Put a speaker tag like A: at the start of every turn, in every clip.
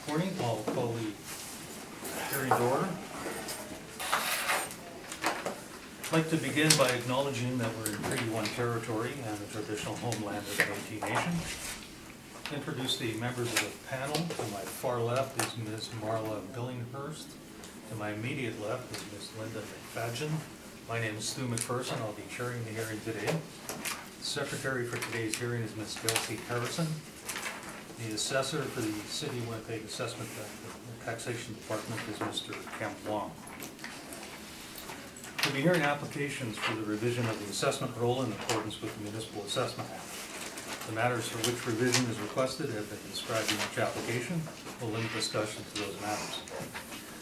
A: Morning, I'll call the hearing to order. I'd like to begin by acknowledging that we're in Treaty 1 territory and the traditional homeland of the Métis Nation. Introduce the members of the panel. To my far left is Ms. Marla Billinghurst. To my immediate left is Ms. Linda McFadgen. My name is Stu McPherson. I'll be chairing the hearing today. The secretary for today's hearing is Ms. Kelsey Harrison. The assessor for the City of Winnipeg Assessment and Taxation Department is Mr. Kemp Long. We'll be hearing applications for the revision of the assessment roll in accordance with the Municipal Assessment Act. The matters for which revision is requested have been described in each application. We'll limit discussion to those matters.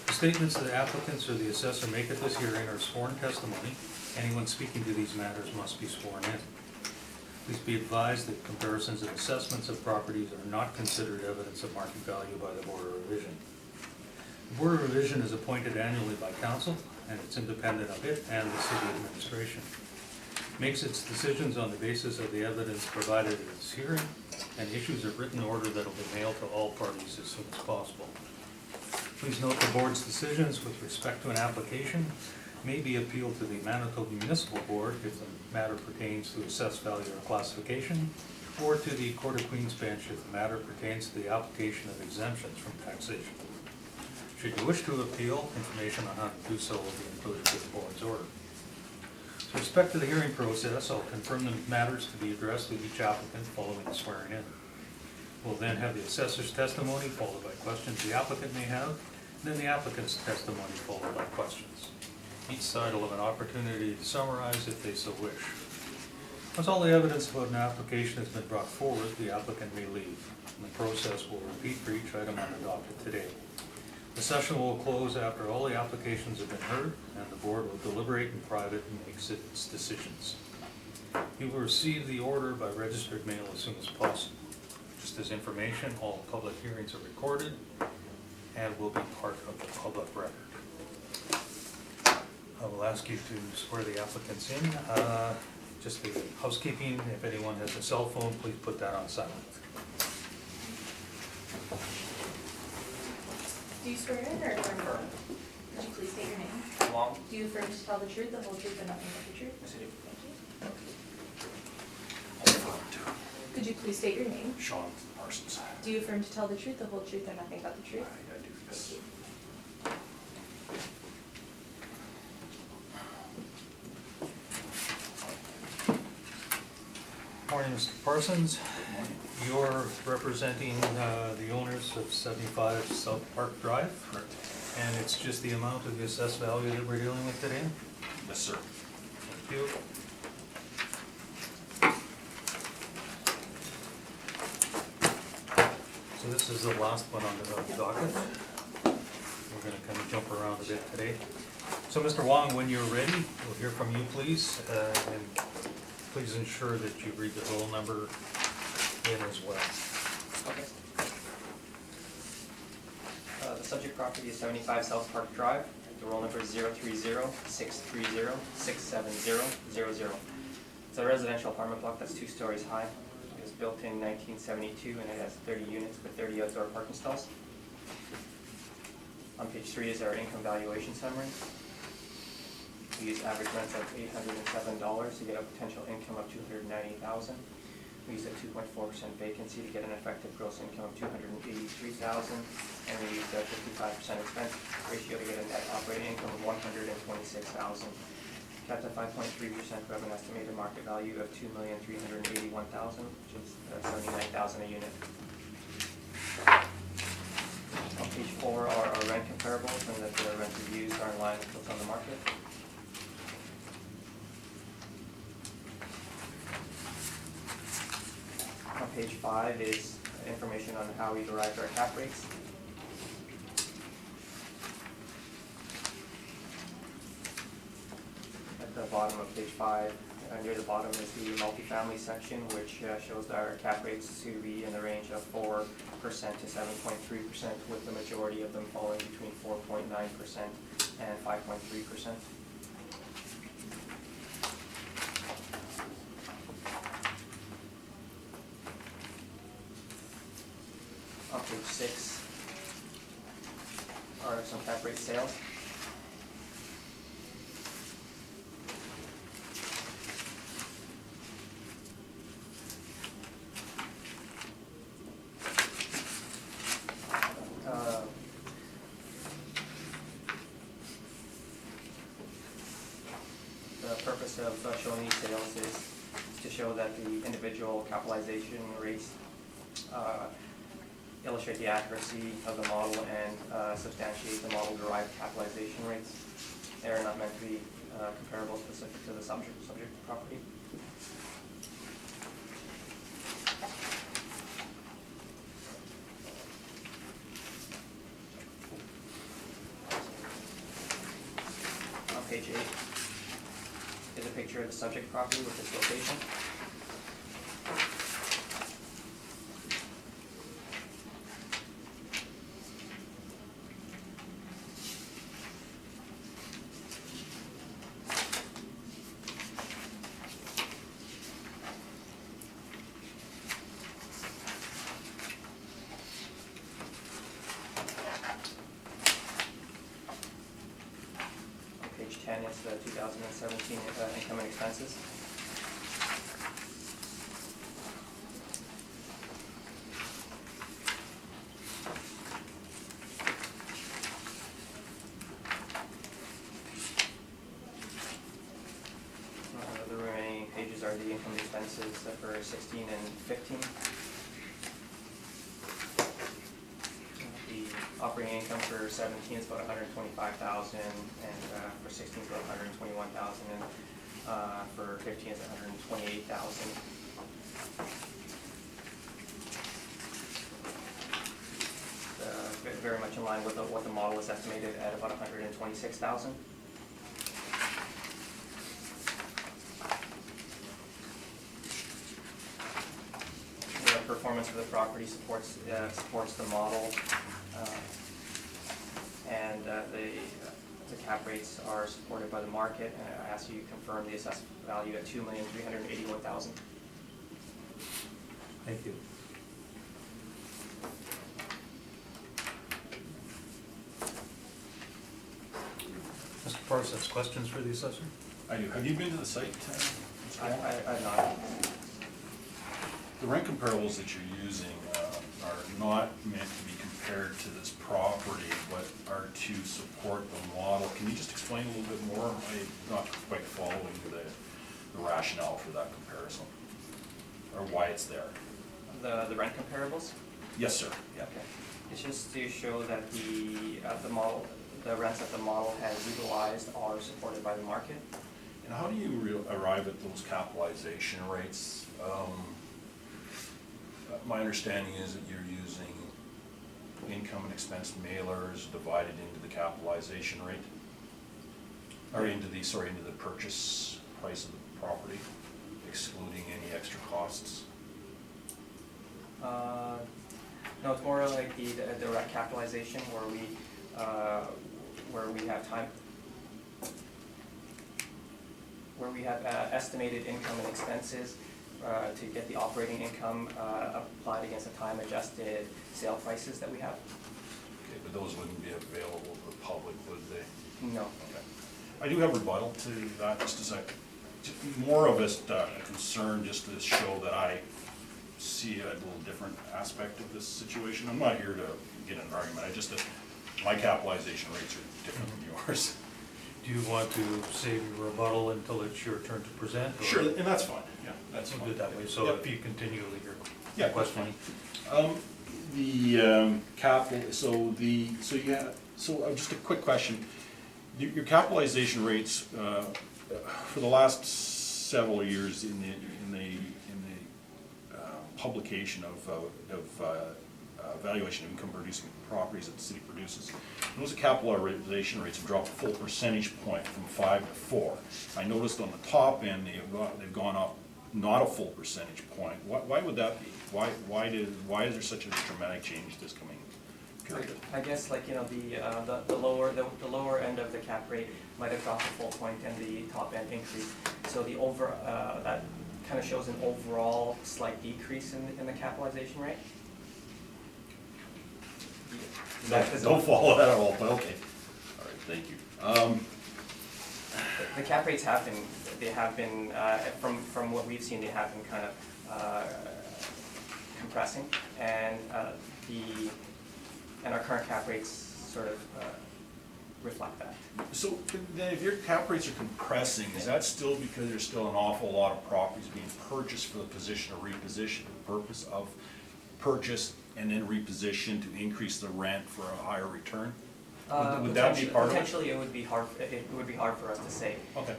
A: The statements that applicants or the assessor make at this hearing are sworn testimony. Anyone speaking to these matters must be sworn in. Please be advised that comparisons of assessments of properties are not considered evidence of market value by the Board of Revision. The Board of Revision is appointed annually by Council, and it's independent of it and the City Administration. It makes its decisions on the basis of the evidence provided at this hearing and issues a written order that will be mailed to all parties as soon as possible. Please note the Board's decisions with respect to an application may be appealed to the Manitoba Municipal Board if the matter pertains to assessed value or classification, or to the Court of Queen's Bench if the matter pertains to the application of exemptions from taxation. Should you wish to appeal, information on how to do so will be included with the Board's order. With respect to the hearing process, I'll confirm the matters to be addressed with each applicant following the swearing in. We'll then have the assessor's testimony followed by questions the applicant may have, and then the applicant's testimony followed by questions. Each side will have an opportunity to summarize if they so wish. Once all the evidence about an application has been brought forward, the applicant may leave, and the process will repeat for each item on the docket today. The session will close after all the applications have been heard, and the Board will deliberate in private and make its decisions. You will receive the order by registered mail as soon as possible. Just as information, all public hearings are recorded and will be part of the public record. I will ask you to swear the applicants in. Just the housekeeping, if anyone has a cell phone, please put that on silent.
B: Do you swear in or affirm? Could you please state your name?
C: Long.
B: Do you affirm to tell the truth, the whole truth, and nothing but the truth?
C: Yes, I do.
B: Thank you. Could you please state your name?
C: Sean Parsons.
B: Do you affirm to tell the truth, the whole truth, and nothing but the truth?
C: I do, yes.
B: Thank you.
A: Morning, Mr. Parsons. You're representing the owners of 75 South Park Drive,
C: Correct.
A: and it's just the amount of the assessed value that we're dealing with today?
C: Yes, sir.
A: Thank you. So this is the last one on the docket. We're going to kind of jump around a bit today. So Mr. Wong, when you're ready, we'll hear from you, please. And please ensure that you read the roll number in as well.
C: Okay. The subject property is 75 South Park Drive. The roll number is 030-630-670-00. It's a residential apartment block that's 2 stories high. It was built in 1972 and it has 30 units with 30 outdoor parking stalls. On page 3 is our income valuation summary. We use average rents of $807 to get a potential income of $290,000. We use a 2.4% vacancy to get an effective gross income of $283,000, and we use a 55% expense ratio to get a net operating income of $126,000. Capped at 5.3%, we have an estimated market value of $2,381,000, which is $79,000 a unit. On page 4 are our rent comparables, and that the rent reviews are in line with what's on the market. On page 5 is information on how we derived our cap rates. At the bottom of page 5, near the bottom is the multifamily section, which shows our cap rates to be in the range of 4% to 7.3%, with the majority of them falling between 4.9% and 5.3%. On page 6 some cap rate sales. The purpose of showing these sales is to show that the individual capitalization rates illustrate the accuracy of the model and substantiate the model-derived capitalization rates. They are not meant to be comparable specific to the subject property. On page 8 is a picture of the subject property with its location. Page 10 is the 2017 income and expenses. The remaining pages are the income and expenses for 16 and 15. The operating income for 17 is about 125,000, and for 16 is about 121,000, and for 15 is 128,000. Very much in line with what the model is estimated at about 126,000. The performance of the property supports the model, and the cap rates are supported by the market. And I ask you to confirm the assessed value at $2,381,000.
A: Thank you. Mr. Parsons, questions for the assessor?
D: I do. Have you been to the site?
C: I'm not.
D: The rent comparables that you're using are not meant to be compared to this property, but are to support the model. Can you just explain a little bit more? I'm not quite following the rationale for that comparison, or why it's there.
C: The rent comparables?
D: Yes, sir. Yeah.
C: Okay. It's just to show that the model, the rents that the model has utilized are supported by the market.
D: And how do you arrive at those capitalization rates? My understanding is that you're using income and expense mailers divided into the capitalization rate, or into the purchase price of the property, excluding any extra costs.
C: No, it's more like the direct capitalization where we have time, where we have estimated income and expenses to get the operating income applied against the time-adjusted sale prices that we have.
D: Okay, but those wouldn't be available to the public, would they?
C: No.
D: Okay. I do have a rebuttal to that, just as more of a concern, just to show that I see a little different aspect of this situation. I'm not here to get in an argument. My capitalization rates are different than yours.
A: Do you want to save your rebuttal until it's your turn to present? or-
D: Sure, and that's fine. Yeah, that's
A: We'll
D: fine.
A: do it that way, so
D: Yep.
A: if you continue with your
D: Yeah,
A: questioning.
D: The capital, so just a quick question. Your capitalization rates for the last several years in the publication of valuation of income producing properties that the city produces, those capitalization rates have dropped a full percentage point from 5 to 4. I noticed on the top end they've gone up not a full percentage point. Why would that be? Why is there such a dramatic change this coming period?
C: I guess the lower end of the cap rate might have dropped a full point and the top end increased. So that kind of shows an overall slight decrease in the capitalization rate.
D: Don't follow that at all, but okay. All right, thank you.
C: The cap rates have been, from what we've seen, they have been kind of compressing, and our current cap rates sort of reflect that.
D: So then if your cap rates are compressing, is that still because there's still an awful lot of properties being purchased for the position or reposition, the purpose of purchase and then reposition to increase the rent for a higher return? Would that be part of it?
C: Potentially, it would be hard for us to say.
D: Okay.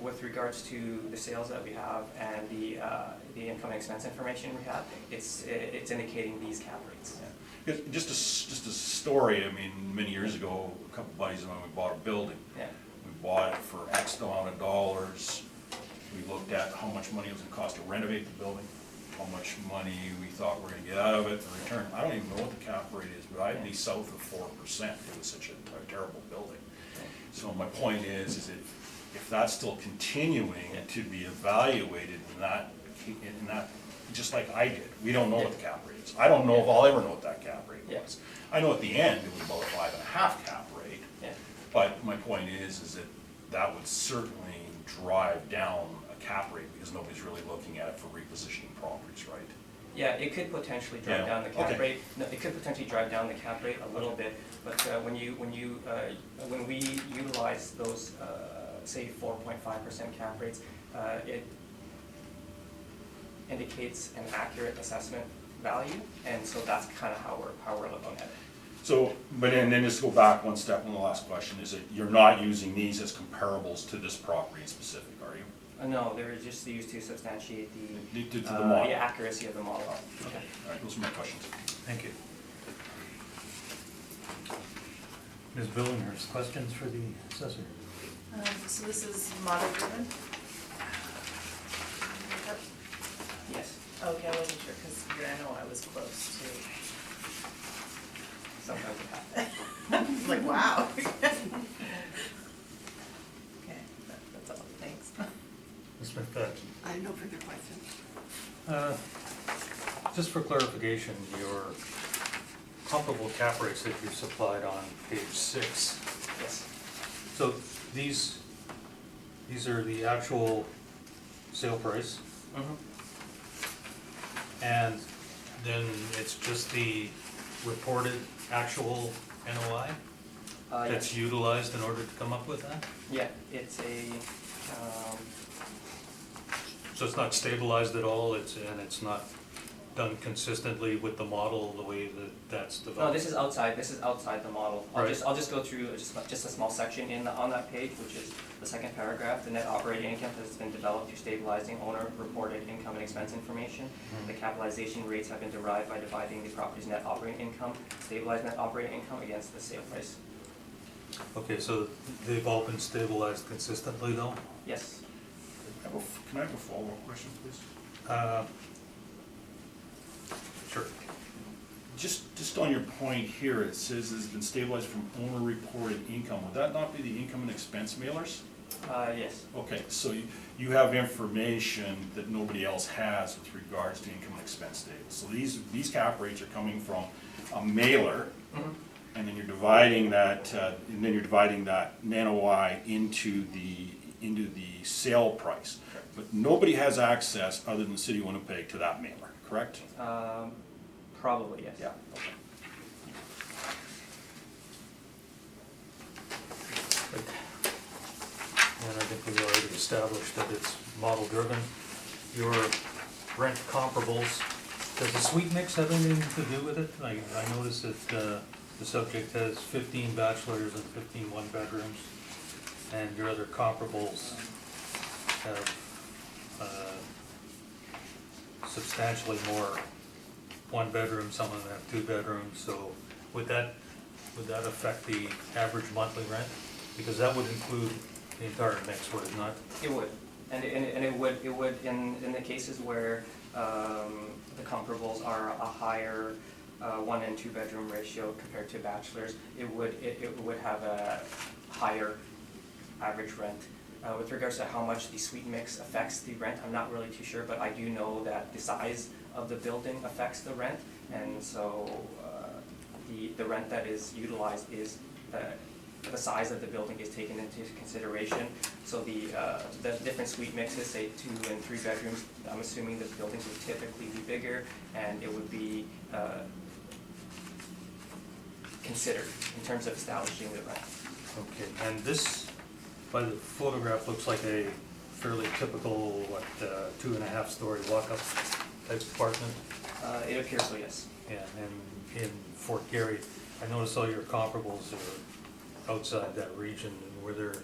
C: With regards to the sales that we have and the income and expense information we have, it's indicating these cap rates.
D: Yeah. Just a story, I mean, many years ago, a couple buddies and I, we bought a building.
C: Yeah.
D: We bought it for X amount of dollars. We looked at how much money it was gonna cost to renovate the building, how much money we thought we were gonna get out of it in return. I don't even know what the cap rate is, but I'd be south of 4%. It was such a terrible building. So my point is that if that's still continuing to be evaluated in that, just like I did, we don't know what the cap rate is. I don't know if I'll ever know what that cap rate was. I know at the end, it was about a 5.5 cap rate.
C: Yeah.
D: But my point is that that would certainly drive down a cap rate because nobody's really looking at it for repositioning properties, right?
C: Yeah, it could potentially drive
D: Yeah,
C: down the cap
D: okay.
C: rate. No, it could potentially drive down the cap rate a little bit, but when we utilize those, say 4.5% cap rates, it indicates an accurate assessment value, and so that's kind of how we're looking at it.
D: So, but then just go back one step on the last question, is that you're not using these as comparables to this property in specific, are you?
C: No, they're just used to substantiate
D: To the model.
C: the accuracy of the model.
D: Okay, all right, those are my questions.
A: Thank you. Ms. Billinghurst, questions for the assessor?
E: So this is model driven?
C: Yes,
E: Okay, I wasn't sure, because I know I was close to.
C: sometimes it happens.
E: Like, wow. Okay, that's all, thanks.
A: Ms. McFadden?
F: I have no further questions.
A: Just for clarification, your comparable cap rates that you supplied on page 6,
C: Yes,
A: so these are the actual sale price, and then it's just the reported actual NOI that's
C: yes.
A: utilized in order to come up with that?
C: Yeah, it's
A: So it's not stabilized at all, and it's not done consistently with the model the way that that's developed?
C: no, this is outside the model. I'll
A: Right.
C: just go through just a small section on that page, which is the second paragraph. The net operating income has been developed through stabilizing owner reported income and expense information. The capitalization rates have been derived by dividing the property's net operating income, stabilized net operating income, against the sale price.
A: Okay, so they've all been stabilized consistently though?
C: Yes.
D: Can I have a follow-up question, please?
A: Sure.
D: Just on your point here, it says it's been stabilized from owner reported income. Would that not be the income and expense mailers?
C: Yes.
D: Okay, so you have information that nobody else has with regards to income and expense data. So these cap rates are coming from a mailer, and then you're dividing that, NOI into the sale price. But nobody has access, other than the city of Winnipeg, to that mailer, correct?
C: Probably, yes.
D: Yeah, okay.
A: And I think we've already established that it's model driven. Your rent comparables, does the suite mix have anything to do with it? I noticed that the subject has 15 bachelors and 15 one-bedrooms, and your other comparables have substantially more one-bedroom, some of them have two bedrooms, so would that affect the average monthly rent? Because that would include the entire mix, would it not?
C: It would, and it would in the cases where the comparables are a higher 1 and 2 bedroom ratio compared to bachelors, it would have a higher average rent. With regards to how much the suite mix affects the rent, I'm not really too sure, but I do know that the size of the building affects the rent, and so the rent that is utilized is, the size of the building is taken into consideration. So the different suite mixes, say 2 and 3 bedrooms, I'm assuming the buildings would typically be bigger, and it would be considered in terms of establishing the rent.
A: Okay, and this, by the photograph, looks like a fairly typical, 2.5-story walk-up type apartment.
C: It appears so, yes.
A: Yeah, and in Fort Garry, I noticed all your comparables are outside that region. And were there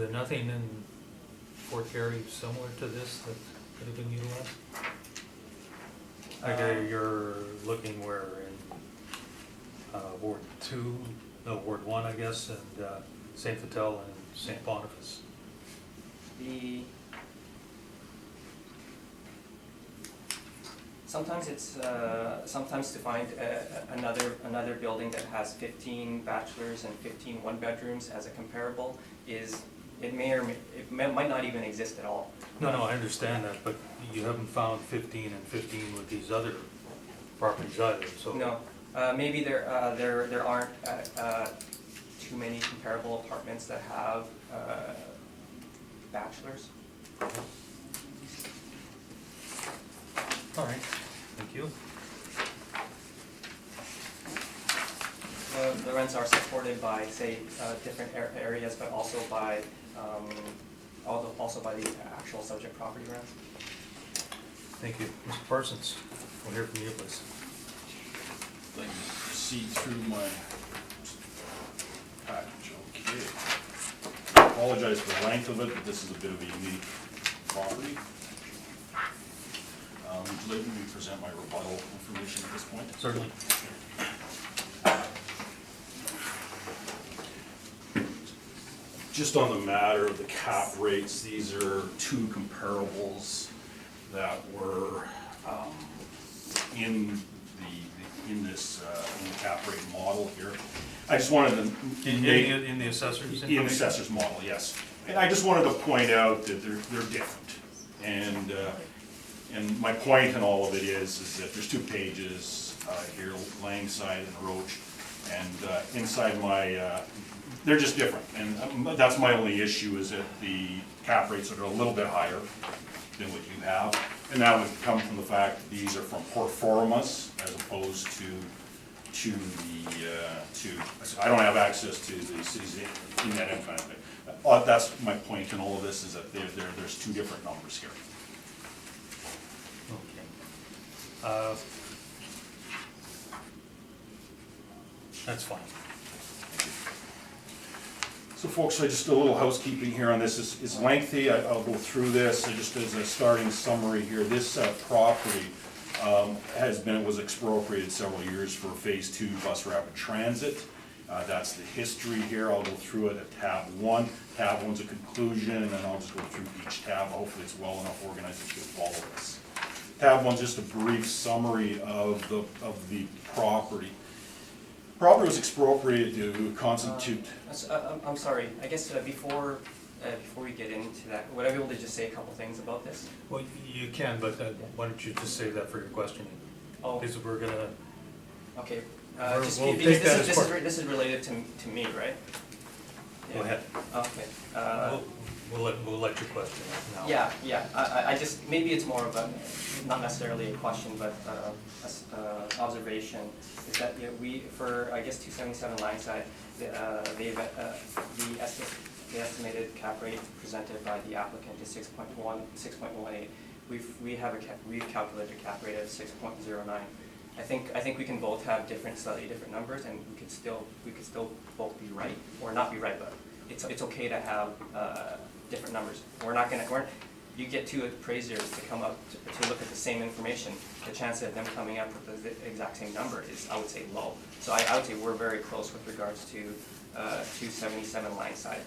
A: nothing in Fort Garry similar to this that could have been utilized? Like you're looking where in Ward 2, no, Ward 1, I guess, and St. Vital and St. Boniface.
C: Sometimes to find another building that has 15 bachelors and 15 one-bedrooms as a comparable is, might not even exist at all.
A: No, I understand that, but you haven't found 15 and 15 with these other properties either, so.
C: No, maybe there aren't too many comparable apartments that have bachelors.
A: All right, thank you.
C: The rents are supported by, say, different areas, but also by the actual subject property rents.
A: Thank you. Mr. Parsons, we'll hear from you, please.
D: Let me proceed through my package, okay. I apologize for the length of it, but this is a bit of a unique property. Would you like me to present my rebuttal information at this point?
A: Certainly.
D: Just on the matter of the cap rates, these are 2 comparables that were in the cap rate model here. I just wanted to
A: In the assessor's
D: in
A: information?
D: the assessor's model, yes. And I just wanted to point out that they're different. And my point in all of it is that there's 2 pages here, Langside and Roach, and inside my, they're just different. And that's my only issue, is that the cap rates are a little bit higher than what you have. And that would come from the fact that these are from performance as opposed to I don't have access to the city's in that impact. That's my point in all of this, is that there's 2 different numbers here.
A: Okay. That's fine.
D: So folks, so just a little housekeeping here on this. It's lengthy. I'll go through this. Just as a starting summary here, this property was expropriated several years for Phase 2 bus rapid transit. That's the history here. I'll go through it at tab 1. Tab 1's a conclusion, and then I'll just go through each tab. Hopefully it's well enough organized that you can follow this. Tab 1's just a brief summary of the property. Property was expropriated to constitute.
C: I'm sorry, I guess before we get into that, would I be able to just say a couple things about this?
A: Well, you can, but why don't you just save that for your questioning?
C: Oh,
A: Because we're gonna,
C: okay.
A: We'll
C: Just
A: take
C: because
A: that as
C: this is related to me, right?
A: go ahead.
C: Okay.
A: We'll let you question it now.
C: Yeah, I just, maybe it's more of a, not necessarily a question, but observation, is that we, for, I guess, 277 Langside, the estimated cap rate presented by the applicant is 6.18. We've calculated a cap rate of 6.09. I think we can both have slightly different numbers, and we could still both be right, or not be right, but it's okay to have different numbers. You get 2 appraisers to come up to look at the same information, the chance of them coming up with the exact same number is, I would say, low. So I would say we're very close with regards to 277 Langside.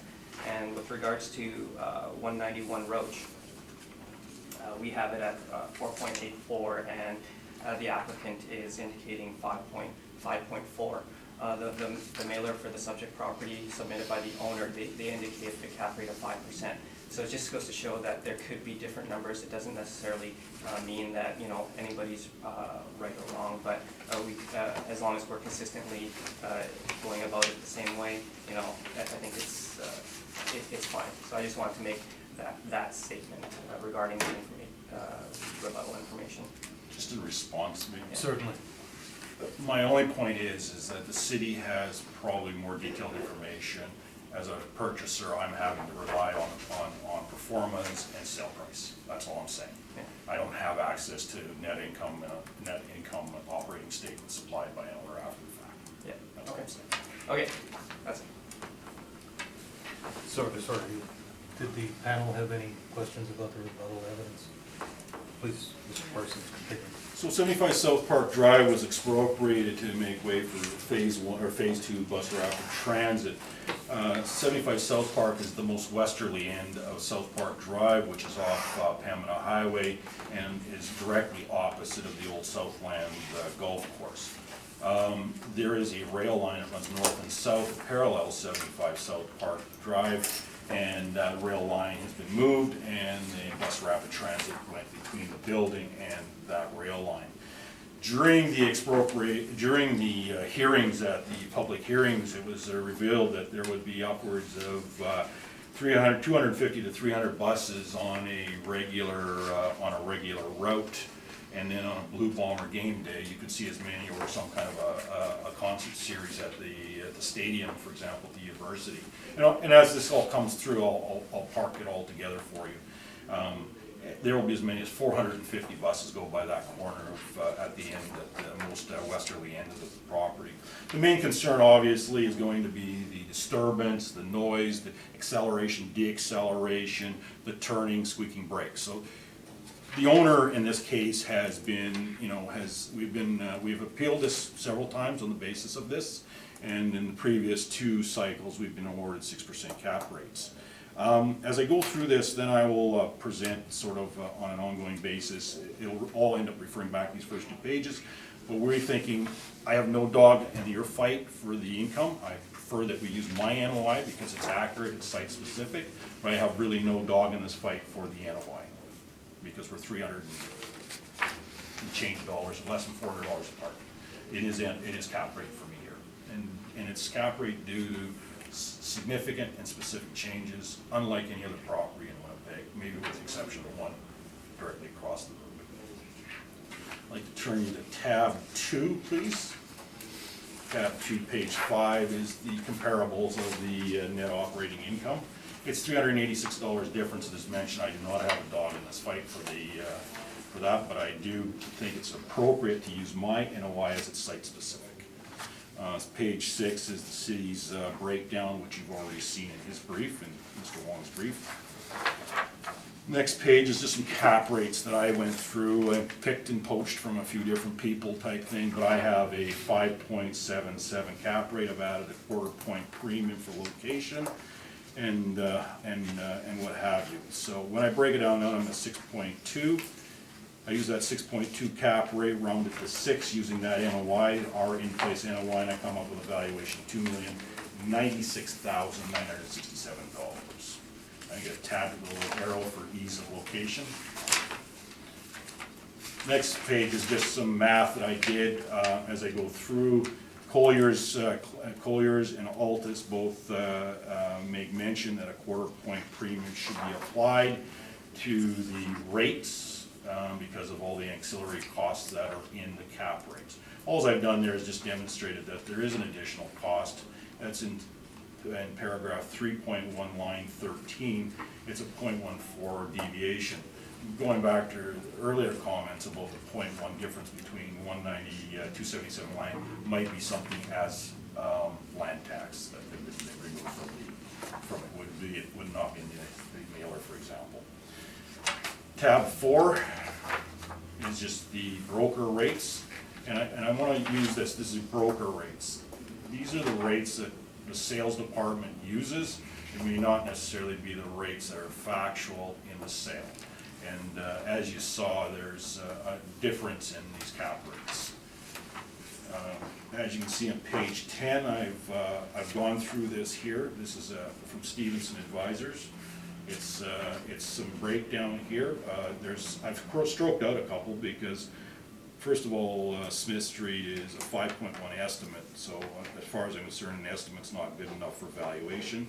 C: And with regards to 191 Roach, we have it at 4.84, and the applicant is indicating 5.4. The mailer for the subject property submitted by the owner, they indicated a cap rate of 5%. So it just goes to show that there could be different numbers. It doesn't necessarily mean that, you know, anybody's right or wrong, but as long as we're consistently going about it the same way, you know, I think it's fine. So I just wanted to make that statement regarding the rebuttal information.
D: Just in response, maybe.
A: Certainly.
D: My only point is that the city has probably more detailed information. As a purchaser, I'm having to rely on performance and sale price. That's all I'm saying.
C: Yeah.
D: I don't have access to net income operating statements supplied by owner after the fact.
C: Yeah.
D: That's all I'm saying.
C: Okay, that's it.
A: Sorry, did the panel have any questions about the rebuttal evidence? Please, Mr. Parsons, continue.
D: So 75 South Park Drive was expropriated to make way for phase 1 or phase 2 bus rapid transit. 75 South Park is the most westerly end of South Park Drive, which is off Pembina Highway and is directly opposite of the old Southland golf course. There is a rail line that runs north and south that parallels 75 South Park Drive, and that rail line has been moved, and the bus rapid transit went between the building and that rail line. During the hearings, at the public hearings, it was revealed that there would be upwards of 250 to 300 buses on a regular route. And then on a Blue Bomber game day, you could see as many, or some kind of a concert series at the stadium, for example, at the university. And as this all comes through, I'll park it all together for you. There will be as many as 450 buses go by that corner at the end, at the most westerly end of the property. The main concern, obviously, is going to be the disturbance, the noise, the acceleration, deacceleration, the turning, squeaking brakes. So the owner in this case has been, we've appealed this several times on the basis of this, and in the previous 2 cycles, we've been awarded 6% cap rates. As I go through this, then I will present sort of on an ongoing basis. It'll all end up referring back to these first 2 pages, but we're thinking, I have no dog in your fight for the income. I prefer that we use my NOI because it's accurate, it's site specific, but I have really no dog in this fight for the NOI, because we're 300 and change dollars, less than $400 apart. It is cap rate for me here, and it's cap rate due to significant and specific changes, unlike any other property in Winnipeg, maybe with the exception of one directly across the road. I'd like to turn you to tab 2, please. Tab 2, page 5 is the comparables of the net operating income. It's $386 difference, as mentioned. I do not have a dog in this fight for that, but I do think it's appropriate to use my NOI as it's site specific. Page 6 is the city's breakdown, which you've already seen in his brief, in Mr. Wong's brief. Next page is just some cap rates that I went through. I picked and poached from a few different people type thing, but I have a 5.77 cap rate. I've added a 1/4 point premium for location and what have you. So when I break it down, now I'm at 6.2. I use that 6.2 cap rate, rounded to 6, using that NOI, our in-place NOI, and I come up with a valuation of $2,096,967. I get a tab with a little arrow for ease of location. Next page is just some math that I did as I go through. Colliers and Altus both make mention that a 1/4 point premium should be applied to the rates because of all the ancillary costs that are in the cap rates. All I've done there is just demonstrated that there is an additional cost. That's in paragraph 3.1, line 13. It's a 0.14 deviation. Going back to earlier comments about the 0.1 difference between 190, 277 line might be something as land tax that could be removed from it. It would not be in the mailer, for example. Tab 4 is just the broker rates, and I want to use this is broker rates. These are the rates that the sales department uses. It may not necessarily be the rates that are factual in the sale. And as you saw, there's a difference in these cap rates. As you can see on page 10, I've gone through this here. This is from Stevenson Advisors. It's some breakdown here. I've stroked out a couple because, first of all, Smith Street is a 5.1 estimate, so as far as I'm concerned, an estimate's not good enough for valuation.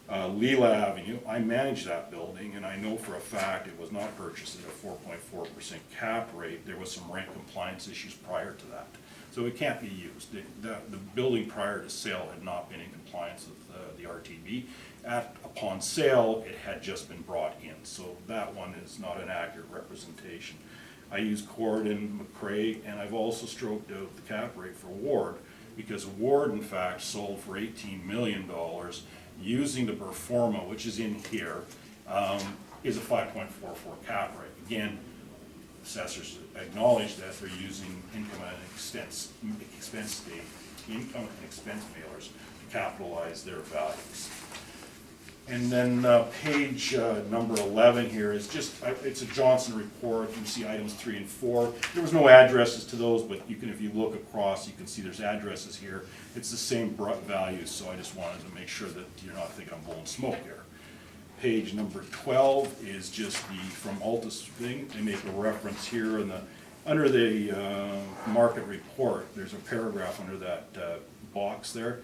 D: Leela Avenue, I manage that building, and I know for a fact it was not purchased at a 4.4% cap rate. There was some rent compliance issues prior to that. So it can't be used. The building prior to sale had not been in compliance with the RTB. Upon sale, it had just been brought in, so that one is not an accurate representation. I use Corden, McCrae, and I've also stroked out the cap rate for Ward, because Ward, in fact, sold for $18 million using the Performa, which is in here, is a 5.44 cap rate. Again, assessors acknowledge that they're using income and expense mailers to capitalize their values. And then page number 11 here is just, it's a Johnson report. You can see items 3 and 4. There was no addresses to those, but you can, if you look across, you can see there's addresses here. It's the same values, so I just wanted to make sure that you're not thinking I'm blowing smoke here. Page number 12 is just from Altus thing. They make a reference here in under the market report. There's a paragraph under that box there.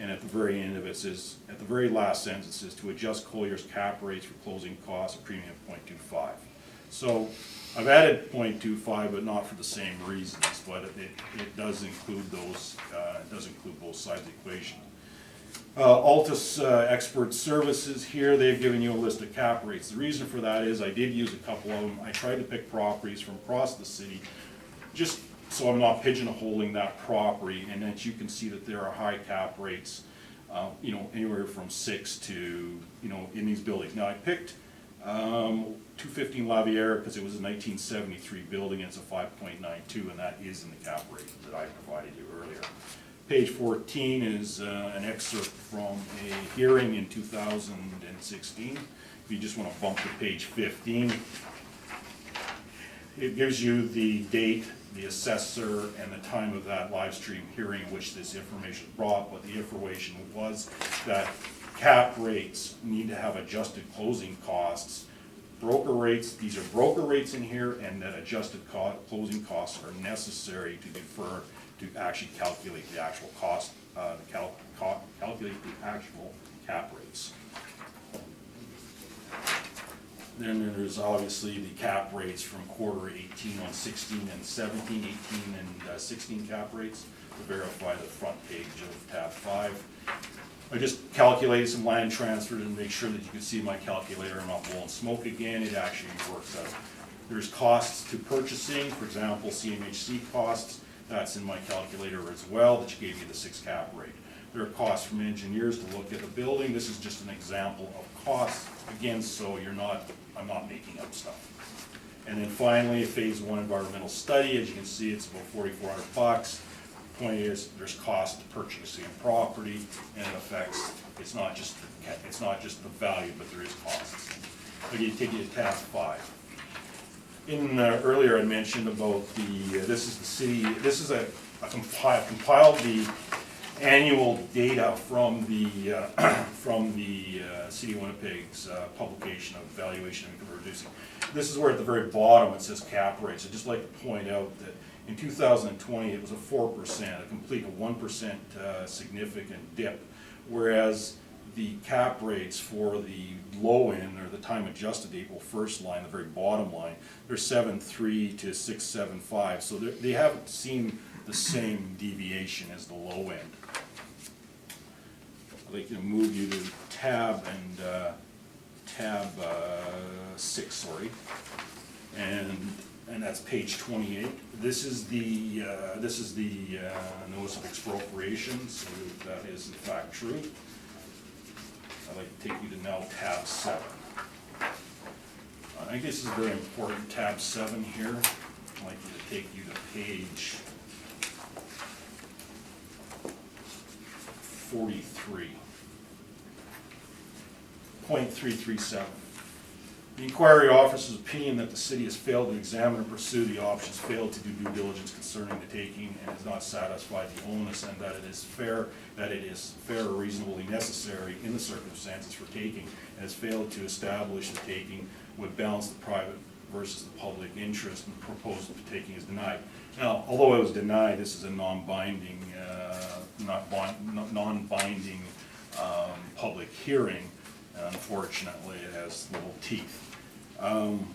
D: And at the very end of it says, at the very last sentence, it says to adjust Collier's cap rates for closing costs, a premium of 0.25. So I've added 0.25, but not for the same reasons, but it does include those, it does include both sides of the equation. Altus Expert Services here, they've given you a list of cap rates. The reason for that is I did use a couple of them. I tried to pick properties from across the city, just so I'm not pigeonholing that property, and that you can see that there are high cap rates, anywhere from 6 to, in these buildings. Now I picked 215 Lavière because it was a 1973 building, and it's a 5.92, and that is in the cap rate that I provided you earlier. Page 14 is an excerpt from a hearing in 2016. If you just want to bump to page 15, it gives you the date, the assessor, and the time of that live stream hearing in which this information was brought, but the information was that cap rates need to have adjusted closing costs. Broker rates, these are broker rates in here, and that adjusted closing costs are necessary to defer to actually calculate the actual cost, calculate the actual cap rates. Then there's obviously the cap rates from quarter 18 on 16 and 17, 18 and 16 cap rates to verify the front page of tab 5. I just calculated some land transfers and make sure that you can see my calculator. I'm not blowing smoke again. It actually works out. There's costs to purchasing, for example, CMHC costs. That's in my calculator as well, that gave you the 6 cap rate. There are costs from engineers to look at the building. This is just an example of costs, again, so I'm not making up stuff. And then finally, phase 1 environmental study. As you can see, it's about $4,400. The point is, there's cost to purchasing a property, and it affects, it's not just the value, but there is costs. Okay, take you to tab 5. Earlier I mentioned about this is the city, this is compiled the annual data from the City of Winnipeg's publication of valuation of income reducing. This is where at the very bottom it says cap rates. I'd just like to point out that in 2020 it was a 4%, a complete 1% significant dip, whereas the cap rates for the low end, or the time adjusted April 1st line, the very bottom line, they're 7.3 to 6.75, so they haven't seen the same deviation as the low end. I'd like to move you to tab 6, sorry, and that's page 28. This is the notice of expropriation, so that is in fact true. I'd like to take you to now tab 7. I think this is very important, tab 7 here. I'd like to take you to page 43. 0.337. The inquiry officer's opinion that the city has failed to examine and pursue the options, failed to do due diligence concerning the taking, and has not satisfied the onus, and that it is fair or reasonably necessary in the circumstances for taking, and has failed to establish the taking would balance the private versus the public interest, and proposed taking is denied. Now, although it was denied, this is a non-binding, non-binding public hearing. Unfortunately, it has little teeth.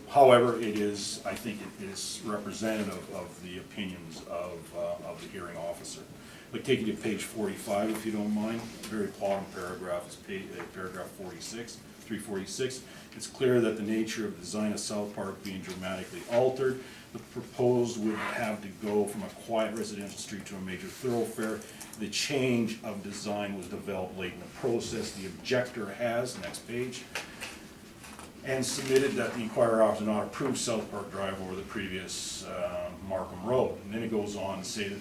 D: However, it is, I think it is representative of the opinions of the hearing officer. I'd like to take you to page 45, if you don't mind. The very bottom paragraph is paragraph 346. It's clear that the nature of the design of South Park being dramatically altered. The proposed would have to go from a quiet residential street to a major thoroughfare. The change of design was developed late in the process. The objector has, next page, and submitted that the inquiry officer not approve South Park Drive over the previous Markham Road. And then it goes on to say that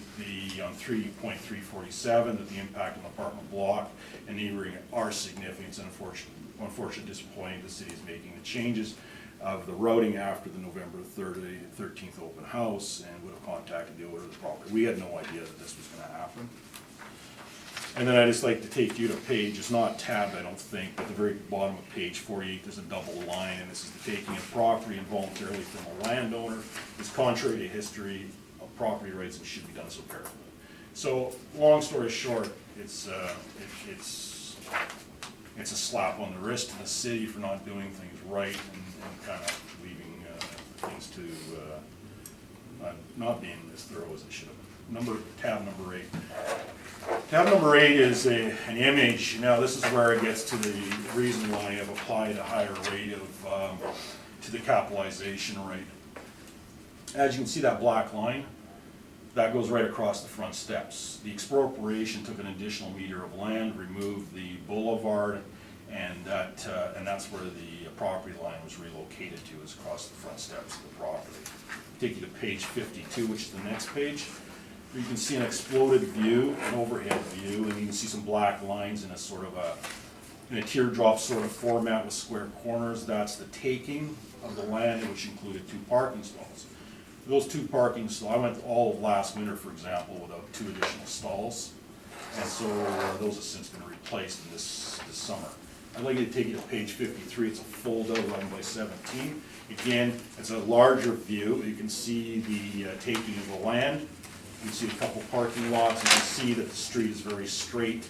D: on 3.347, that the impact on the apartment block and neighboring are significant and unfortunately disappointing. The city is making the changes of the routing after the November 13th open house and would have contacted the owner of the property. We had no idea that this was going to happen. And then I'd just like to take you to page, it's not tabbed, I don't think, but the very bottom of page 48, there's a double line, and this is the taking of property involuntarily from a landowner. It's contrary to history of property rights and should be done so carefully. So, long story short, it's a slap on the wrist to the city for not doing things right and kind of leaving things to not being as thorough as it should have. Tab number 8. Tab number 8 is an image. Now this is where it gets to the reason why I've applied a higher rate to the capitalization rate. As you can see, that black line, that goes right across the front steps. The expropriation took an additional meter of land, removed the boulevard, and that's where the property line was relocated to, is across the front steps of the property. Take you to page 52, which is the next page. You can see an exploded view, an overhead view, and you can see some black lines in a sort of in a teardrop sort of format with square corners. That's the taking of the land, which included 2 parking stalls. Those 2 parking stalls, I went all of last winter, for example, without 2 additional stalls, and so those have since been replaced in this summer. I'd like to take you to page 53. It's a fold-out 11x17. Again, it's a larger view. You can see the taking of the land. You can see a couple parking lots. You can see that the street is very straight,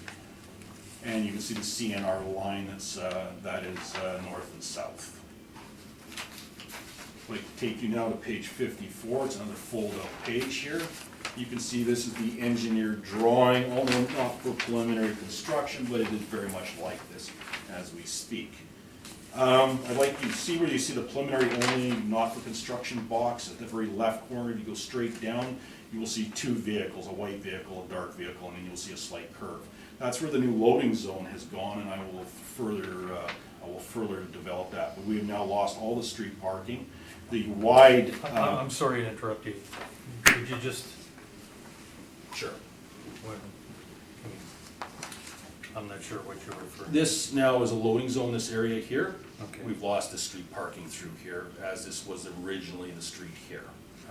D: and you can see the CNR line that is north and south. I'd like to take you now to page 54. It's another fold-out page here. You can see this is the engineered drawing, although not for preliminary construction, but it is very much like this as we speak. I'd like you to see where you see the preliminary only, not for construction box. At the very left corner, if you go straight down, you will see 2 vehicles, a white vehicle, a dark vehicle, and then you'll see a slight curve. That's where the new loading zone has gone, and I will further develop that. But we have now lost all the street parking. The wide.
A: I'm sorry to interrupt you. Could you just?
D: Sure.
A: I'm not sure what you're referring to.
D: This now is a loading zone, this area here.
A: Okay.
D: We've lost the street parking through here, as this was originally the street here.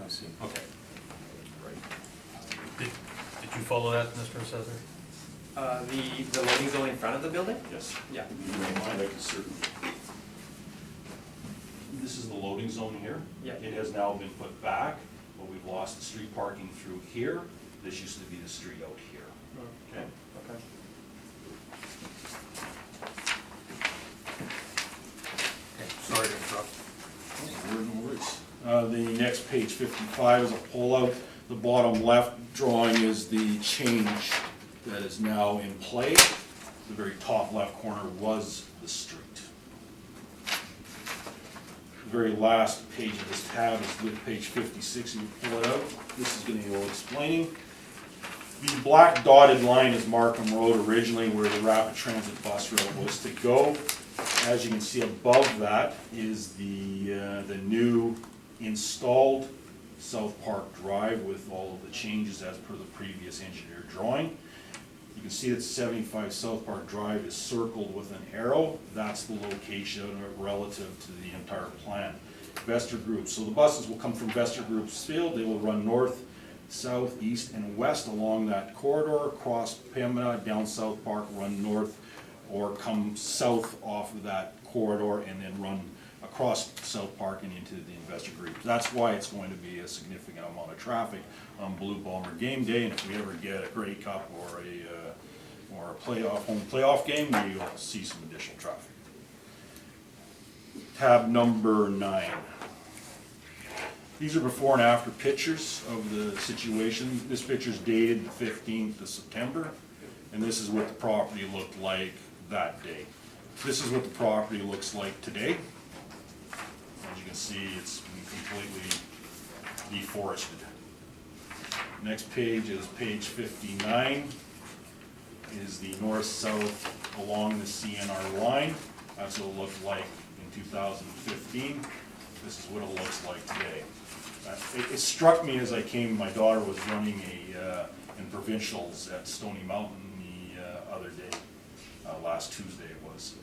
A: I see.
D: Okay. Right.
A: Did you follow that, Mr. Assessor?
C: The loading zone in front of the building?
D: Yes.
C: Yeah.
D: If you don't mind, I can certainly. This is the loading zone here.
C: Yeah.
D: It has now been put back, but we've lost the street parking through here. This used to be the street out here. Okay.
C: Okay.
A: Okay, sorry to interrupt.
D: No worries. The next page 55 is a pullout. The bottom left drawing is the change that is now in play. The very top left corner was the street. The very last page of this tab is with page 56, and you pull it out. This is going to go explaining. The black dotted line is Markham Road originally, where the rapid transit bus rail was to go. As you can see above that is the new installed South Park Drive with all of the changes as per the previous engineer drawing. You can see that 75 South Park Drive is circled with an arrow. That's the location relative to the entire plan. Vester Group, so the buses will come from Vester Group's field. They will run north, south, east, and west along that corridor, across Pembina, down South Park, run north, or come south off of that corridor and then run across South Park and into the Investor Group. That's why it's going to be a significant amount of traffic on Blue Bomber game day, and if we ever get a Grey Cup or a home playoff game, you'll see some additional traffic. Tab number 9. These are before and after pictures of the situation. This picture's dated the 15th of September, and this is what the property looked like that day. This is what the property looks like today. As you can see, it's been completely deforested. Next page is page 59, is the north-south along the CNR line. That's what it looked like in 2015. This is what it looks like today. It struck me as I came, my daughter was running in provincials at Stony Mountain the other day, last Tuesday it was.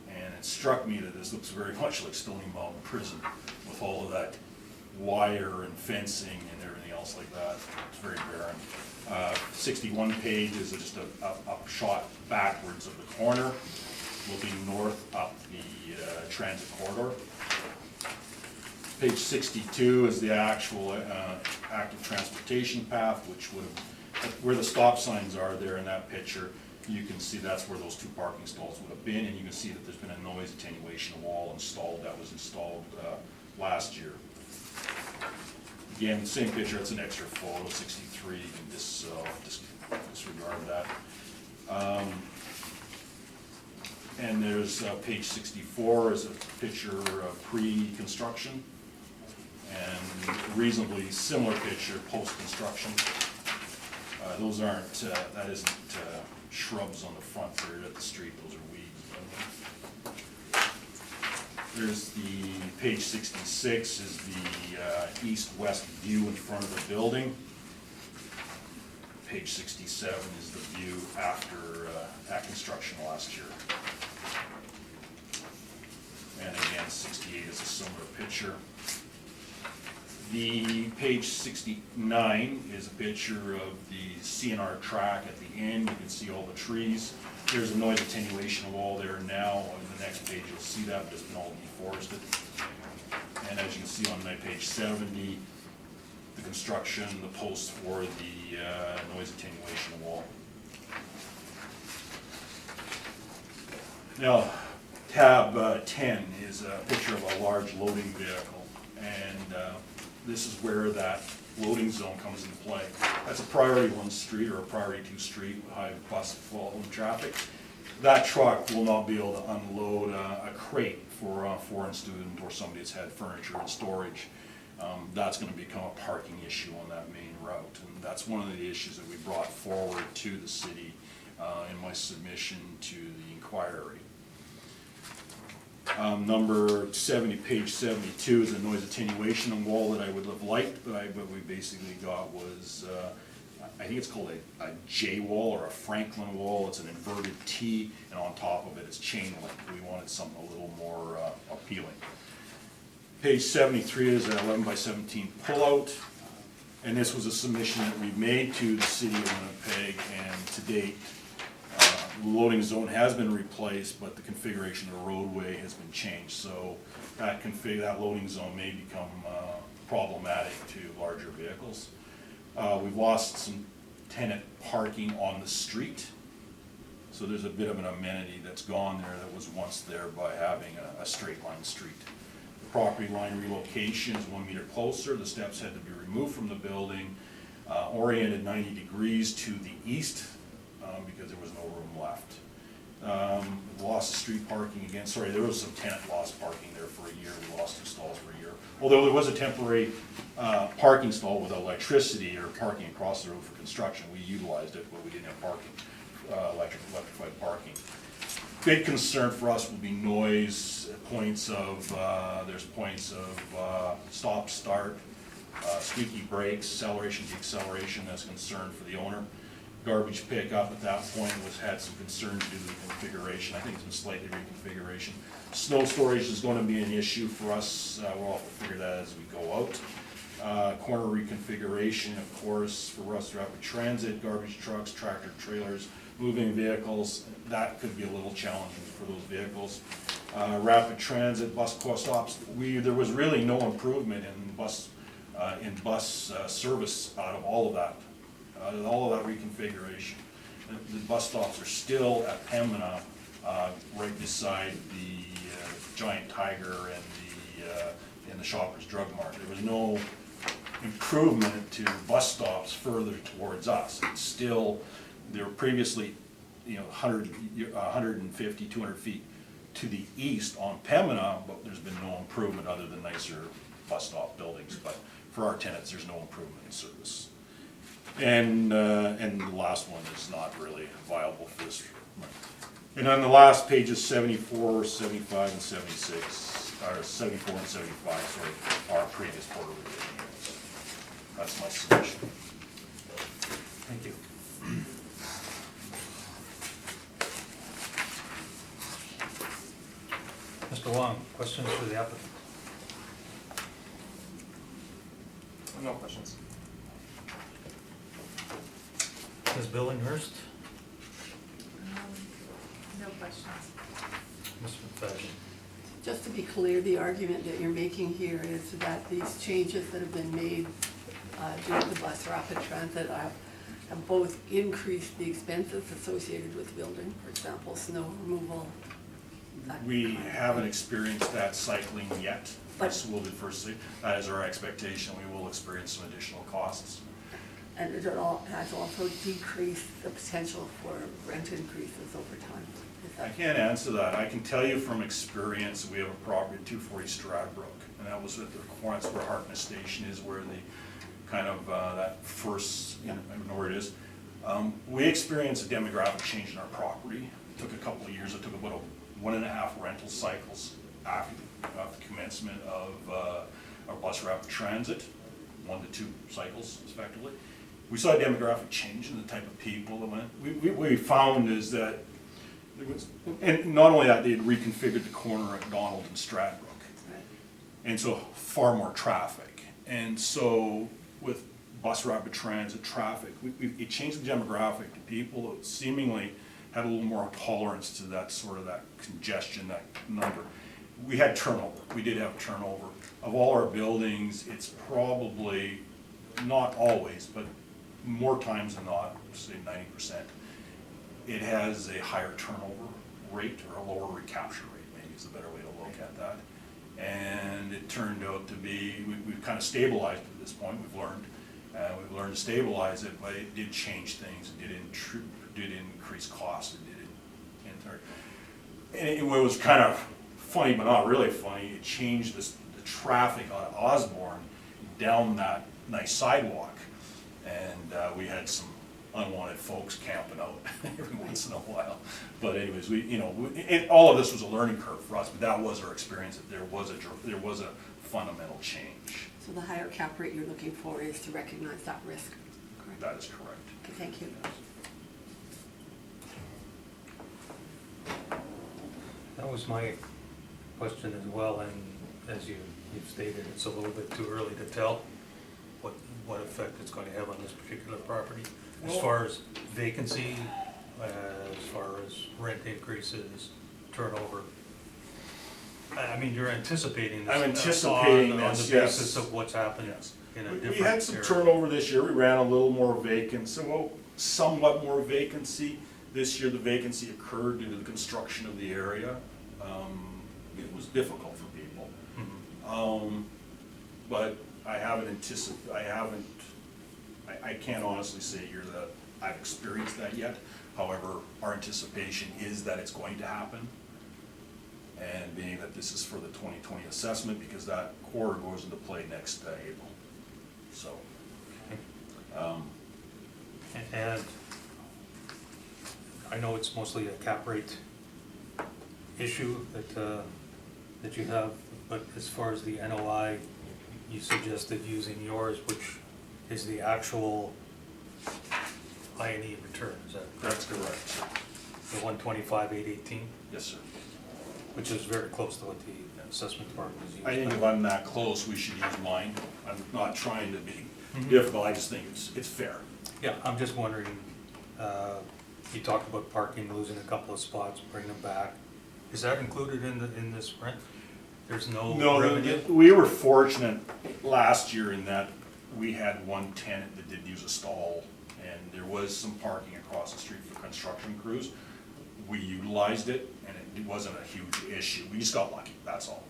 D: And it struck me that this looks very much like Stony Mountain Prison with all of that wire and fencing and everything else like that. It's very barren. 61 page is just a shot backwards of the corner, looking north up the transit corridor. Page 62 is the actual active transportation path, which would have, where the stop signs are there in that picture. You can see that's where those 2 parking stalls would have been, and you can see that there's been a noise attenuation wall installed that was installed last year. Again, same picture, it's an extra photo, 63, you can disregard that. And there's page 64 is a picture of pre-construction, and reasonably similar picture post-construction. Those aren't, that isn't shrubs on the front there at the street, those are weeds. There's the page 66 is the east-west view in front of the building. Page 67 is the view after at construction last year. And again, 68 is a similar picture. The page 69 is a picture of the CNR track at the end. You can see all the trees. There's a noise attenuation wall there now. On the next page you'll see that, but it's been all deforested. And as you can see on my page 70, the construction, the posts for the noise attenuation wall. Now, tab 10 is a picture of a large loading vehicle, and this is where that loading zone comes into play. That's a priority 1 street or a priority 2 street with high bus volume traffic. That truck will not be able to unload a crate for a foreign student or somebody that's had furniture in storage. That's going to become a parking issue on that main route, and that's one of the issues that we brought forward to the city in my submission to the inquiry. Number 70, page 72 is a noise attenuation wall that I would have liked, but what we basically got was, I think it's called a J wall or a Franklin wall. It's an inverted T, and on top of it is chain link. We wanted something a little more appealing. Page 73 is an 11 by 17 pullout, and this was a submission that we made to the city of Winnipeg, and to date, the loading zone has been replaced, but the configuration of the roadway has been changed, so that loading zone may become problematic to larger vehicles. We've lost some tenant parking on the street, so there's a bit of an amenity that's gone there that was once there by having a straight line street. The property line relocation is 1 meter closer. The steps had to be removed from the building, oriented 90 degrees to the east, because there was no room left. Lost street parking again. Sorry, there was some tenant lost parking there for a year. We lost 2 stalls for a year. Although there was a temporary parking stall with electricity or parking across the road for construction. We utilized it, but we didn't have parking, electrified parking. Big concern for us will be noise, points of, there's points of stop, start, squeaky brakes, acceleration, deceleration. That's a concern for the owner. garbage pickup at that point had some concerns due to the configuration. I think it's been slightly reconfiguration. Snow storage is gonna be an issue for us. We'll have to figure that as we go out. Corner reconfiguration, of course, for Russ Rapid Transit, garbage trucks, tractor trailers, moving vehicles, that could be a little challenging for those vehicles. Rapid Transit, bus stops, there was really no improvement in bus service out of all of that reconfiguration. The bus stops are still at Pembina, right beside the Giant Tiger and the Shoppers Drug Mart. There was no improvement to bus stops further towards us. It's still, they were previously, 150, 200 feet to the east on Pembina, but there's been no improvement other than nicer bus stop buildings. But for our tenants, there's no improvement in service. And the last one is not really viable for this. And on the last pages 74, 75, and 76, or 74 and 75, sorry, are previous quarter revision units. That's my submission.
A: Thank you. Mr. Wong, questions for the applicant?
C: No questions.
A: Ms. Billinghurst?
E: No questions.
A: Mr. McFadden?
F: Just to be clear, the argument that you're making here is that these changes that have been made due to the bus rapid transit have both increased the expenses associated with the building, for example, snow removal.
D: We haven't experienced that cycling yet.
F: But-
D: We'll do first, that is our expectation. We will experience some additional costs.
F: And it has also decreased the potential for rent increases over time. Is
D: I
F: that-
D: can't answer that. I can tell you from experience, we have a property at 240 Stradbrook, and that was at the corner, that's where Hartness Station is, where the kind of that first, I don't know where it is. We experienced a demographic change in our property. It took a couple of years. It took about 1.5 rental cycles after the commencement of our bus rapid transit, 1 to 2 cycles, effectively. We saw a demographic change in the type of people that went. What we found is that there was, and not only that, they had reconfigured the corner at Donald and Stradbrook.
F: Right.
D: And so far more traffic. And so with bus rapid transit traffic, it changed the demographic to people that seemingly had a little more tolerance to that sort of that congestion, that number. We had turnover. We did have turnover. Of all our buildings, it's probably, not always, but more times than not, say 90%, it has a higher turnover rate or a lower recapture rate, maybe is a better way to look at that. And it turned out to be, we've kind of stabilized at this point, we've learned to stabilize it, but it did change things, it did increase costs, and it was kind of funny, but not really funny. It changed the traffic on Osborne down that nice sidewalk, and we had some unwanted folks camping out every once in a while. But anyways, all of this was a learning curve for us, but that was our experience, that there was a fundamental change.
F: So the higher cap rate you're looking for is to recognize that risk, correct?
D: That is correct.
F: Okay, thank you.
A: That was my question as well, and as you've stated, it's a little bit too early to tell what effect it's going to have on this particular property. As far as vacancy, as far as rent increases, turnover. I mean, you're anticipating this.
D: I'm anticipating
A: on
D: this,
A: the
D: yes.
A: basis of what's happened
D: Yes.
A: in a
D: We
A: different
D: had some
A: area.
D: turnover this year. We ran a little more vacancy, well, somewhat more vacancy. This year, the vacancy occurred due to the construction of the area. It was difficult for people.
A: Mhm.
D: But I can't honestly say here that I've experienced that yet. However, our anticipation is that it's going to happen. And being that this is for the 2020 assessment, because that quarter goes into play next April. So,
A: And I know it's mostly a cap rate issue that you have, but as far as the NOI, you suggested using yours, which is the actual I&E return, is that
D: That's
A: correct?
D: correct, sir.
A: The 125,818,
D: Yes, sir.
A: which is very close to what the assessment department is using.
D: I think if I'm that close, we should use mine. I'm not trying to be
A: Mhm.
D: difficult, I just think it's fair.
A: Yeah, I'm just wondering, you talked about parking, losing a couple of spots, bringing them back. Is that included in this rent? There's no
D: No,
A: revenue?
D: we were fortunate last year in that we had one tenant that did use a stall, and there was some parking across the street for construction crews. We utilized it, and it wasn't a huge issue. We just got lucky, that's all.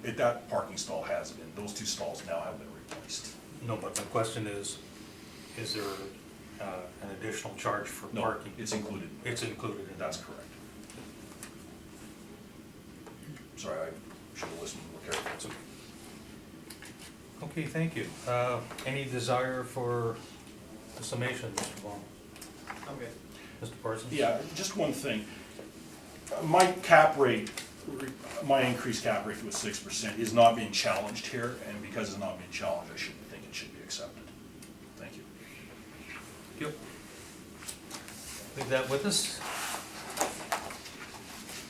D: That parking stall has been, those two stalls now have been replaced.
A: No, but my question is there an additional charge for
D: No,
A: parking?
D: it's included.
A: It's included in
D: That's
A: that.
D: correct. Sorry, I should have listened more carefully.
A: That's okay. Okay, thank you. Any desire for the summation, Mr. Baum?
C: I'm good.
A: Mr. Parsons?
D: Yeah, just one thing. My cap rate, my increased cap rate was 6% is not being challenged here, and because it's not being challenged, I shouldn't think it should be accepted. Thank you.
A: Yep. Leave that with us.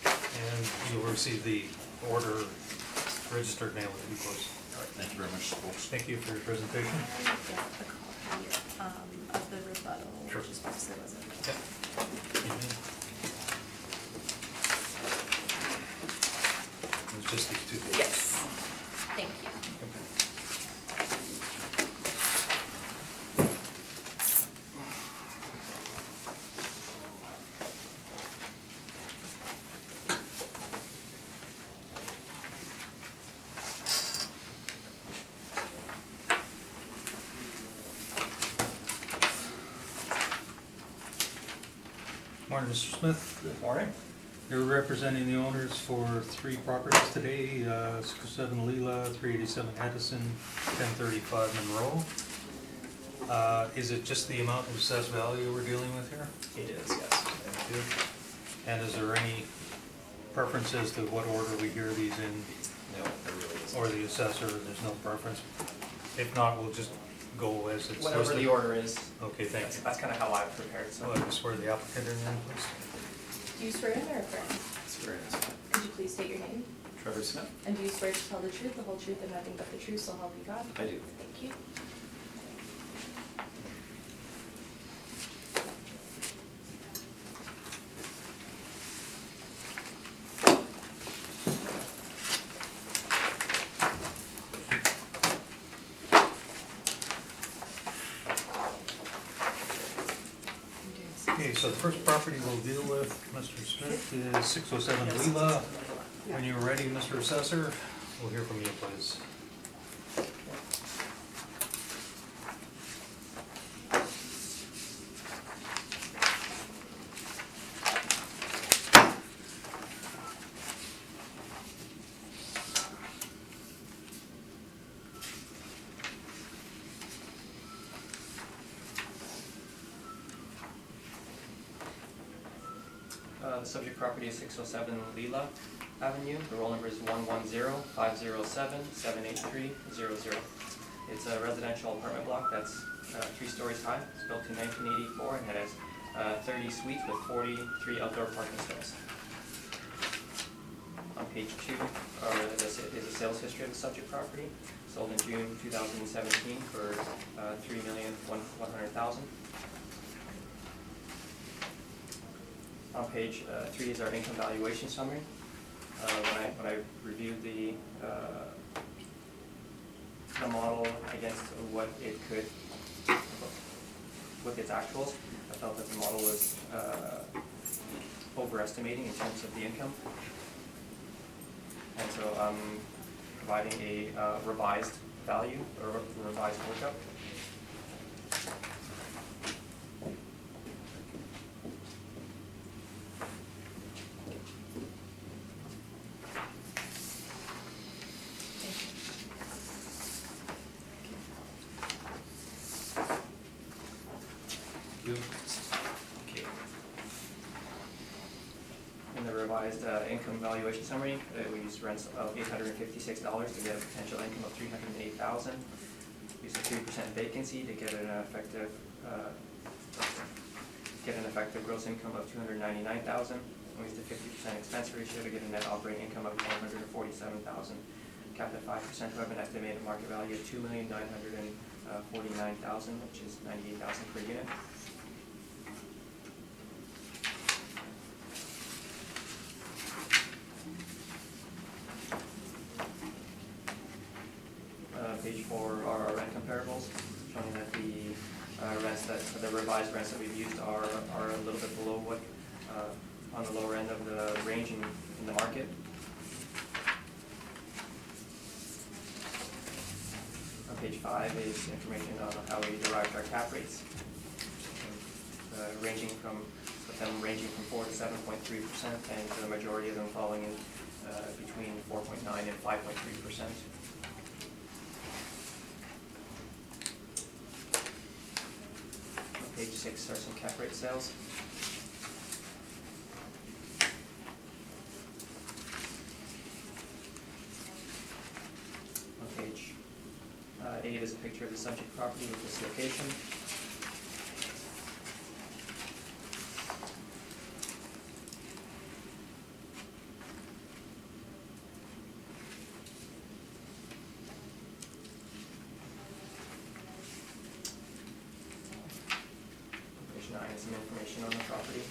A: And you'll receive the order registered mail in due course.
D: All right, thank you very much, folks.
A: Thank you for your presentation.
B: Can I get a copy of the rebuttal,
A: Sure.
B: which is posted, was it?
A: Yep. It's just these two days.
B: Yes. Thank you.
A: Morning, Mr. Smith.
C: Good morning.
A: You're representing the owners for three properties today, 607 Leela, 387 Edison, 1035 Monroe. Is it just the amount of assessed value we're dealing with here?
C: It is, yes.
A: Thank you. And is there any preferences to what order we hear these in,
C: No, there really isn't.
A: or the assessor, there's no preference? If not, we'll just go as it's
C: Whatever
A: listed.
C: the order is,
A: Okay, thank you.
C: that's kind of how I've prepared, so.
A: So I swear the applicant in then, please.
B: Do you swear in or affirm?
G: Swear in.
B: Could you please state your name?
G: Trevor Smith.
B: And do you swear to tell the truth, the whole truth, and nothing but the truth, so help you God?
G: I do.
B: Thank you.
A: Okay, so the first property we'll deal with, Mr. Smith, is 607 Leela. When you're ready, Mr. Assessor, we'll hear from you, please.
C: The subject property is 607 Leela Avenue. The roll number is 110-507-78300. It's a residential apartment block that's 3 stories high. It's built in 1984 and it has 30 suites with 43 outdoor parking spaces. On page 2 is a sales history of the subject property. Sold in June 2017 for $3,100,000. On page 3 is our income valuation summary. When I reviewed the model against what it could, with its actuals, I felt that the model was overestimating in terms of the income. And so I'm providing a revised value, or revised workup. Okay. In the revised income valuation summary, we used rents of $856 to get a potential income of $308,000. Used a 3% vacancy to get an effective get an effective gross income of $299,000. And we used a 50% expense ratio to get a net operating income of $147,000. Capped at 5% to have an estimated market value of $2,949,000, which is $98,000 per unit. Page 4 are our rent comparables, showing that the the revised rents that we've used are a little bit below what, on the lower end of the range in the market. On page 5 is information on how we derived our cap rates, ranging from 4 to 7.3%, and the majority of them falling in between 4.9 and 5.3%. Page 6 are some cap rate sales. On page 8 is a picture of the subject property with this location. Page 9 is some information on the property.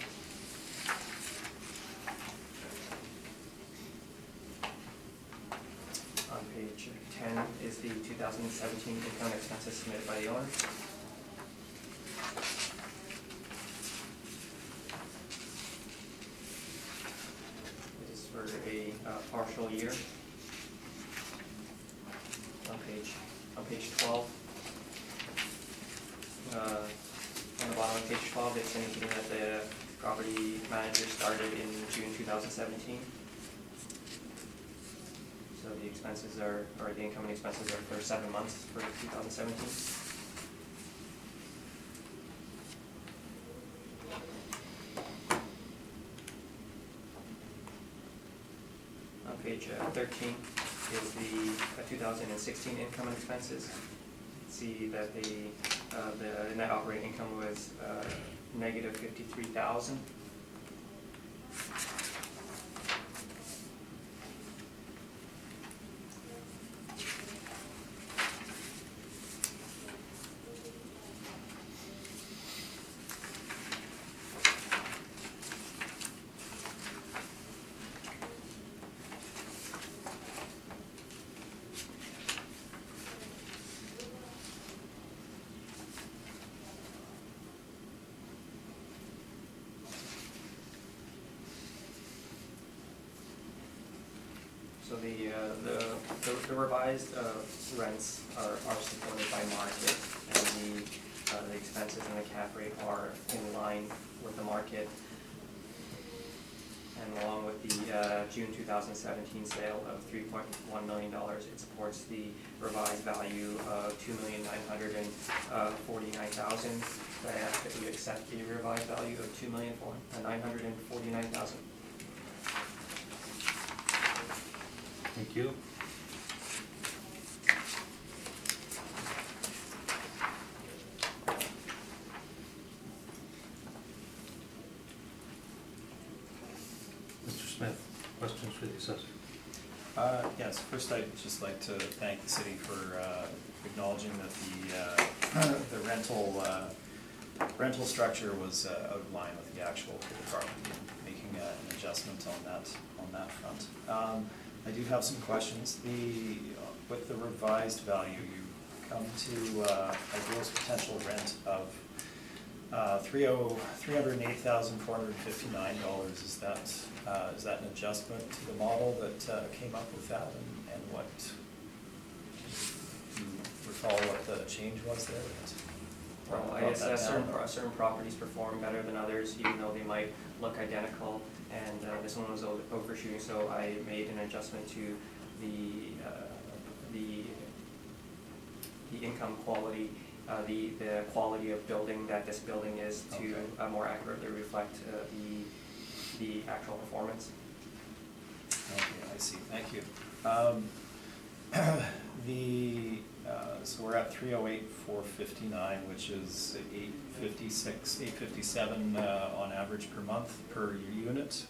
C: On page 10 is the 2017 income expenses submitted by the owner. This is for a partial year. On page 12. On the bottom of page 12, it's indicating that the property manager started in June 2017. So the expenses are, or the income and expenses are for 7 months for 2017. On page 13 is the 2016 income and expenses. See that the net operating income was negative $53,000. So the revised rents are supported by market, and the expenses and the cap rate are in line with the market. And along with the June 2017 sale of $3.1 million, it supports the revised value of $2,949,000. I ask that you accept the revised value of $2,949,000.
A: Thank you. Mr. Smith, questions for the assessor?
G: Yes, first I'd just like to thank the city for acknowledging that the rental structure was out of line with the actual property, and making an adjustment on that front. I do have some questions. With the revised value, you come to a gross potential rent of $308,459. Is that an adjustment to the model that came up with that, and what, do you recall what the change was there?
C: Well, I guess certain properties perform better than others, even though they might look identical, and this one was overshooting, so I made an adjustment to the income quality, the quality of building that this building is, to more accurately reflect the actual performance.
G: Okay, I see, thank you. So we're at 308,459, which is 856, 857 on average per month per unit.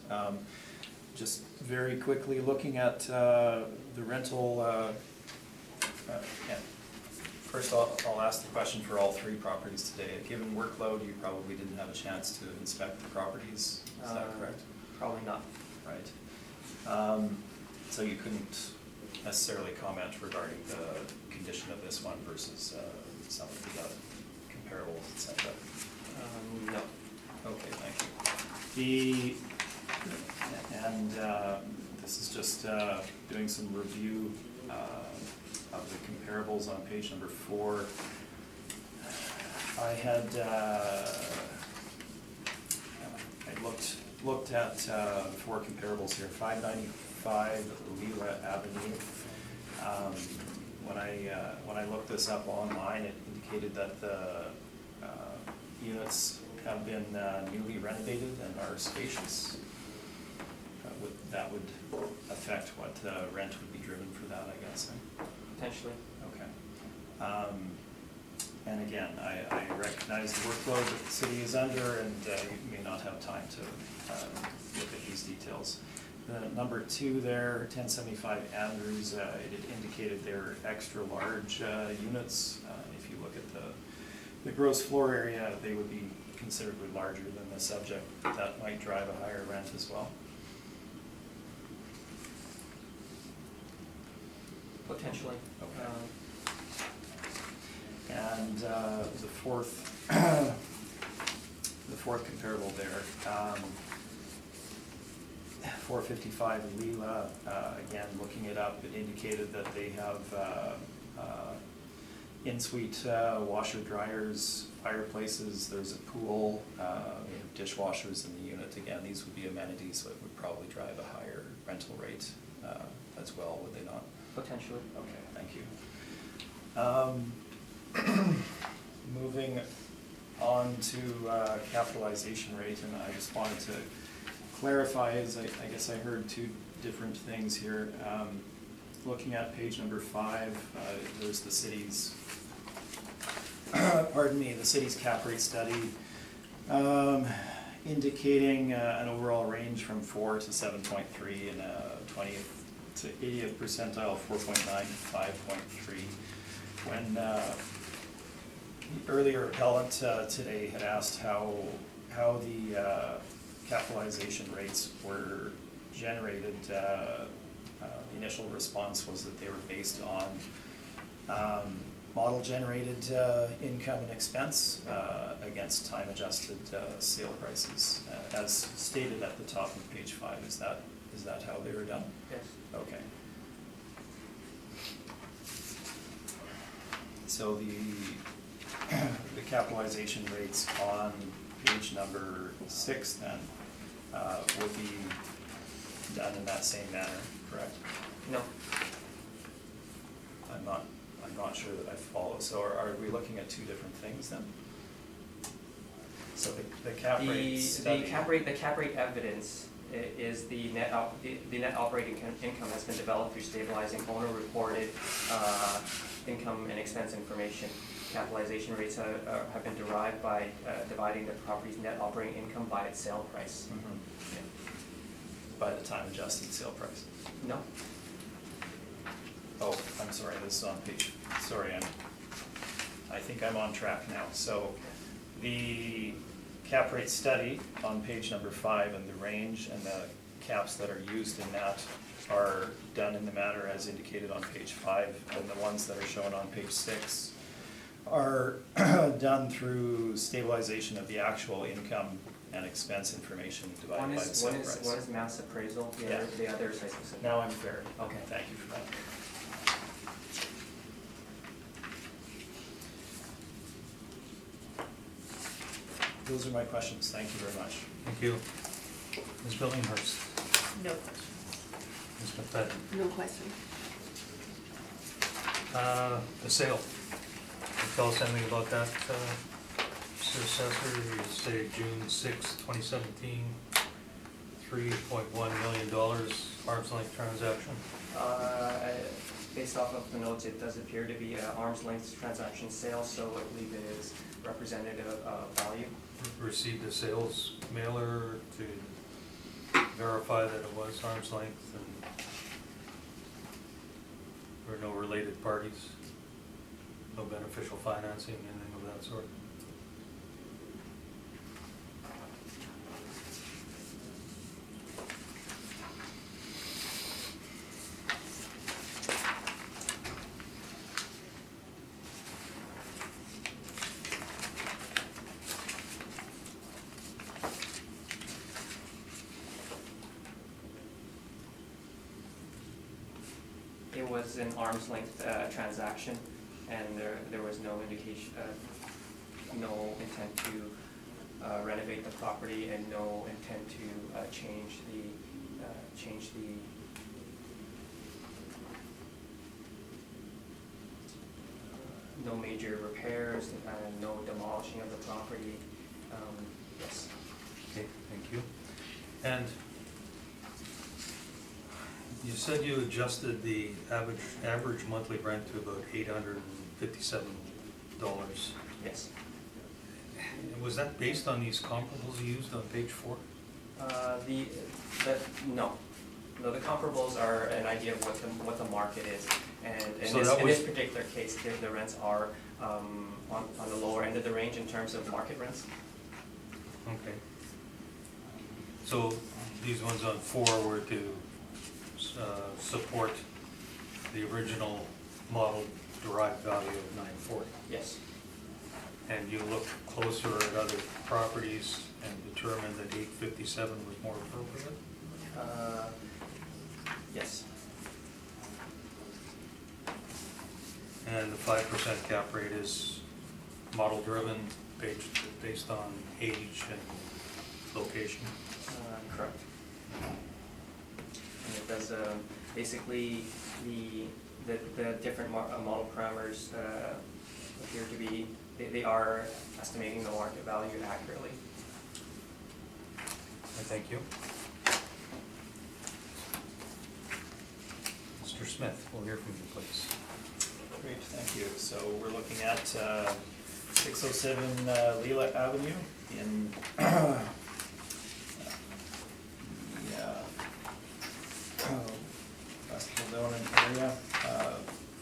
G: Just very quickly looking at the rental, yeah. First I'll ask the question for all three properties today. Given workload, you probably didn't have a chance to inspect the properties, is that correct?
C: Probably not.
G: Right. So you couldn't necessarily comment regarding the condition of this one versus some of the other comparables, et cetera?
C: No.
G: Okay, thank you. This is just doing some review of the comparables on page number 4. I had I looked at 4 comparables here. 595 Leela Avenue. When I looked this up online, it indicated that the units have been newly renovated and are spacious. That would affect what rent would be driven for that, I guess.
C: Potentially.
G: Okay. And again, I recognize the workload that the city is under, and you may not have time to look at these details. The number 2 there, 1075 Andrews, it indicated they're extra large units. If you look at the gross floor area, they would be considerably larger than the subject. That might drive a higher rent as well.
C: Potentially.
G: Okay. And the fourth comparable there, 455 Leela, again, looking it up, it indicated that they have in-suite washer dryers, fireplaces, there's a pool, they have dishwashers in the unit. Again, these would be amenities that would probably drive a higher rental rate as well, would they not?
C: Potentially.
G: Okay, thank you. Moving on to capitalization rate, and I just wanted to clarify, as I guess I heard 2 different things here. Looking at page number 5, there's the city's, the city's cap rate study, indicating an overall range from 4 to 7.3 and a 20th to 80th percentile 4.9 to 5.3. When the earlier appellant today had asked how the capitalization rates were generated, the initial response was that they were based on model-generated income and expense against time-adjusted sale prices, as stated at the top of page 5. Is that how they were done?
C: Yes.
G: Okay. So the capitalization rates on page number 6 then will be done in that same manner, correct?
C: No.
G: I'm not sure that I follow. So are we looking at 2 different things then? So the cap rate study.
C: The cap rate evidence is the net operating income has been developed through stabilizing owner-reported income and expense information. Capitalization rates have been derived by dividing the property's net operating income by its sale price.
G: Mhm. Yeah. By the time adjusted sale price.
C: No.
G: Oh, I'm sorry, this is on page, sorry, I think I'm on track now. So the cap rate study on page number 5 and the range and the caps that are used in that are done in the manner as indicated on page 5, and the ones that are shown on page 6 are done through stabilization of the actual income and expense information divided by the sale price.
C: One is mass appraisal, the other is site specific.
G: Now I'm fair.
C: Okay.
G: Thank you for that. Those are my questions. Thank you very much.
A: Thank you. Ms. Billinghurst.
E: No question.
A: Ms. McFadden.
F: No question.
A: The sale. Can you tell us anything about that, Mr. Assessor? You say June 6, 2017, $3.1 million arm's length transaction.
C: Based off of the notes, it does appear to be an arm's length transaction sale, so I believe it is representative of value.
A: Received a sales mailer to verify that it was arm's length and there were no related parties, no beneficial financing, anything of that sort.
C: It was an arm's length transaction, and there was no indication, no intent to renovate the property, and no intent to change the no major repairs, no demolishing of the property. Yes.
A: Okay, thank you. And you said you adjusted the average monthly rent to about $857.
C: Yes.
A: Was that based on these comparables you used on page 4?
C: No, the comparables are an idea of what the market is, and
A: So
C: in
A: that was-
C: this particular case, the rents are on the lower end of the range in terms of market rents.
A: Okay. So these ones on 4 were to support the original model derived value of $940.
C: Yes.
A: And you looked closer at other properties and determined that $857 was more appropriate?
C: Yes.
A: And the 5% cap rate is model driven, based on age and location?
C: Correct. And it does, basically, the different model parameters appear to be, they are estimating the market value accurately.
A: Thank you. Mr. Smith, we'll hear from you, please.
G: Great, thank you. So we're looking at 607 Leela Avenue in West Kildonan area.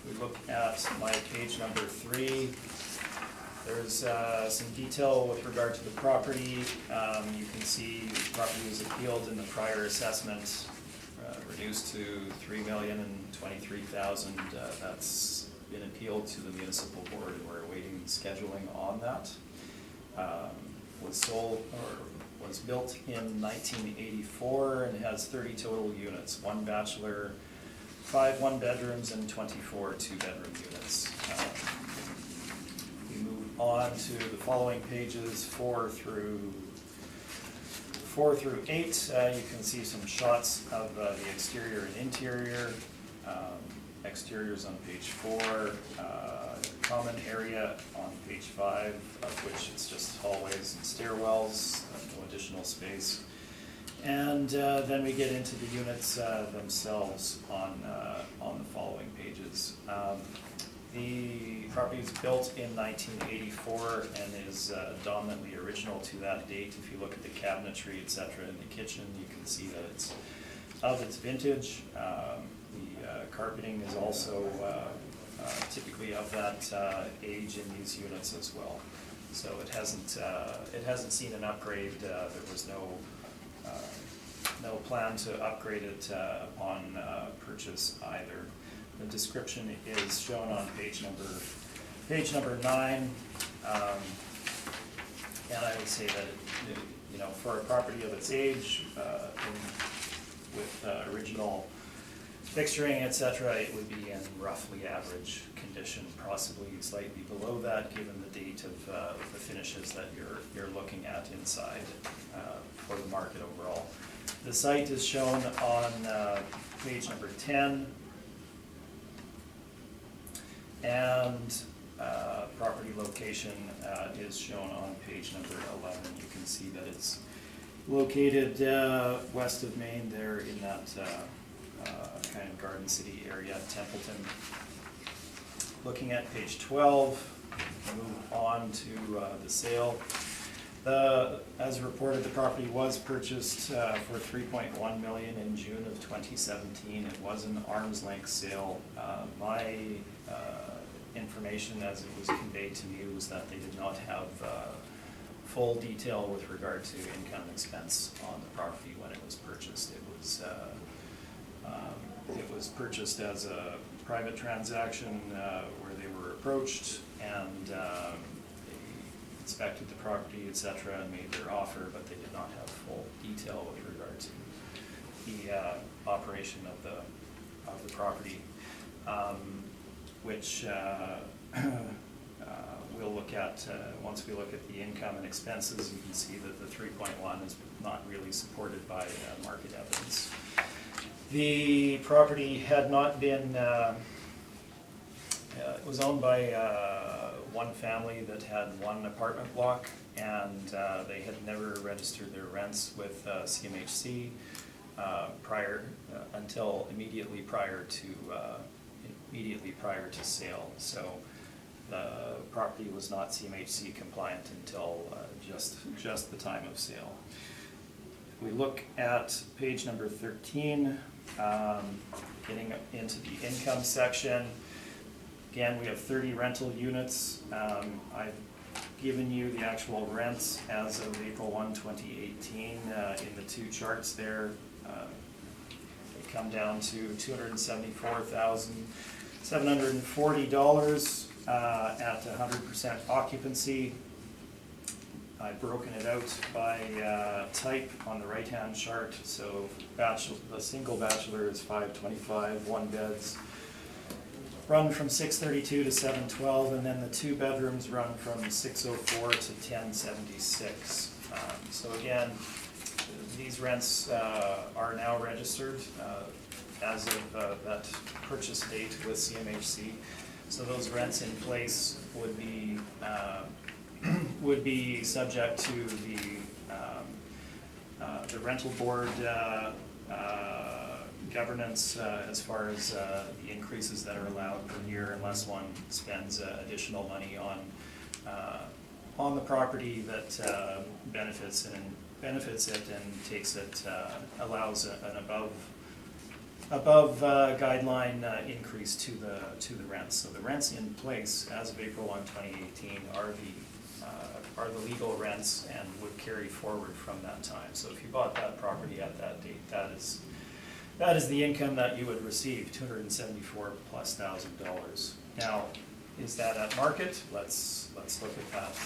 G: If we look at my page number 3, there's some detail with regard to the property. You can see the property was appealed in the prior assessment, reduced to $3,023,000. That's been appealed to the municipal board, and we're awaiting scheduling on that. Was built in 1984 and has 30 total units, 1 bachelor, 5 1-bedrooms, and 24 2-bedroom units. We move on to the following pages, 4 through 8. You can see some shots of the exterior and interior. Exteriors on page 4, common area on page 5, of which it's just hallways and stairwells, no additional space. And then we get into the units themselves on the following pages. The property was built in 1984 and is dominantly original to that date. If you look at the cabinetry, etc., in the kitchen, you can see that it's of its vintage. The carpeting is also typically of that age in these units as well. So it hasn't seen an upgrade. There was no plan to upgrade it upon purchase either. The description is shown on page number 9, and I would say that for a property of its age, with original fixturing, etc., it would be in roughly average condition, possibly slightly below that, given the date of the finishes that you're looking at inside for the market overall. The site is shown on page number 10, and property location is shown on page number 11. You can see that it's located west of Main there in that kind of Garden City area, Templeton. Looking at page 12, move on to the sale. As reported, the property was purchased for $3.1 million in June of 2017. It was an arm's length sale. My information as it was conveyed to me was that they did not have full detail with regard to income and expense on the property when it was purchased. It was purchased as a private transaction where they were approached and they inspected the property, etc., and made their offer, but they did not have full detail with regard to the operation of the property, which we'll look at once we look at the income and expenses. You can see that the 3.1 is not really supported by market evidence. The property had not been, it was owned by one family that had one apartment block, and they had never registered their rents with CMHC until immediately prior to sale. So the property was not CMHC compliant until just the time of sale. We look at page number 13, getting into the income section. Again, we have 30 rental units. I've given you the actual rents as of April 1, 2018 in the two charts there. They come down to $274,740 at 100% occupancy. I've broken it out by type on the right-hand chart. So the single bachelor is 525, one beds run from 632 to 712, and then the two bedrooms run from 604 to 1076. So again, these rents are now registered as of that purchase date with CMHC. So those rents in place would be subject to the rental board governance as far as the increases that are allowed per year, unless one spends additional money on the property that benefits it and takes it, allows an above guideline increase to the rents. So the rents in place as of April 1, 2018 are the legal rents and would carry forward from that time. So if you bought that property at that date, that is the income that you would receive, $274,000+. Now, is that at market? Let's look at that.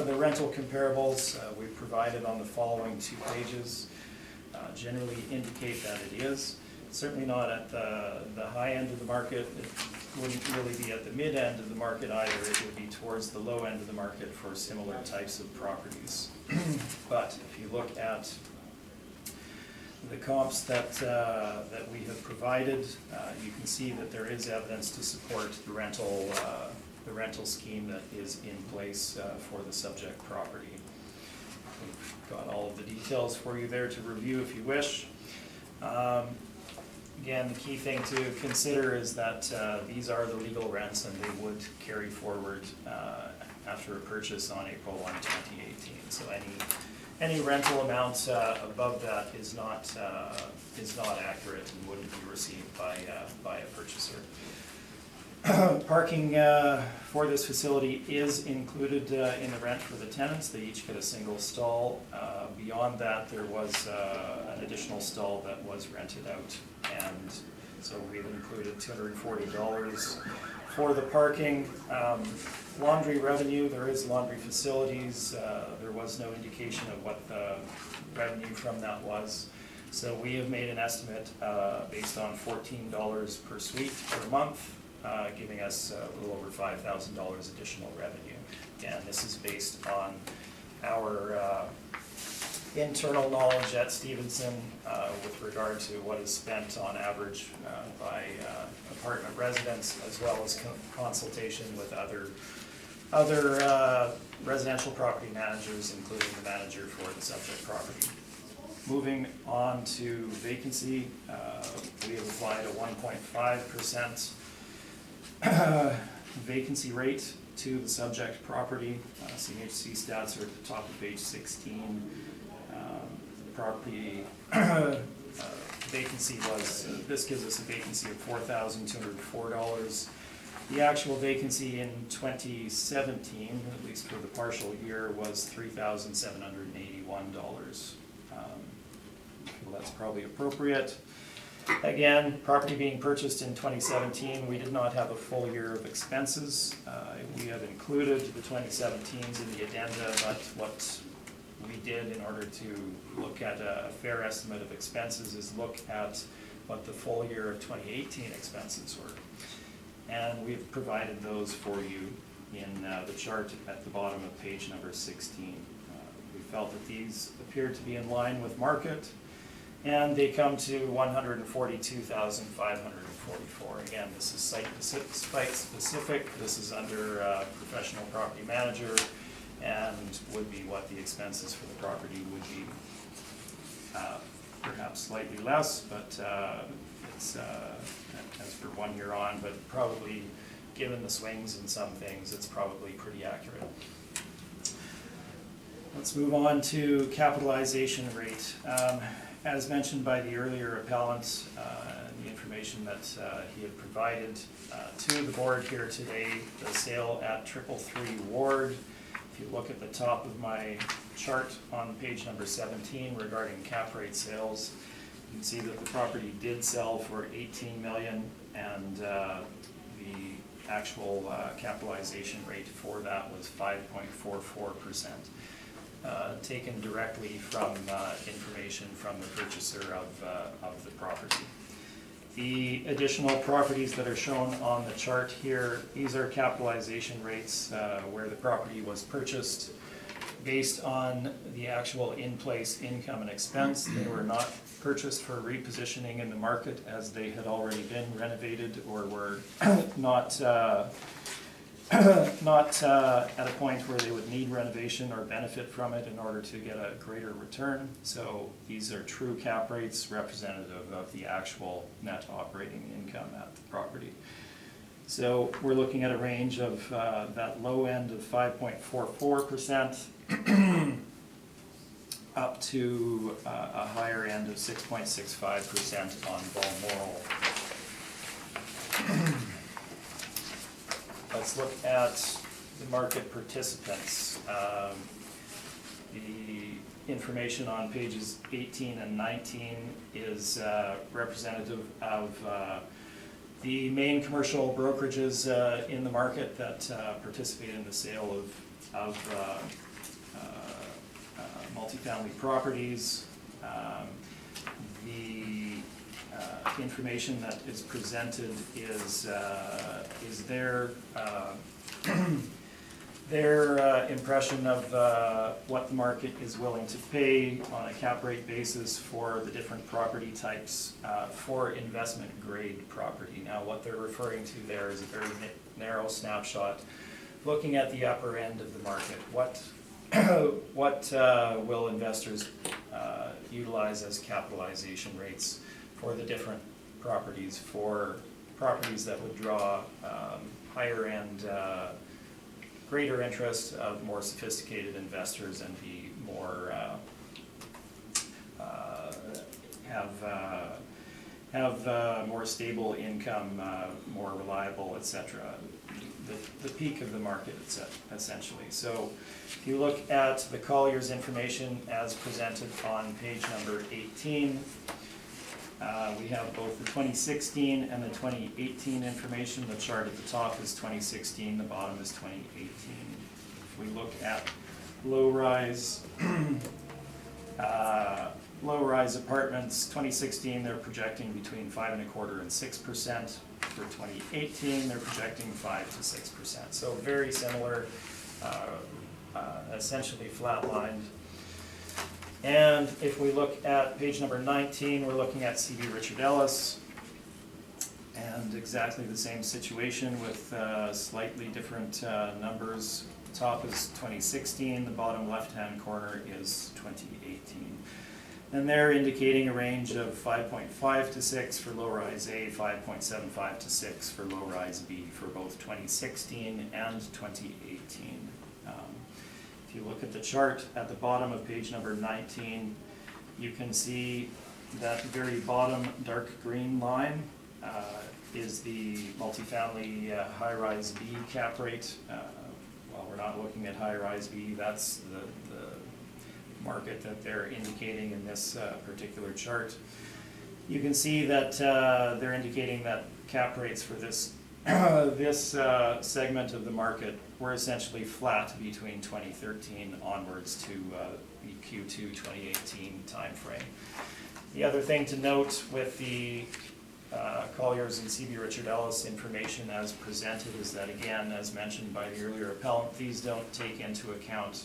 G: The rental comparables we've provided on the following 2 pages generally indicate that it is. Certainly not at the high end of the market. It wouldn't really be at the mid end of the market either. It would be towards the low end of the market for similar types of properties. But if you look at the comps that we have provided, you can see that there is evidence to support the rental scheme that is in place for the subject property. We've got all of the details for you there to review if you wish. Again, the key thing to consider is that these are the legal rents and they would carry forward after a purchase on April 1, 2018. So any rental amount above that is not accurate and wouldn't be received by a purchaser. Parking for this facility is included in the rent for the tenants. They each get a single stall. Beyond that, there was an additional stall that was rented out, and so we've included $240 for the parking. Laundry revenue, there is laundry facilities. There was no indication of what the revenue from that was. So we have made an estimate based on $14 per suite per month, giving us a little over $5,000 additional revenue. Again, this is based on our internal knowledge at Stevenson with regard to what is spent on average by apartment residents, as well as consultation with other residential property managers, including the manager for the subject property. Moving on to vacancy, we have applied a 1.5% vacancy rate to the subject property. CMHC stats are at the top of page 16. Property vacancy was, this gives us a vacancy of $4,204. The actual vacancy in 2017, at least for the partial year, was $3,781. Well, that's probably appropriate. Again, property being purchased in 2017, we did not have a full year of expenses. We have included the 2017s in the addenda, but what we did in order to look at a fair estimate of expenses is look at what the full year of 2018 expenses were. And we've provided those for you in the chart at the bottom of page number 16. We felt that these appeared to be in line with market, and they come to $142,544. Again, this is site specific. This is under professional property manager, and would be what the expenses for the property would be. Perhaps slightly less, but it's as for 1 year on, but probably, given the swings in some things, it's probably pretty accurate. Let's move on to capitalization rate. As mentioned by the earlier appellant, the information that he had provided to the board here today, the sale at 333 Ward. If you look at the top of my chart on page number 17 regarding cap rate sales, you can see that the property did sell for $18 million, and the actual capitalization rate for that was 5.44%, taken directly from information from the purchaser of the property. The additional properties that are shown on the chart here, these are capitalization rates where the property was purchased based on the actual in-place income and expense. They were not purchased for repositioning in the market, as they had already been renovated or were not at a point where they would need renovation or benefit from it in order to get a greater return. So these are true cap rates representative of the actual net operating income at the property. So we're looking at a range of that low end of 5.44% up to a higher end of 6.65% on Balmoral. Let's look at the market participants. The information on pages 18 and 19 is representative of the main commercial brokerages in the market that participate in the sale of multifamily properties. The information that is presented is their impression of what the market is willing to pay on a cap rate basis for the different property types for investment grade property. Now, what they're referring to there is a very narrow snapshot looking at the upper end of the market. What will investors utilize as capitalization rates for the different properties, for properties that would draw higher end, greater interest of more sophisticated investors and be more, have more stable income, more reliable, etc. The peak of the market, essentially. So if you look at the Collier's information as presented on page number 18, we have both the 2016 and the 2018 information. The chart at the top is 2016, the bottom is 2018. If we look at low-rise apartments, 2016 they're projecting between 5.25% and 6%. For 2018, they're projecting 5 to 6%. So very similar, essentially flatlined. And if we look at page number 19, we're looking at C.B. Richard Ellis, and exactly the same situation with slightly different numbers. The top is 2016, the bottom left-hand corner is 2018. And they're indicating a range of 5.5 to 6 for low-rise A, 5.75 to 6 for low-rise B for both 2016 and 2018. If you look at the chart at the bottom of page number 19, you can see that very bottom dark green line is the multifamily high-rise B cap rate. While we're not looking at high-rise B, that's the market that they're indicating in this particular chart. You can see that they're indicating that cap rates for this this segment of the market were essentially flat between 2013 onwards to the Q2 2018 timeframe. The other thing to note with the Colliers and C.B. Richard Ellis information as presented is that, again, as mentioned by the earlier appellant, these don't take into account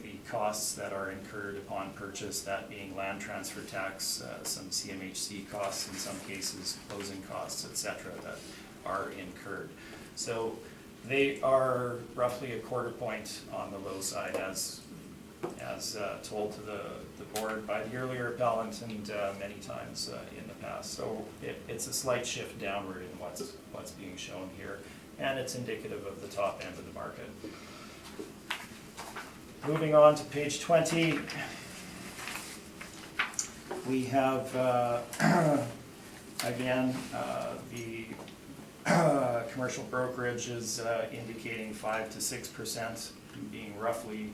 G: the costs that are incurred upon purchase, that being land transfer tax, some CMHC costs in some cases, closing costs, etc., that are incurred. So they are roughly a quarter point on the low side, as told to the board by the earlier appellant and many times in the past. So it's a slight shift downward in what's being shown here, and it's indicative of the top end of the market. Moving on to page 20, we have again the commercial brokerage is indicating 5 to 6%, being roughly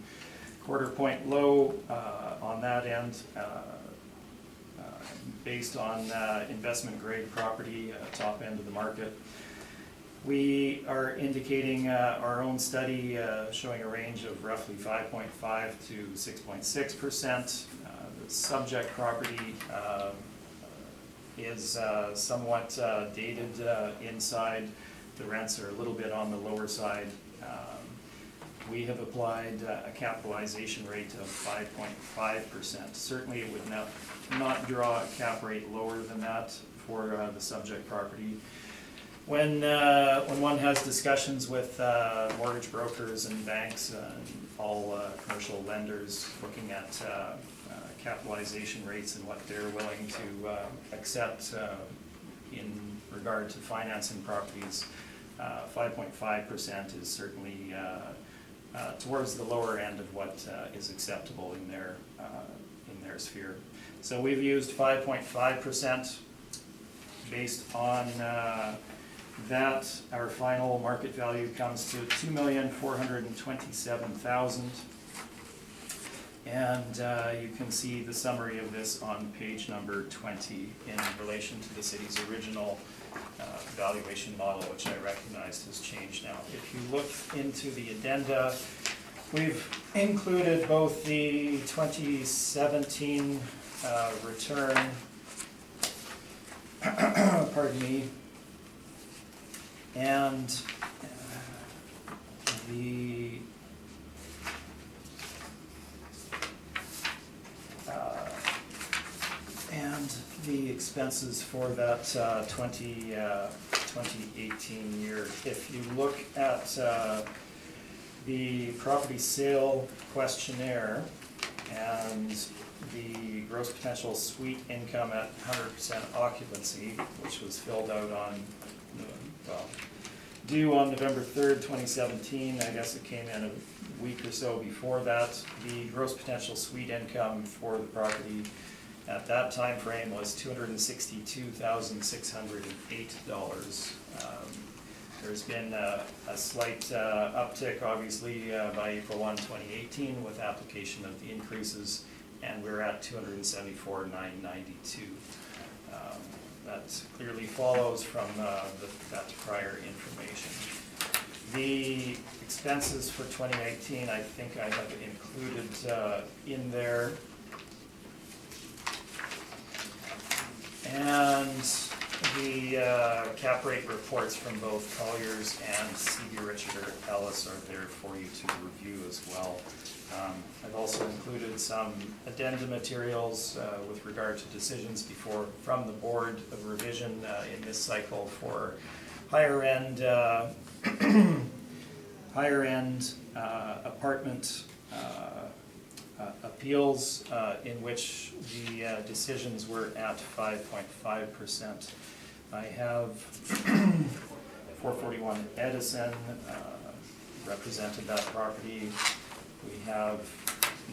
G: quarter point low on that end, based on investment grade property, top end of the market. We are indicating our own study showing a range of roughly 5.5 to 6.6%. The subject property is somewhat dated inside. The rents are a little bit on the lower side. We have applied a capitalization rate of 5.5%. Certainly it would not draw a cap rate lower than that for the subject property. When one has discussions with mortgage brokers and banks and all commercial lenders looking at capitalization rates and what they're willing to accept in regard to financing properties, 5.5% is certainly towards the lower end of what is acceptable in their sphere. So we've used 5.5%. Based on that, our final market value comes to $2,427,000. And you can see the summary of this on page number 20 in relation to the city's original valuation model, which I recognized has changed now. If you look into the addenda, we've included both the 2017 return, pardon me, and the expenses for that 2018 year. If you look at the property sale questionnaire and the gross potential suite income at 100% occupancy, which was filled out on, due on November 3rd, 2017. I guess it came in a week or so before that. The gross potential suite income for the property at that time frame was $262,608. There's been a slight uptick, obviously, by April 1, 2018, with application of the increases, and we're at $274,992. That clearly follows from that prior information. The expenses for 2018, I think I have included in there. And the cap rate reports from both Colliers and C.B. Richard Ellis are there for you to review as well. I've also included some addenda materials with regard to decisions from the Board of Revision in this cycle for higher end apartment appeals, in which the decisions were at 5.5%. I have 441 Edison represented that property. We have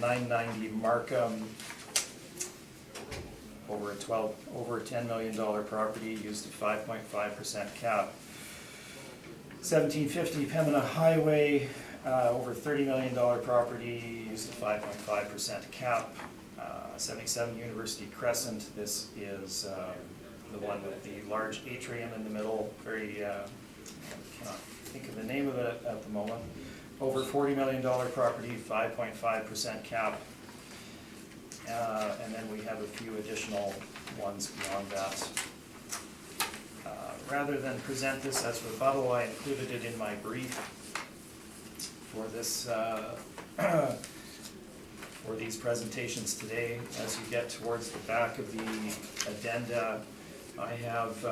G: 990 Markham, over a $10 million property, used a 5.5% cap. 1750 Pembina Highway, over $30 million property, used a 5.5% cap. 77 University Crescent, this is the one with the large atrium in the middle, very, I cannot think of the name of it at the moment. Over $40 million property, 5.5% cap. And then we have a few additional ones beyond that. Rather than present this as rebuttal, I included it in my brief for this, for these presentations today. As you get towards the back of the addenda, I have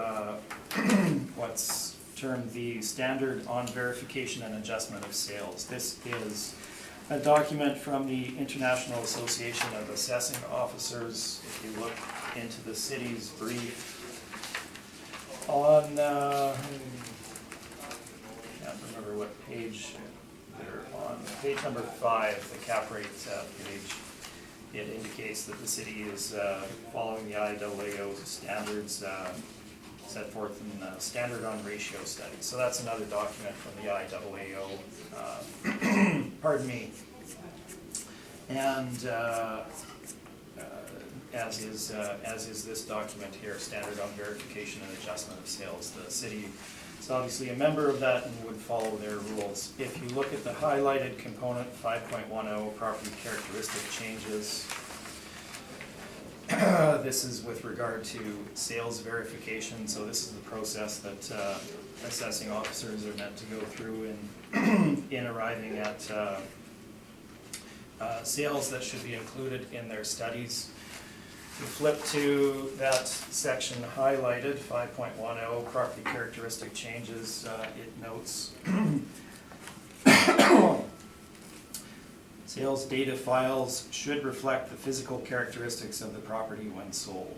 G: what's termed the Standard on Verification and Adjustment of Sales. This is a document from the International Association of Assessing Officers. If you look into the city's brief on, can't remember what page they're on, page number 5, the cap rate page, it indicates that the city is following the IAAO standards set forth in the Standard on Ratio Study. So that's another document from the IAAO, pardon me. And as is this document here, Standard on Verification and Adjustment of Sales. The city is obviously a member of that and would follow their rules. If you look at the highlighted component, 5.10, property characteristic changes, this is with regard to sales verification. So this is the process that assessing officers are meant to go through in arriving at sales that should be included in their studies. You flip to that section highlighted, 5.10, property characteristic changes, it notes sales data files should reflect the physical characteristics of the property when sold.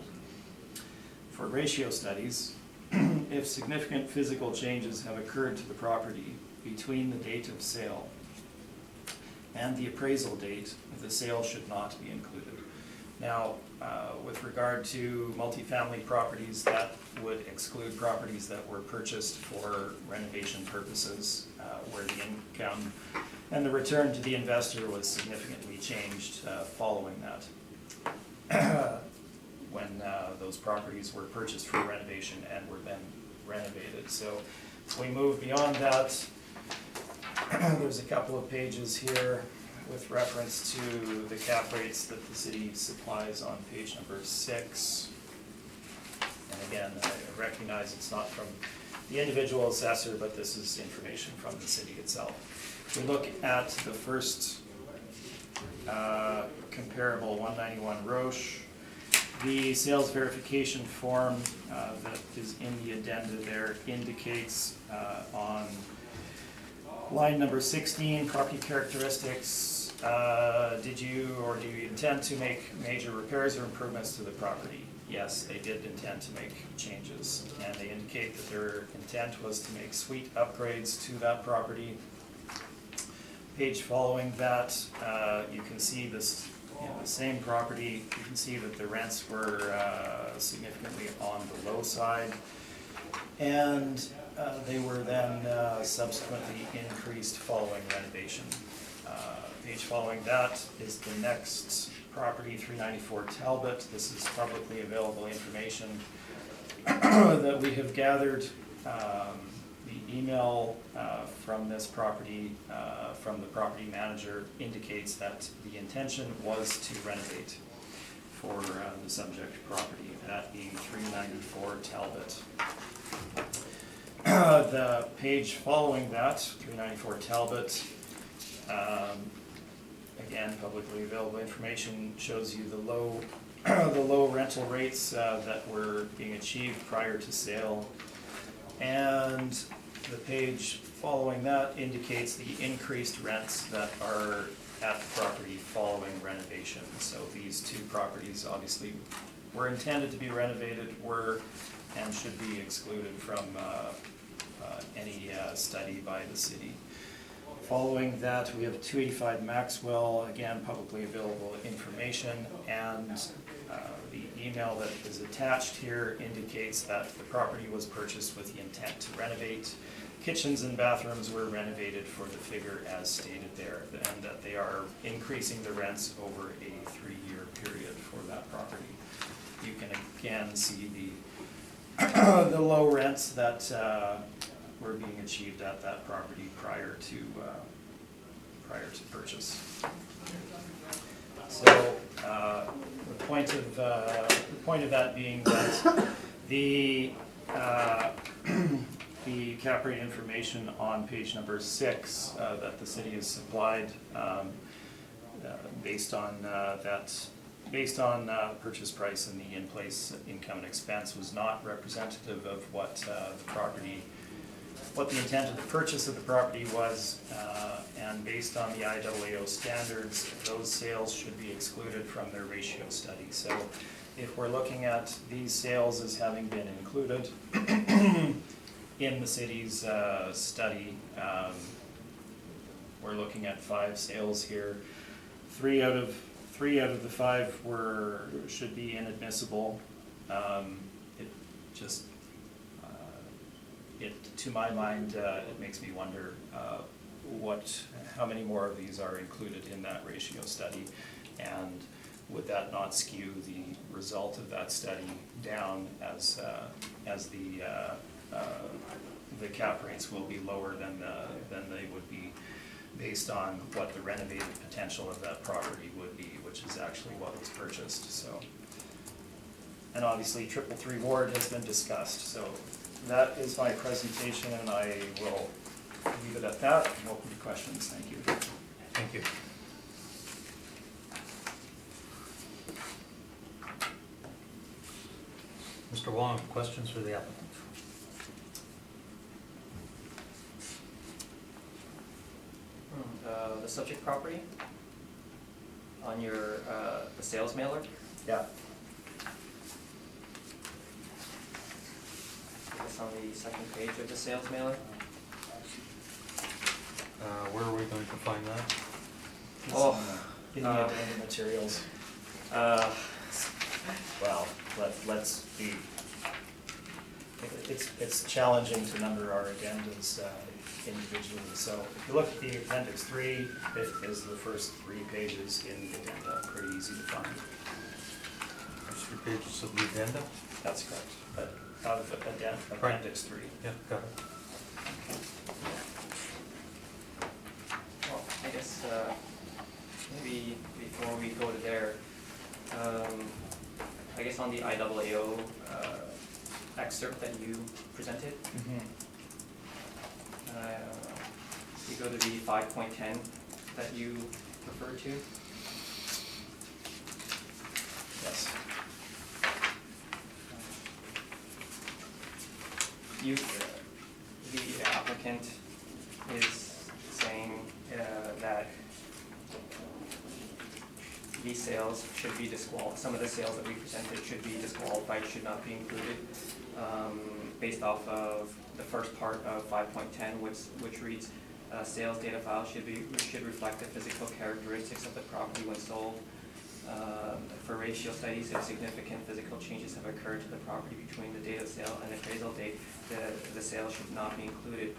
G: For ratio studies, if significant physical changes have occurred to the property between the date of sale and the appraisal date, the sale should not be included. Now, with regard to multifamily properties, that would exclude properties that were purchased for renovation purposes, where the income and the return to the investor was significantly changed following that, when those properties were purchased for renovation and were then renovated. So if we move beyond that, there's a couple of pages here with reference to the cap rates that the city supplies on page number 6. And again, I recognize it's not from the individual assessor, but this is information from the city itself. If we look at the first comparable, 191 Roche, the sales verification form that is in the addenda there indicates on line number 16, property characteristics, did you or do you intend to make major repairs or improvements to the property? Yes, they did intend to make changes, and they indicate that their intent was to make suite upgrades to that property. Page following that, you can see this, the same property, you can see that the rents were significantly on the low side, and they were then subsequently increased following renovation. Page following that is the next property, 394 Talbot. This is publicly available information that we have gathered. The email from this property, from the property manager, indicates that the intention was to renovate for the subject property, that being 394 Talbot. The page following that, 394 Talbot, again, publicly available information shows you the low rental rates that were being achieved prior to sale. And the page following that indicates the increased rents that are at the property following renovation. So these two properties obviously were intended to be renovated, and should be excluded from any study by the city. Following that, we have 285 Maxwell, again, publicly available information, and the email that is attached here indicates that the property was purchased with the intent to renovate. Kitchens and bathrooms were renovated for the figure as stated there, and that they are increasing the rents over a 3-year period for that property. You can again see the low rents that were being achieved at that property prior to purchase. So the point of that being that the the cap rate information on page number 6 that the city has supplied based on purchase price and the in-place income and expense was not representative of what the intent of the purchase of the property was, and based on the IAAO standards, those sales should be excluded from their ratio study. So if we're looking at these sales as having been included in the city's study, we're looking at 5 sales here. 3 out of the 5 should be inadmissible. To my mind, it makes me wonder how many more of these are included in that ratio study, and would that not skew the result of that study down as the cap rates will be lower than they would be based on what the renovated potential of that property would be, which is actually what was purchased. So, and obviously 333 Ward has been discussed. So that is my presentation, and I will leave it at that. I'm open to questions. Thank you.
A: Thank you. Mr. Wong, questions for the applicant?
C: The subject property on your, the sales mailer,
G: Yeah.
C: it's on the second page of the sales mailer.
A: Where are we going to find that?
G: In the addendum materials. Well, let's be, it's challenging to number our agendas individually. So if you look at the appendix 3, it is the first 3 pages in the addenda, pretty easy to find.
A: First 3 pages of the addenda?
G: That's correct. But out of appendix 3.
A: Yeah, got it.
C: Well, I guess, maybe before we go to there, I guess on the IAAO excerpt that you presented, you go to the 5.10 that you referred to.
G: Yes.
C: The applicant is saying that these sales should be disqualified. Some of the sales that we presented should be disqualified, should not be included, based off of the first part of 5.10, which reads, sales data file should reflect the physical characteristics of the property when sold. For ratio studies, if significant physical changes have occurred to the property between the date of sale and the appraisal date, the sale should not be included.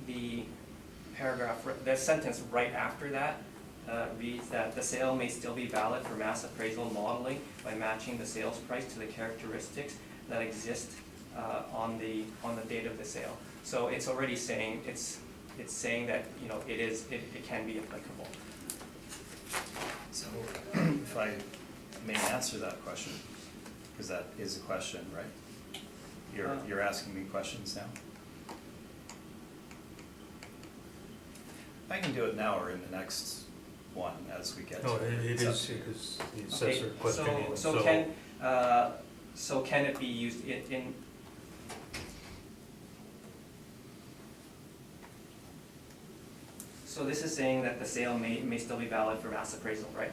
C: The paragraph, the sentence right after that reads that the sale may still be valid for mass appraisal modeling by matching the sales price to the characteristics that exist on the date of the sale. So it's already saying it's saying that it can be applicable.
G: So if I may answer that question, because that is a question, right? You're asking me questions now? I can do it now or in the next one as we get to
A: No,
G: it.
A: it
G: It's up
A: is
G: to you.
A: the assessor questioning.
C: So can it be used in So this is saying that the sale may still be valid for mass appraisal, right?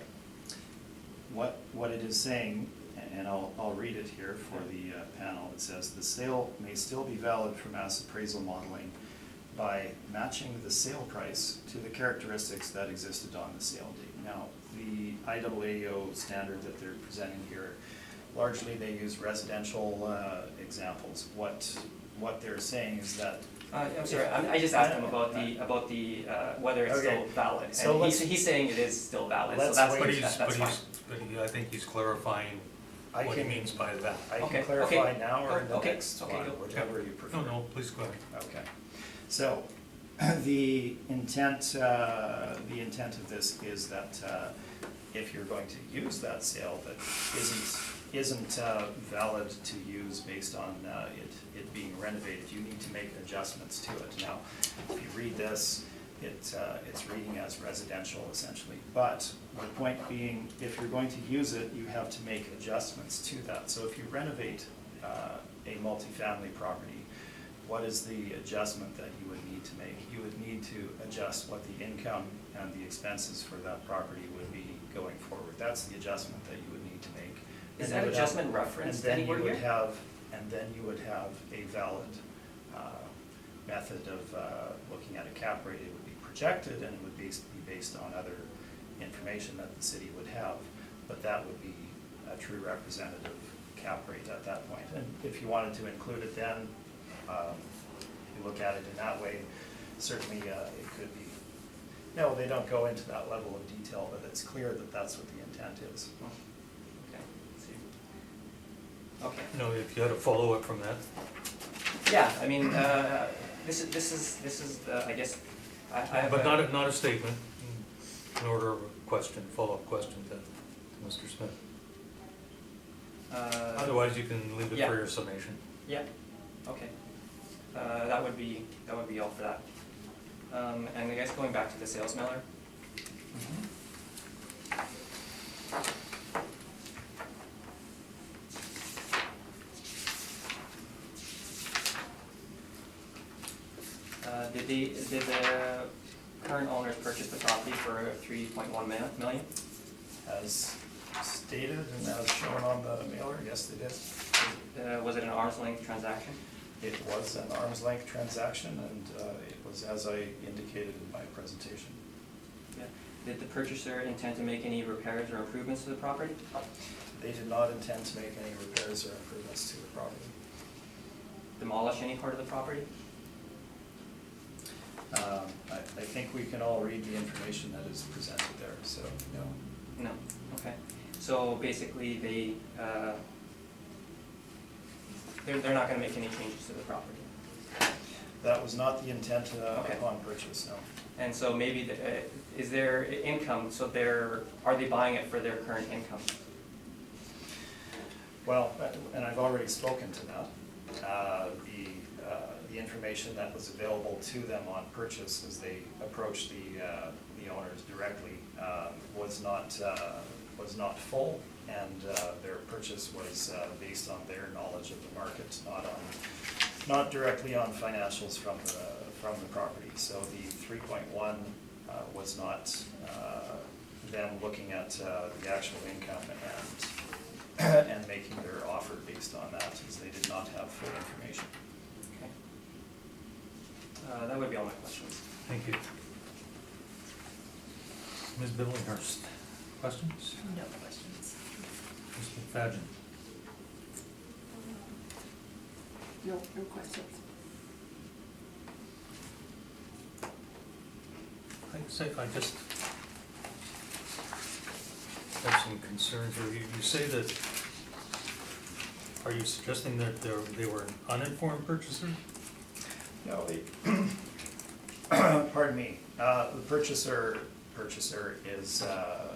G: What it is saying, and I'll read it here for the panel, it says, "The sale may still be valid for mass appraisal modeling by matching the sale price to the characteristics that existed on the sale date." Now, the IAAO standard that they're presenting here, largely they use residential examples. What they're saying is that
C: I'm sorry, I just asked him about the, whether it's still
G: Okay.
C: valid.
G: So
C: And
G: let's-
C: he's saying it is still valid, so
G: Let's
C: that's,
G: wait.
A: But
C: that's fine.
A: I think he's clarifying
G: I
A: what he
G: can-
A: means by that.
G: I
C: Okay,
G: can clarify
C: okay.
G: now or in the
C: Okay,
G: next
C: okay,
G: one,
C: go.
G: whichever you prefer.
A: No, please go ahead.
G: Okay, so the intent of this is that if you're going to use that sale that isn't valid to use based on it being renovated, you need to make adjustments to it. Now, if you read this, it's reading as residential essentially, but the point being, if you're going to use it, you have to make adjustments to that. So if you renovate a multifamily property, what is the adjustment that you would need to make? You would need to adjust what the income and the expenses for that property would be going forward. That's the adjustment that you would need to make.
C: Is
G: And
C: that
G: you would
C: adjustment
G: have-
C: referenced
G: and then
C: anywhere
G: you would
C: here?
G: have, and then you would have a valid method of looking at a cap rate. It would be projected and it would be based on other information that the city would have, but that would be a true representative cap rate at that point. And if you wanted to include it then, you look at it in that way, certainly it could be. No, they don't go into that level of detail, but it's clear that that's what the intent is.
C: Okay, see. Okay.
A: If you had a follow-up from that,
C: Yeah, I mean, this is, I guess, I have
A: but
C: a-
A: not a statement, in order of a question, follow-up question to Mr. Smith. Otherwise, you can leave it
C: yeah.
A: for your summation.
C: Yeah, okay. That would be all for that. And I guess going back to the sales mailer, did the current owners purchase the property for $3.1 million?
G: As stated and as shown on the mailer, yes, they did.
C: Was it an arm's length transaction?
G: It was an arm's length transaction and it was as I indicated in my presentation.
C: Yeah. Did the purchaser intend to make any repairs or improvements to the property?
G: They did not intend to make any repairs or improvements to the property.
C: Demolish any part of the property?
G: I think we can all read the information that is presented there, so no.
C: No, okay. So basically, they're not gonna make any changes to the property.
G: That was not the intent
C: Okay.
G: upon purchase, no.
C: And so maybe, is there income, so are they buying it for their current income?
G: Well, and I've already spoken to that. The information that was available to them on purchase as they approached the owners directly was not full, and their purchase was based on their knowledge of the market, not directly on financials from the property. So the 3.1 was not them looking at the actual income and making their offer based on that, as they did not have full information.
C: Okay. That would be all my questions.
A: Thank you. Ms. Billinghurst, questions?
E: No questions.
A: Ms. McFadden?
F: No questions.
A: I just have some concerns here. You say that, are you suggesting that they were an uninformed purchaser?
G: No, pardon me, the purchaser is a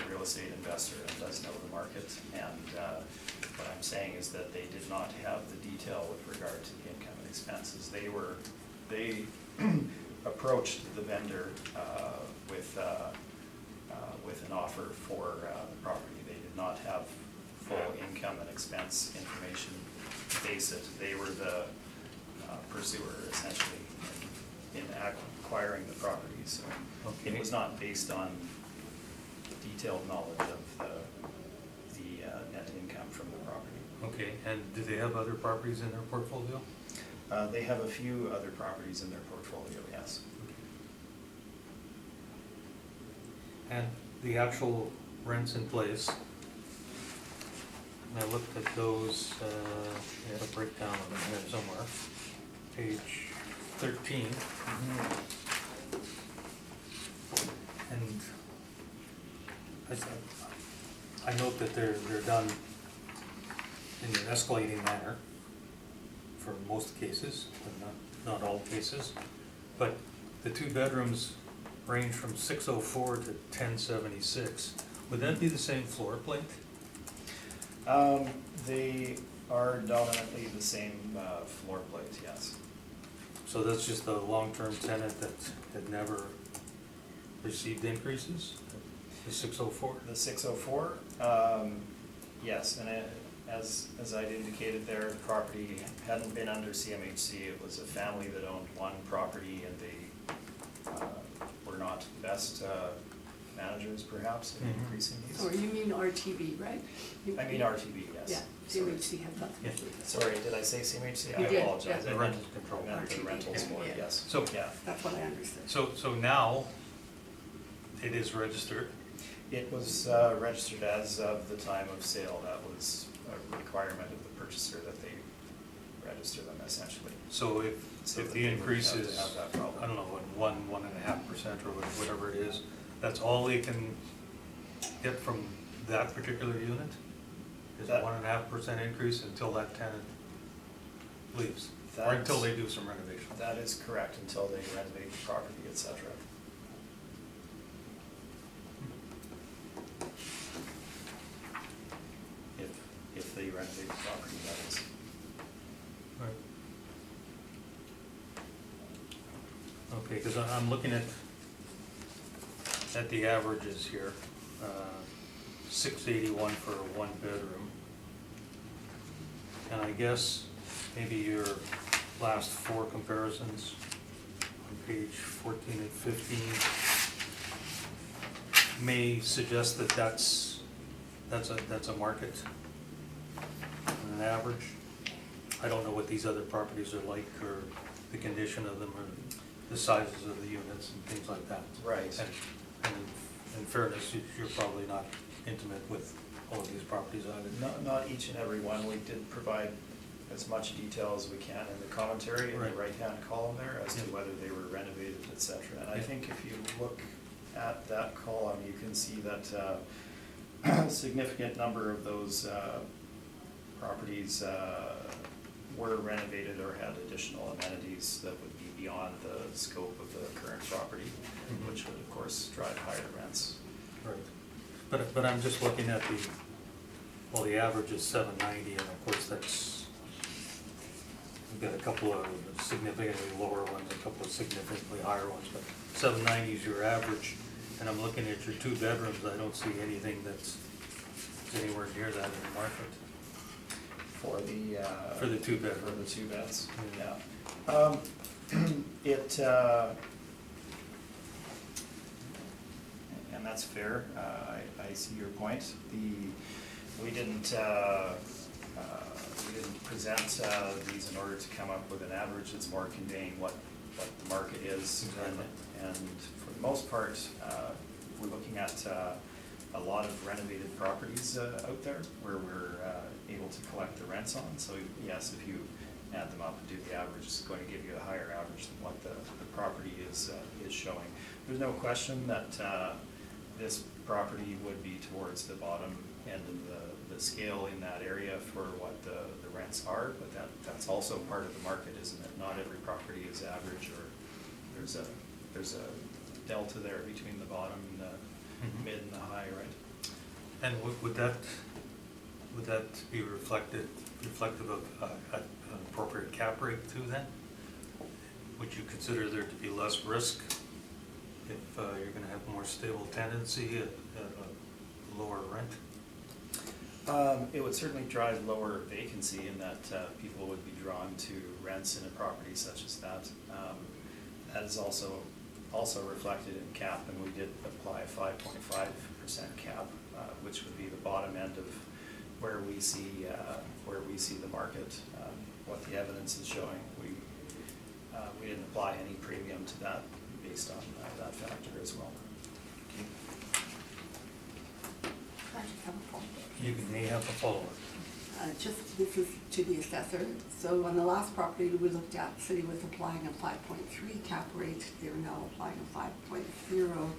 G: real estate investor and does know the market, and what I'm saying is that they did not have the detail with regard to the income and expenses. They approached the vendor with an offer for the property. They did not have full income and expense information to base it. They were the pursuer essentially in acquiring the property, so it
A: Okay.
G: was not based on detailed knowledge of the net income from the property.
A: Okay, and do they have other properties in their portfolio?
G: They have a few other properties in their portfolio, yes.
A: And the actual rents in place, and I looked at those, I had a breakdown of them here somewhere, page 13. And I note that they're done in an escalating manner for most cases, but not all cases. But the two bedrooms range from 604 to 1076. Would that be the same floor plate?
G: They are dominantly the same floor plate, yes.
A: So that's just a long-term tenant that had never received increases, the 604?
G: The 604, yes, and as I'd indicated there, the property hadn't been under CMHC. It was a family that owned one property, and they were not the best managers, perhaps, in
A: Mhm.
G: increasing these.
F: Or you mean RTB, right?
G: I mean RTB, yes.
F: Yeah,
G: Sorry.
F: CMHC has that.
A: Yeah.
G: Sorry, did I say CMHC? I
F: You did,
G: apologize.
F: yeah.
G: I
A: The
G: meant-
A: rental control.
G: I meant the
F: RTB,
G: rentals
F: yeah,
G: board,
F: yeah.
G: yes.
A: So-
G: Yeah.
F: That's what I understood.
A: So now, it is registered.
G: It was registered as of the time of sale. That was a requirement of the purchaser that they register them essentially.
A: So
G: So
A: if
G: that
A: the
G: they wouldn't
A: increase
G: have to
A: is,
G: have that problem.
A: I don't know, 1.5% or whatever it is, that's all they can get from that particular unit? Is a
G: That-
A: 1.5% increase until that tenant leaves? Or
G: That's-
A: until they do some renovation?
G: That is correct, until they renovate the property, et cetera. If they renovate the property, that is.
A: Right. Okay, because I'm looking at the averages here, 681 for a one bedroom. And I guess maybe your last four comparisons on page 14 and 15 may suggest that that's a market, an average. I don't know what these other properties are like, or the condition of them, or the sizes of the units and things like that.
G: Right.
A: And in fairness, you're probably not intimate with all of these properties either.
G: Not each and every one. We did provide as much detail as we can in the commentary in the
A: Right.
G: right-hand column there as to
A: Yeah.
G: whether they were renovated, et cetera. And I
A: Yeah.
G: think if you look at that column, you can see that a significant number of those properties were renovated or had additional amenities that would be beyond the scope of the current property,
A: Mhm.
G: which would of course drive higher rents.
A: Right. But I'm just looking at the average is 790, and of course that's, we've got a couple of significantly lower ones, a couple of significantly higher ones, but 790 is your average. And I'm looking at your two bedrooms, I don't see anything that's anywhere near that in the market.
G: For the
A: For the two
G: For
A: bedroom.
G: the two beds,
A: Yeah.
G: yeah. It, and that's fair, I see your point. We didn't present these in order to come up with an average. It's more conveying what the market is.
A: Exactly.
G: And for the most part, we're looking at a lot of renovated properties out there where we're able to collect the rents on. So yes, if you add them up and do the average, it's going to give you a higher average than what the property is showing. There's no question that this property would be towards the bottom end of the scale in that area for what the rents are, but that's also part of the market, isn't it? Not every property is average, or there's a delta there between the bottom and the
A: Mhm.
G: mid and the high, right?
A: And would that be reflective of an appropriate cap rate too then? Would you consider there to be less risk if you're gonna have more stable tenancy at a lower rent?
G: It would certainly drive lower vacancy in that people would be drawn to rents in a property such as that. That is also also reflected in cap, and we did apply a 5.5% cap, which would be the bottom end of where we see the market, what the evidence is showing. We didn't apply any premium to that based on that factor as well.
F: I just have a follow-up.
A: You may have a follow-up.
F: Just, this is to the assessor. So on the last property we looked at, the city was applying a 5.3 cap rate. They're now applying a 5.0.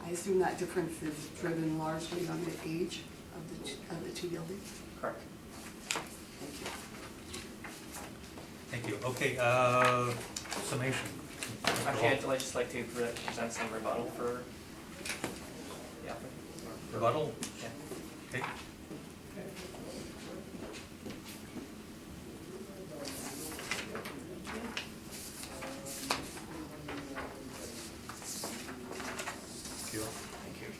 F: I assume that difference is driven largely on the age of the two buildings?
C: Correct.
F: Thank you.
A: Thank you. Okay, summation.
C: Actually, I'd just like to present some rebuttal for the applicant.
A: Rebuttal?
C: Yeah.
A: Okay. Thank you.
C: Thank you.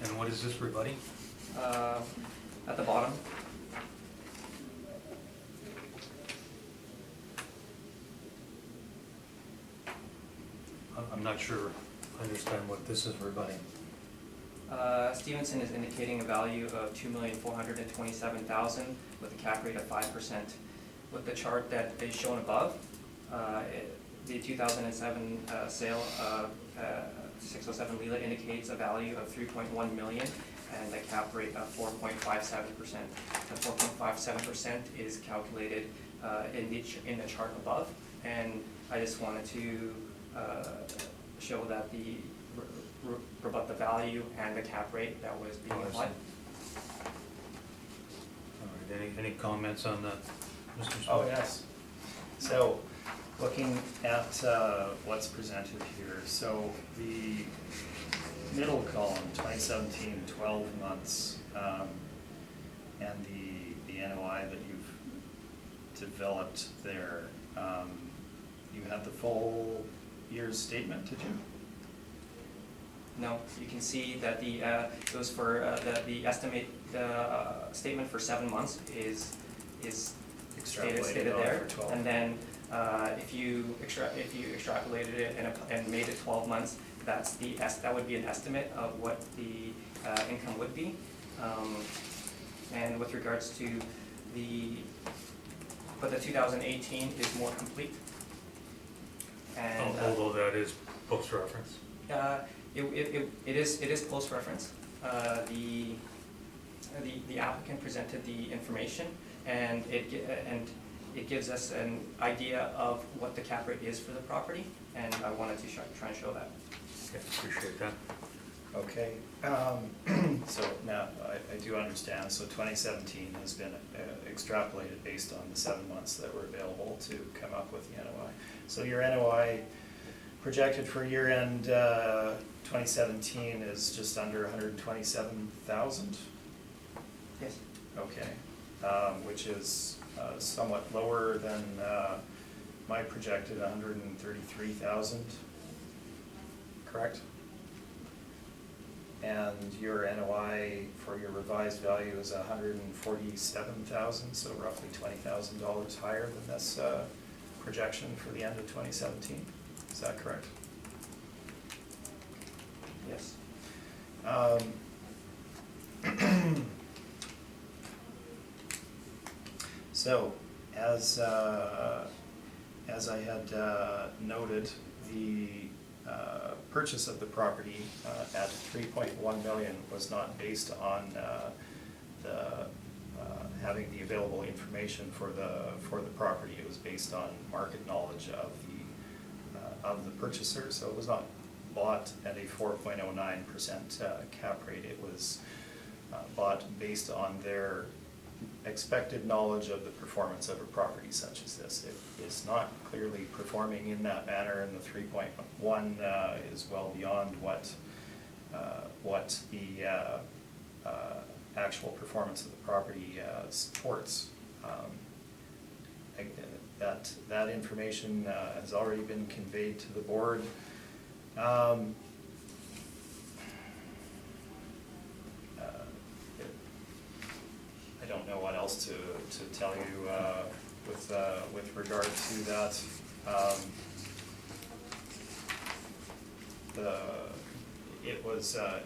A: And what is this rebutting?
C: At the bottom,
A: I'm not sure I understand what this is rebutting.
C: Stevenson is indicating a value of $2,427,000 with a cap rate of 5%. With the chart that is shown above, the 2007 sale of 607 Lila indicates a value of $3.1 million and a cap rate of 4.57%. The 4.57% is calculated in the chart above, and I just wanted to show that rebut the value and the cap rate that was being applied.
A: All right, any comments on that, Mr. Smith?
G: Oh, yes. So, looking at what's presented here, so the middle column, 2017, 12 months, and the NOI that you've developed there, you had the full year's statement, did you?
C: No, you can see that the goes for the estimate statement for 7 months is
G: Extrapolated
C: stated
G: on
C: there,
G: for 12.
C: and then if you extrapolated it and made it 12 months, that would be an estimate of what the income would be. And with regards to but the 2018 is more complete. And
A: Although that is post-reference.
C: it is close reference. The applicant presented the information, and it gives us an idea of what the cap rate is for the property, and I wanted to try and show that.
A: Okay, appreciate that.
G: Okay, so now I do understand, so 2017 has been extrapolated based on the 7 months that were available to come up with the NOI. So your NOI projected for year-end 2017 is just under 127,000?
C: Yes.
G: Okay, which is somewhat lower than my projected 133,000, correct? And your NOI for your revised value is 147,000, so roughly $20,000 higher than this projection for the end of 2017. Is that correct?
C: Yes.
G: So, as I had noted, the purchase of the property at $3.1 million was not based on having the available information for the property. It was based on market knowledge of the purchaser. So it was not bought at a 4.09% cap rate. It was bought based on their expected knowledge of the performance of a property such as this. It is not clearly performing in that manner, and the 3.1 is well beyond what the actual performance of the property supports. That information has already been conveyed to the board. I don't know what else to tell you with regard to that. It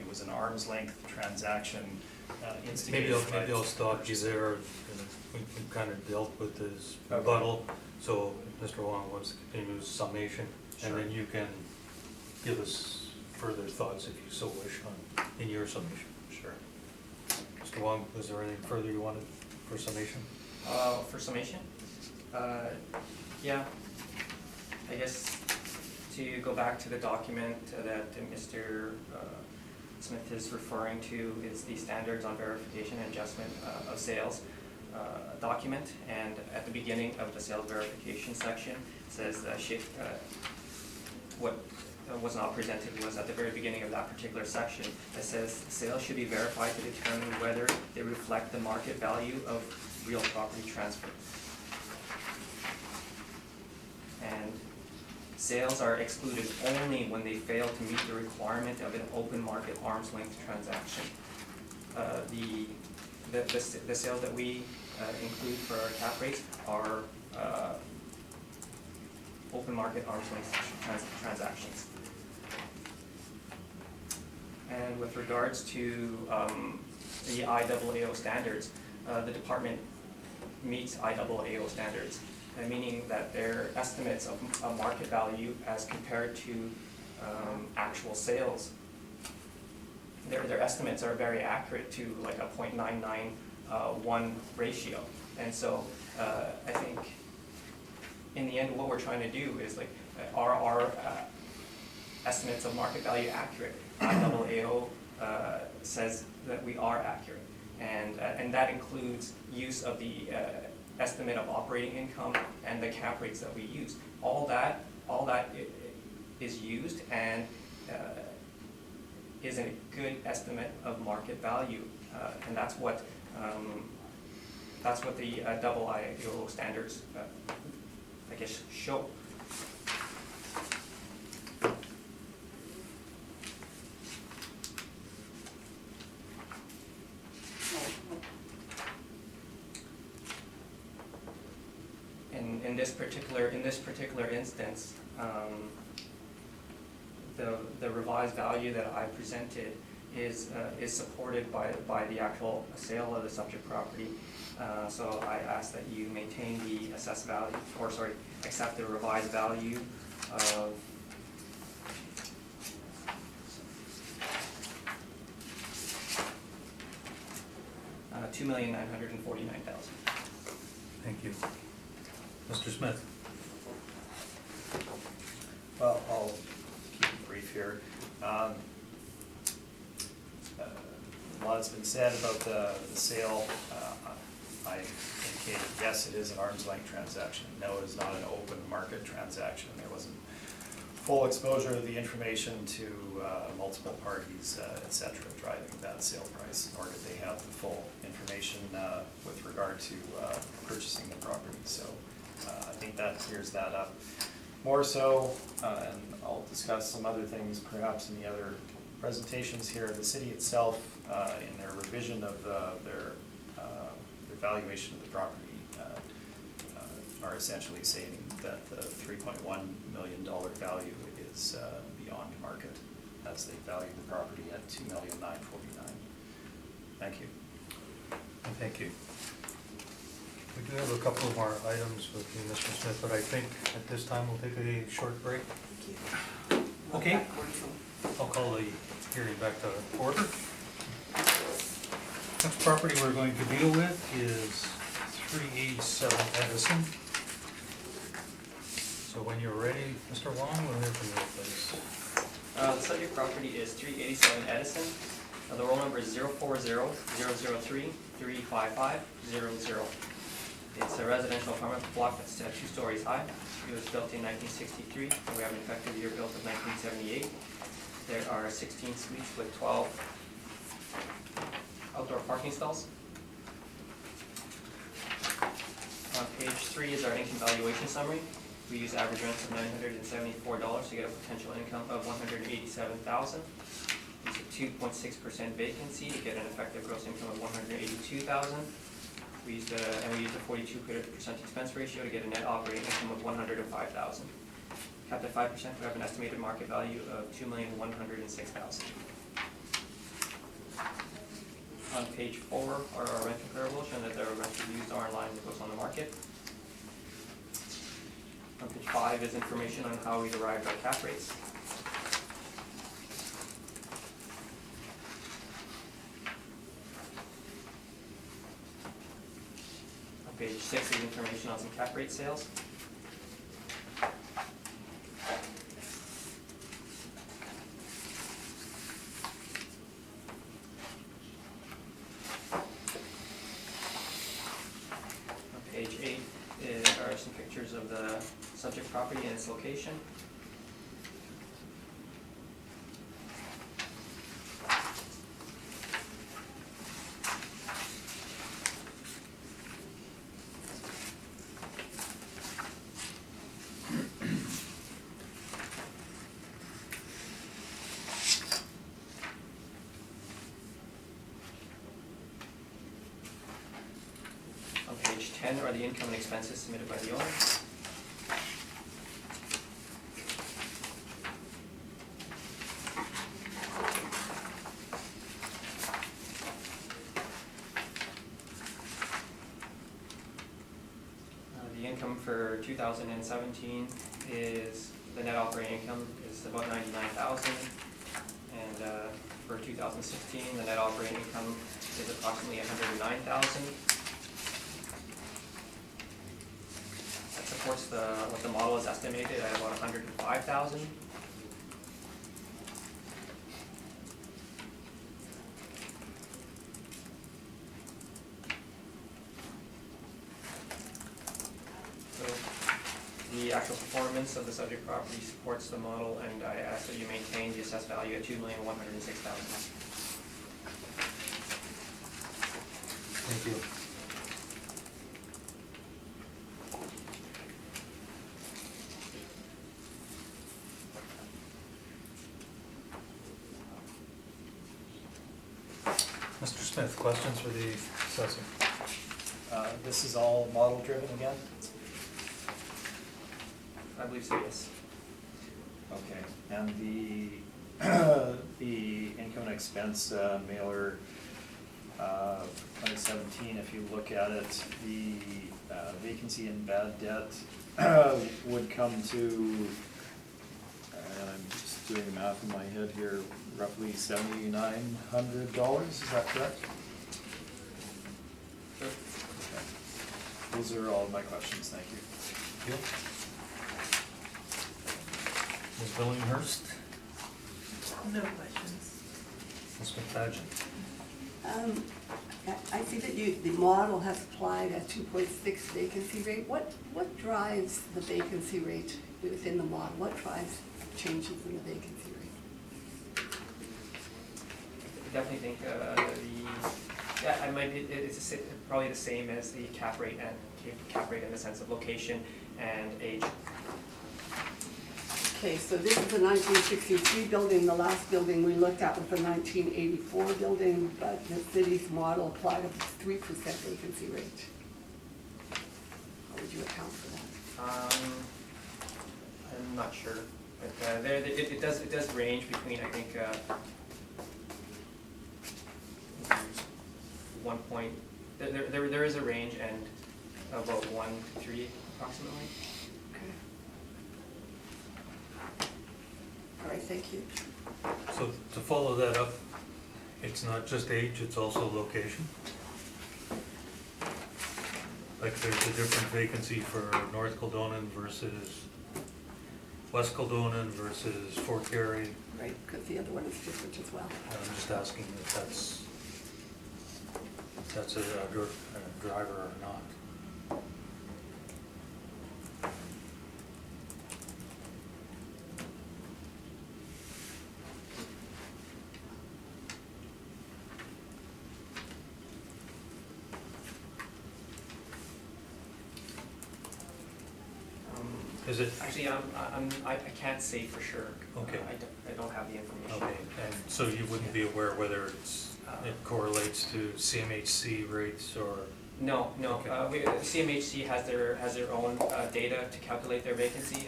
G: was an arm's length transaction instigated by.
A: Maybe I'll stop you there. We kind of dealt with this
G: Okay.
A: rebuttal, so if Mr. Wong wants to continue his summation, and then you can give us further thoughts if you so wish in your summation.
G: Sure.
A: Mr. Wong, was there anything further you wanted for summation?
C: For summation, yeah, I guess to go back to the document that Mr. Smith is referring to is the standards on verification and adjustment of sales document, and at the beginning of the sales verification section it says what was not presented was at the very beginning of that particular section that says sales should be verified to determine whether they reflect the market value of real property transfer. And sales are excluded only when they fail to meet the requirement of an open market arm's length transaction. The sales that we include for our cap rates are open market arm's length transactions. And with regards to the IAAO standards, the department meets IAAO standards, meaning that their estimates of market value as compared to actual sales, their estimates are very accurate to like a 0.991 ratio. And so I think in the end what we're trying to do is like, are our estimates of market value accurate? IAAO says that we are accurate, and that includes use of the estimate of operating income and the cap rates that we use. All that is used and is a good estimate of market value, and that's what the IAAO standards, I guess, show. In this particular instance, the revised value that I presented is supported by the actual sale of the subject property. So I ask that you maintain the assessed value, accept the revised value of $2,949,000.
A: Thank you. Mr. Smith?
G: Well, I'll keep it brief here. A lot has been said about the sale. I indicated, yes, it is an arm's length transaction. No, it is not an open market transaction. There wasn't full exposure of the information to multiple parties, et cetera, driving that sale price, nor did they have the full information with regard to purchasing the property. So I think that clears that up. More so, and I'll discuss some other things perhaps in the other presentations here, the city itself, in their revision of their valuation of the property, are essentially saying that the $3.1 million value is beyond market, as they value the property at $2,949,000. Thank you.
A: Thank you. We do have a couple of more items with you, Mr. Smith, but I think at this time we'll take a short break. Okay. I'll call the hearing back to order. Next property we're going to deal with is 387 Edison. So when you're ready, Mr. Wong, we'll hear from you, please.
C: The subject property is 387 Edison. The roll number is 040-003-35500. It's a residential apartment block that's 2 stories high. It was built in 1963, and we have an effective year built of 1978. There are 16 suites with 12 outdoor parking stalls. On page 3 is our income valuation summary. We use average rents of $974 to get a potential income of $187,000. Use a 2.6% vacancy to get an effective gross income of $182,000. We used a 42% expense ratio to get a net operating income of $105,000. Capped at 5%, we have an estimated market value of $2,106,000. On page 4 are our rent comparables, showing that the rent reviews are in line with what's on the market. On page 5 is information on how we derived our cap rates. On page 6 is information on some cap rate sales. Page 8 are some pictures of the subject property and its location. On page 10 are the income and expenses submitted by the owner. The income for 2017 is, the net operating income is about $99,000. And for 2016, the net operating income is approximately $109,000. That supports what the model is estimated at about $105,000. So the actual performance of the subject property supports the model, and I ask that you maintain the assessed value at $2,106,000.
A: Thank you. Mr. Smith, questions for the assessor?
G: This is all model driven again?
C: I believe so, yes.
G: Okay, and the income and expense mailer, 2017, if you look at it, the vacancy and bad debt would come to, I'm just doing the math in my head here, roughly $7,900, is that correct?
C: Sure.
G: Okay. Those are all my questions, thank you.
A: Yep. Ms. Billinghurst,
E: No questions.
A: Ms. McFadden.
F: I see that the model has applied a 2.6 vacancy rate. What drives the vacancy rate within the model? What drives changes in the vacancy rate?
C: I definitely think it's probably the same as the cap rate in the sense of location and age.
F: Okay, so this is a 1963 building. The last building we looked at was a 1984 building, but the city's model applied a 3% vacancy rate. How would you account for that?
C: I'm not sure, but it does range between, I think, 1 point. There is a range, and about 1 to 3 approximately.
F: Okay. All right, thank you.
A: So to follow that up, it's not just age, it's also location? Like there's a different vacancy for North Kildonan versus West Kildonan versus Fort Garry.
F: Right, because the other one is different as well.
A: And I'm just asking if that's a driver or not. Is it?
C: Actually, I can't say for sure.
A: Okay.
C: I don't have the information.
A: Okay, and so you wouldn't be aware whether it correlates to CMHC rates or?
C: No,
A: Okay.
C: CMHC has their own data to calculate their vacancy,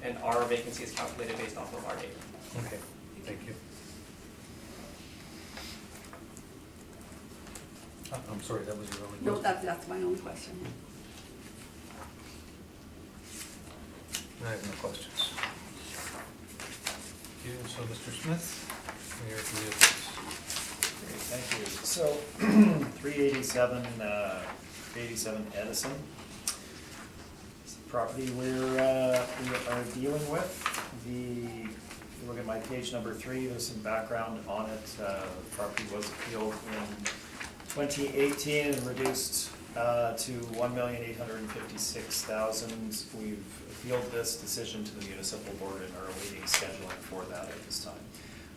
C: and our vacancy is calculated based off of our data.
A: Okay, thank you. I'm sorry, that was your only
F: No,
A: question?
F: that's my only question.
A: I have no questions. Thank you. So, Mr. Smith, Mayor, if you have
G: Great, thank you. So, 387 Edison. It's the property we are dealing with. If you look at my page number 3, there's some background on it. The property was appealed in 2018 and reduced to $1,856,000. We've appealed this decision to the municipal board and are awaiting scheduling for that at this time.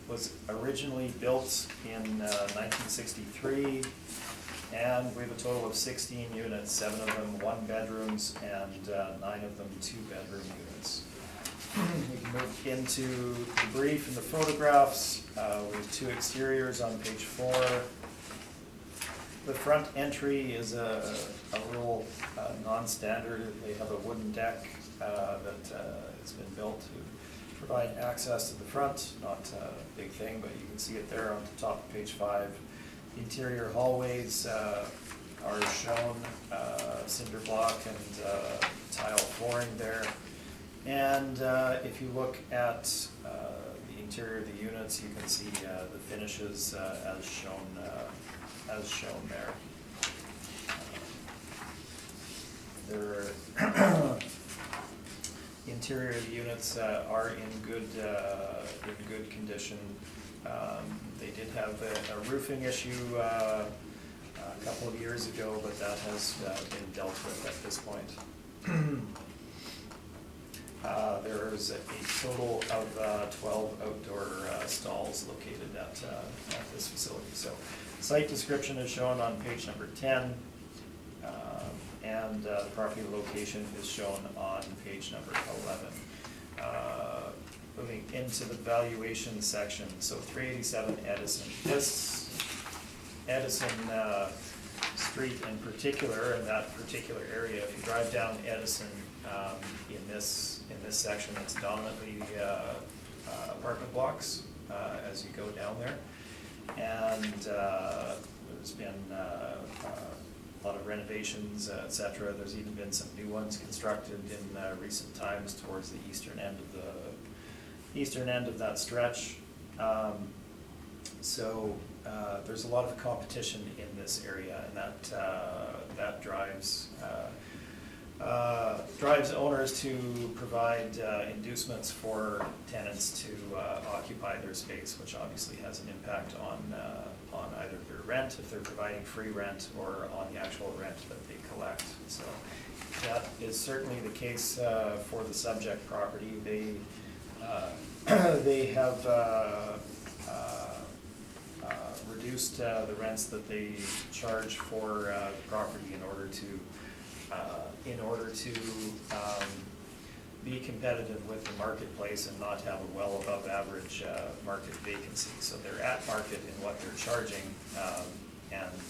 G: Was originally built in 1963, and we have a total of 16 units, 7 of them 1-bedrooms and 9 of them 2-bedroom units. We can move into the brief and the photographs. We have 2 exteriors on page 4. The front entry is a real non-standard. They have a wooden deck that has been built to provide access to the front. Not a big thing, but you can see it there on the top of page 5. The interior hallways are shown, cinder block and tile flooring there. And if you look at the interior of the units, you can see the finishes as shown there. The interior of the units are in good condition. They did have a roofing issue a couple of years ago, but that has been dealt with at this point. There is a total of 12 outdoor stalls located at this facility. So, site description is shown on page number 10, and the property location is shown on page number 11. Moving into the valuation section, so 387 Edison. This Edison Street in particular, in that particular area, if you drive down Edison in this section, it's dominantly apartment blocks as you go down there. And there's been a lot of renovations, et cetera. There's even been some new ones constructed in recent times towards the eastern end of that stretch. So there's a lot of competition in this area, and that drives owners to provide inducements for tenants to occupy their space, which obviously has an impact on either their rent, if they're providing free rent, or on the actual rent that they collect. So that is certainly the case for the subject property. They have reduced the rents that they charge for the property in order to be competitive with the marketplace and not have a well above average market vacancy. So they're at market in what they're charging, and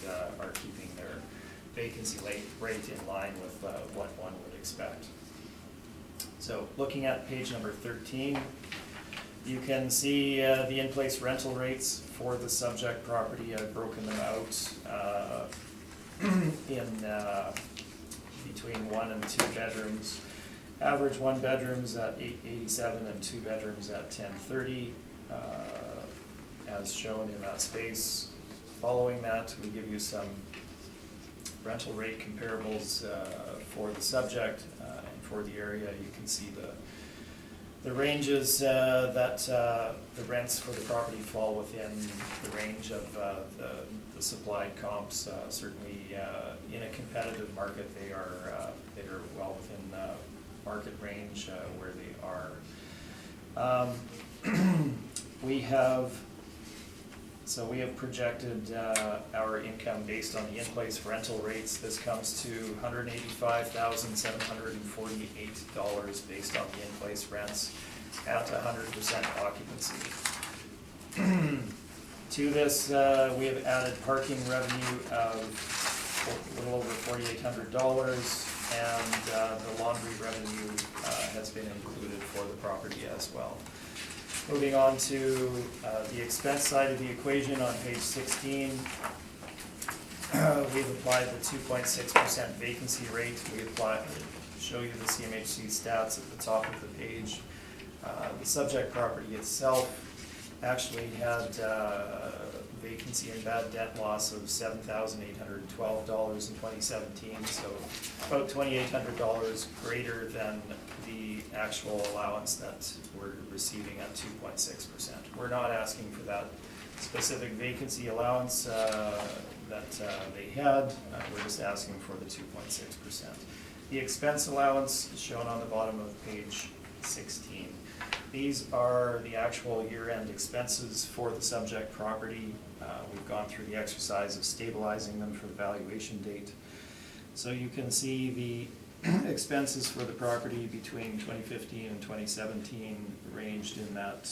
G: are keeping their vacancy rate in line with what one would expect. So looking at page number 13, you can see the in-place rental rates for the subject property. I've broken them out in between 1 and 2 bedrooms. Average 1 bedrooms at $887 and 2 bedrooms at $1,030, as shown in that space. Following that, we give you some rental rate comparables for the subject and for the area. You can see the ranges that the rents for the property fall within the range of the supplied comps. Certainly, in a competitive market, they are well within market range where they are. We have projected our income based on the in-place rental rates. This comes to $185,748 based on the in-place rents at 100% occupancy. To this, we have added parking revenue of a little over $4,800, and the laundry revenue has been included for the property as well. Moving on to the expense side of the equation on page 16, we've applied the 2.6% vacancy rate. We show you the CMHC stats at the top of the page. The subject property itself actually had vacancy and bad debt loss of $7,812 in 2017, so about $2,800 greater than the actual allowance that we're receiving at 2.6%. We're not asking for that specific vacancy allowance that they had. We're just asking for the 2.6%. The expense allowance is shown on the bottom of page 16. These are the actual year-end expenses for the subject property. We've gone through the exercise of stabilizing them for the valuation date. So you can see the expenses for the property between 2015 and 2017 ranged in that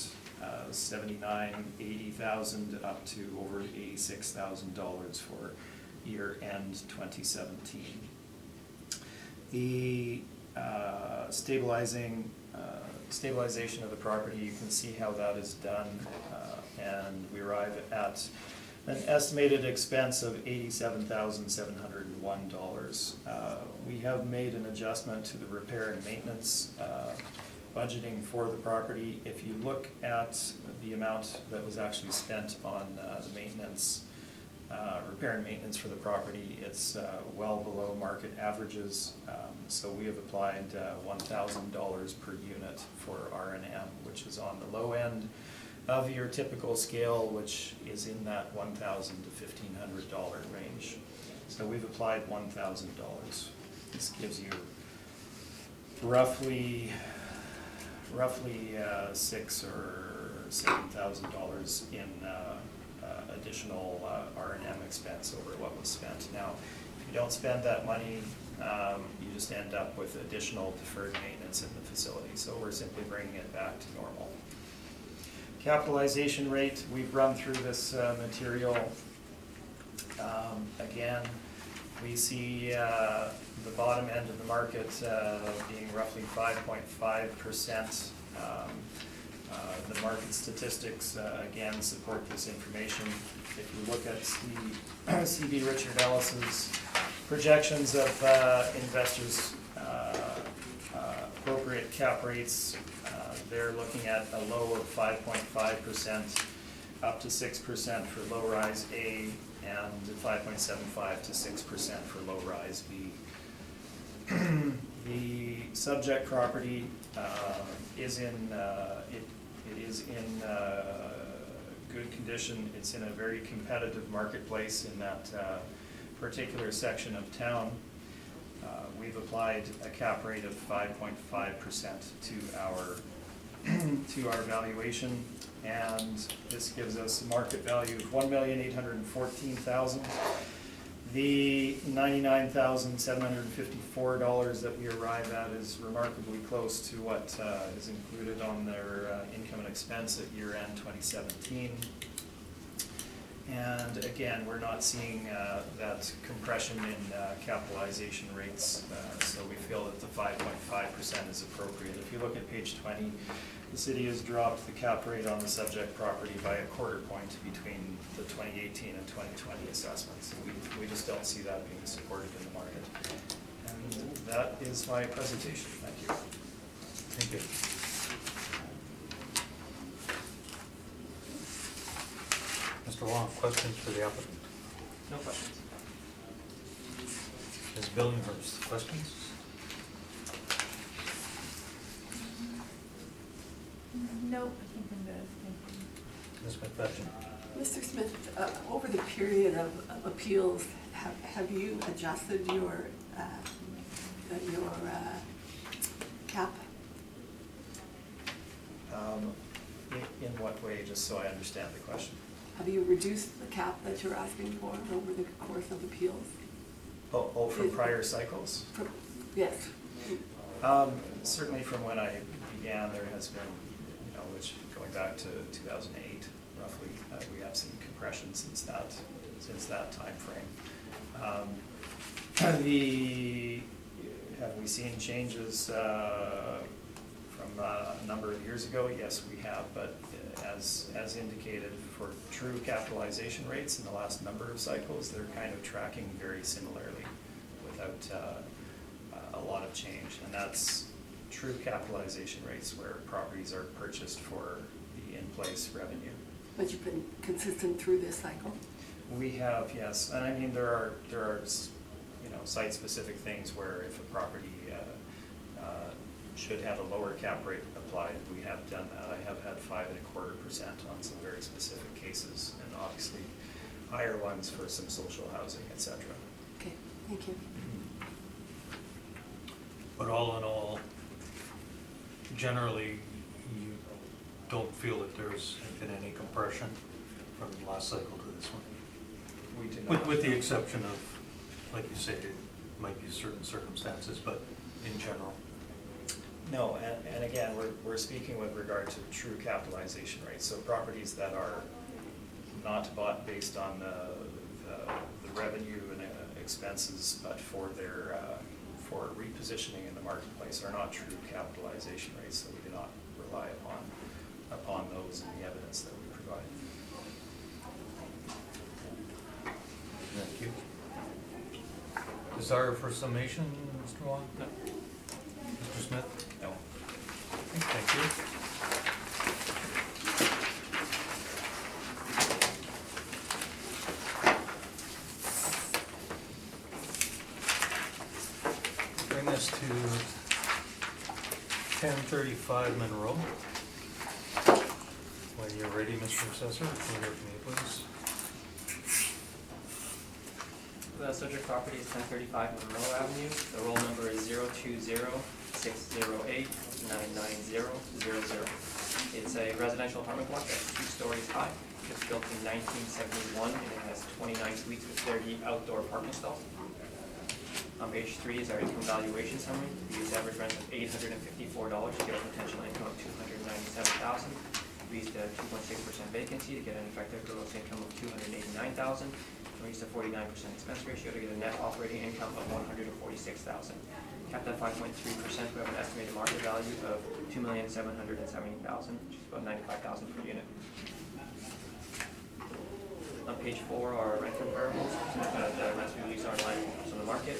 G: $79,000–$80,000 up to over $86,000 for year-end 2017. The stabilization of the property, you can see how that is done, and we arrive at an estimated expense of $87,701. We have made an adjustment to the repair and maintenance budgeting for the property. If you look at the amount that was actually spent on the maintenance, repair and maintenance for the property, it's well below market averages. So we have applied $1,000 per unit for R&M, which is on the low end of your typical scale, which is in that $1,000 to $1,500 range. So we've applied $1,000. This gives you roughly $6,000 or $7,000 in additional R&M expense over what was spent. Now, if you don't spend that money, you just end up with additional deferred maintenance in the facility. So we're simply bringing it back to normal. Capitalization rate, we've run through this material. Again, we see the bottom end of the market being roughly 5.5%. The market statistics, again, support this information. If you look at C.B. Richard Ellis's projections of investors' appropriate cap rates, they're looking at a low of 5.5% up to 6% for low-rise A and 5.75 to 6% for low-rise B. The subject property is in good condition. It's in a very competitive marketplace in that particular section of town. We've applied a cap rate of 5.5% to our valuation, and this gives us a market value of $1,814,000. The $99,754 that we arrive at is remarkably close to what is included on their income and expense at year-end 2017. And again, we're not seeing that compression in capitalization rates, so we feel that the 5.5% is appropriate. If you look at page 20, the city has dropped the cap rate on the subject property by a quarter point between the 2018 and 2020 assessments. We just don't see that being supported in the market. And that is my presentation. Thank you.
A: Thank you. Mr. Wong, questions for the applicant?
C: No questions.
A: Ms. Billinghurst, questions?
E: Nope, I think I'm good, thank you.
A: Ms. McFadden?
F: Mr. Smith, over the period of appeals, have you adjusted your cap?
G: In what way, just so I understand the question?
F: Have you reduced the cap that you're asking for over the course of appeals?
G: Oh, from prior cycles?
F: Yes.
G: Certainly from when I began, there has been, which going back to 2008, roughly, we have seen compression since that time frame. Have we seen changes from a number of years ago? Yes, we have, but as indicated, for true capitalization rates in the last number of cycles, they're kind of tracking very similarly without a lot of change. And that's true capitalization rates where properties are purchased for the in-place revenue.
F: But you've been consistent through this cycle?
G: We have, yes, and I mean, there are site-specific things where if a property should have a lower cap rate applied, we have done that. I have had 5.25% on some very specific cases, and obviously higher ones for some social housing, et cetera.
F: Okay, thank you.
A: But all in all, generally, you don't feel that there's been any compression from the last cycle to this one?
G: We do not.
A: With the exception of, like you say, it might be certain circumstances, but in general?
G: No, and again, we're speaking with regard to true capitalization rates, so properties that are not bought based on the revenue and expenses, but for their for repositioning in the marketplace are not true capitalization rates, so we do not rely upon those in the evidence that we provide.
A: Thank you. Desire for summation, Mr. Wong?
C: No.
A: Mr. Smith?
G: No.
A: Okay, thank you. Bring us to 1035 Monroe. When you're ready, Mr. Assessor, come here with me, please.
C: The subject property is 1035 Monroe Avenue. The roll number is 020-608-99000. It's a residential apartment block that's 2 stories high. It was built in 1971 and it has 29 suites with 30 outdoor parking stalls. On page 3 is our income valuation summary. We use average rent of $854 to get a potential income of $297,000. We used a 2.6% vacancy to get an effective gross income of $289,000. We used a 49% expense ratio to get a net operating income of $146,000. Capped at 5.3%, we have an estimated market value of $2,770,000, which is about $95,000 per unit. On page 4 are rent comparables. The rents we release are in line with what's on the market.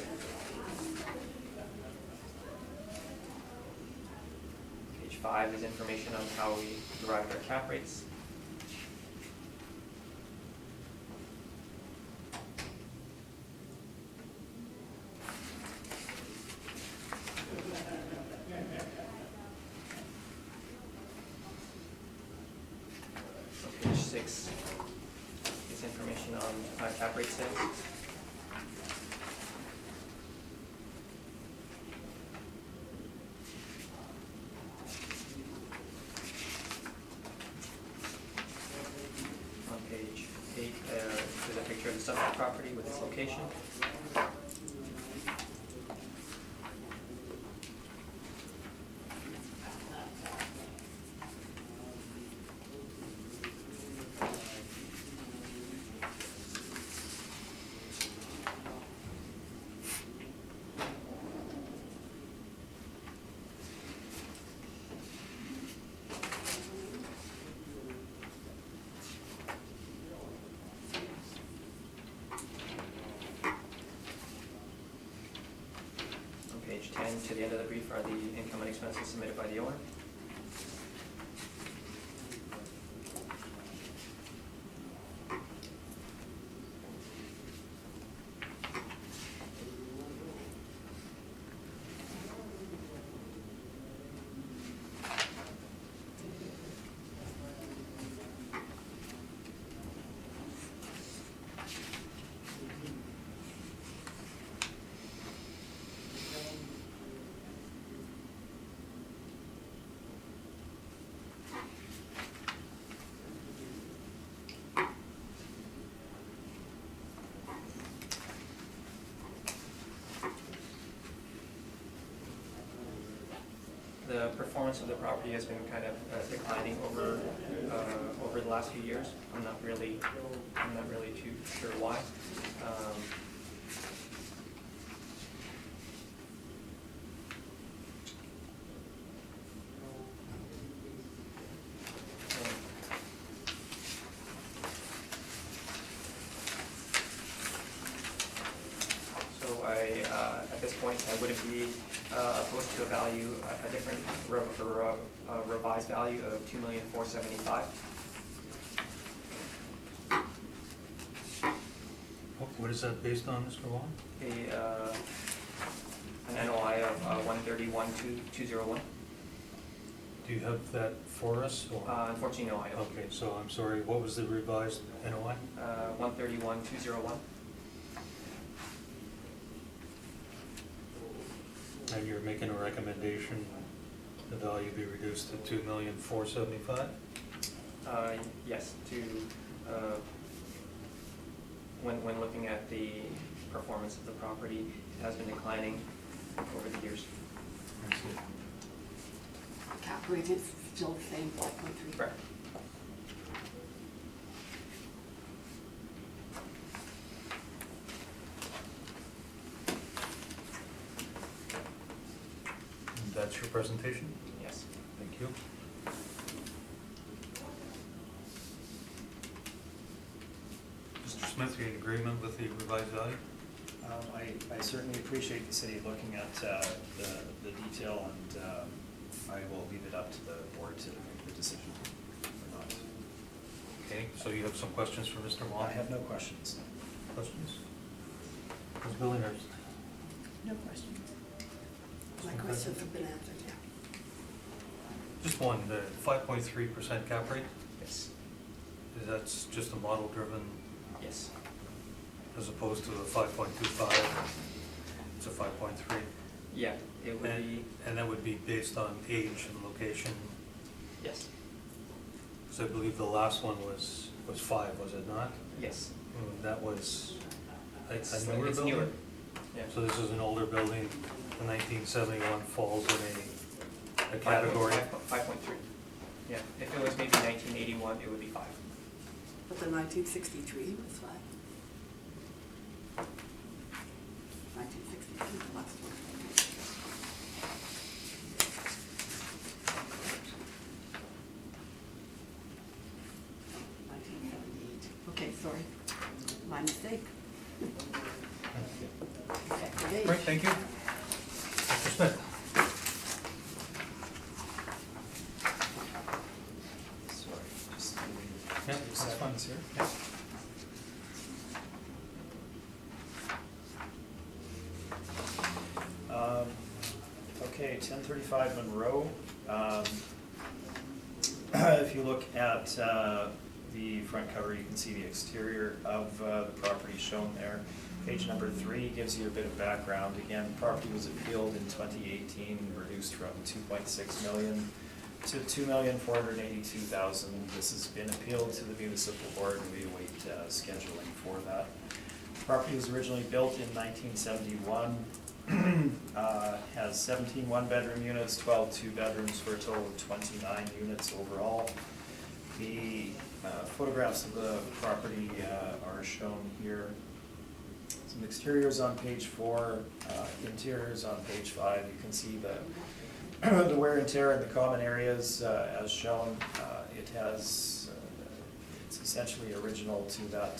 C: Page 5 is information on how we derived our cap rates. Page 6 is information on cap rate sales. On page 8, there's a picture of the subject property with its location. Page 10 to the end of the brief are the income and expenses submitted by the owner. The performance of the property has been kind of declining over the last few years. I'm not really too sure why. point, I wouldn't be opposed to a value, a different revised value of $2,475,000.
A: What is that based on, Mr. Wong?
C: An NOI of 131,201.
A: Do you have that for us? or-
C: Unfortunately, no, I don't.
A: Okay, so I'm sorry, what was the revised NOI?
C: 131,201.
A: And you're making a recommendation, the value be reduced to $2,475,000?
C: Yes, when looking at the performance of the property, it has been declining over the years.
A: I see.
F: Cap rate is still the same, 5.3.
C: Correct.
A: And that's your presentation?
C: Yes.
A: Thank you. Mr. Smith, are you in agreement with the revised value?
G: I certainly appreciate the city looking at the detail, and I will leave it up to the board to make the decision or not.
A: Okay, so you have some questions for Mr. Wong?
G: I have no questions.
A: Questions? Ms. Billinghurst?
E: No questions.
F: My questions have been answered, yeah.
A: Just one, the 5.3% cap rate,
C: Yes.
A: that's just a model-driven
C: Yes.
A: as opposed to a 5.25, it's a 5.3.
C: Yeah, it would be,
A: And that would be based on age and location,
C: yes.
A: because I believe the last one was 5, was it not?
C: Yes.
A: That was a
C: It's
A: newer
C: it's
A: building?
C: newer. Yeah.
A: So this is an older building, the 1971 falls in a category.
C: 5.3. Yeah, if it was maybe 1981, it would be 5.
F: But the 1963 was 5. 1963, the last one. 1978. Okay, sorry. My mistake. Effective age.
A: Great, thank you. Mr. Smith?
G: Sorry, just
A: Yeah,
G: two
A: that's fine.
G: seconds here.
A: Yeah.
G: Okay, 1035 Monroe. If you look at the front cover, you can see the exterior of the property shown there. Page number 3 gives you a bit of background. Again, the property was appealed in 2018, reduced from 2.6 million to 2,482,000. This has been appealed to the municipal board, and we await scheduling for that. The property was originally built in 1971. Has 17 one-bedroom units, 12 two-bedrooms, for a total of 29 units overall. The photographs of the property are shown here. Some exteriors on page 4, interiors on page 5. You can see the wear and tear in the common areas as shown. It's essentially original to that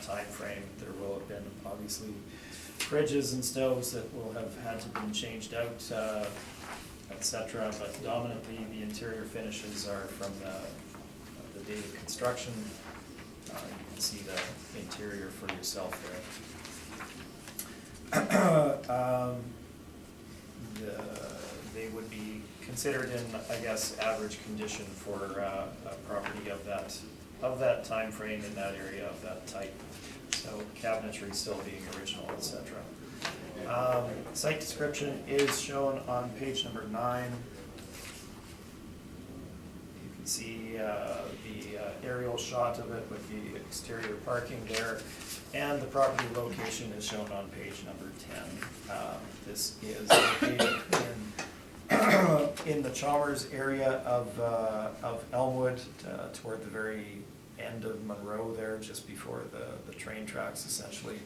G: time frame. There will have been obviously fridges and stoves that will have had to be changed out, etc. But dominantly, the interior finishes are from the date of construction. You can see the interior for yourself there. They would be considered in, I guess, average condition for a property of that time frame in that area of that type. So cabinetry still being original, etc. Site description is shown on page number 9. You can see the aerial shot of it with the exterior parking there, and the property location is shown on page number 10. This is located in the Chalmers area of Elmwood, toward the very end of Monroe there, just before the train tracks essentially.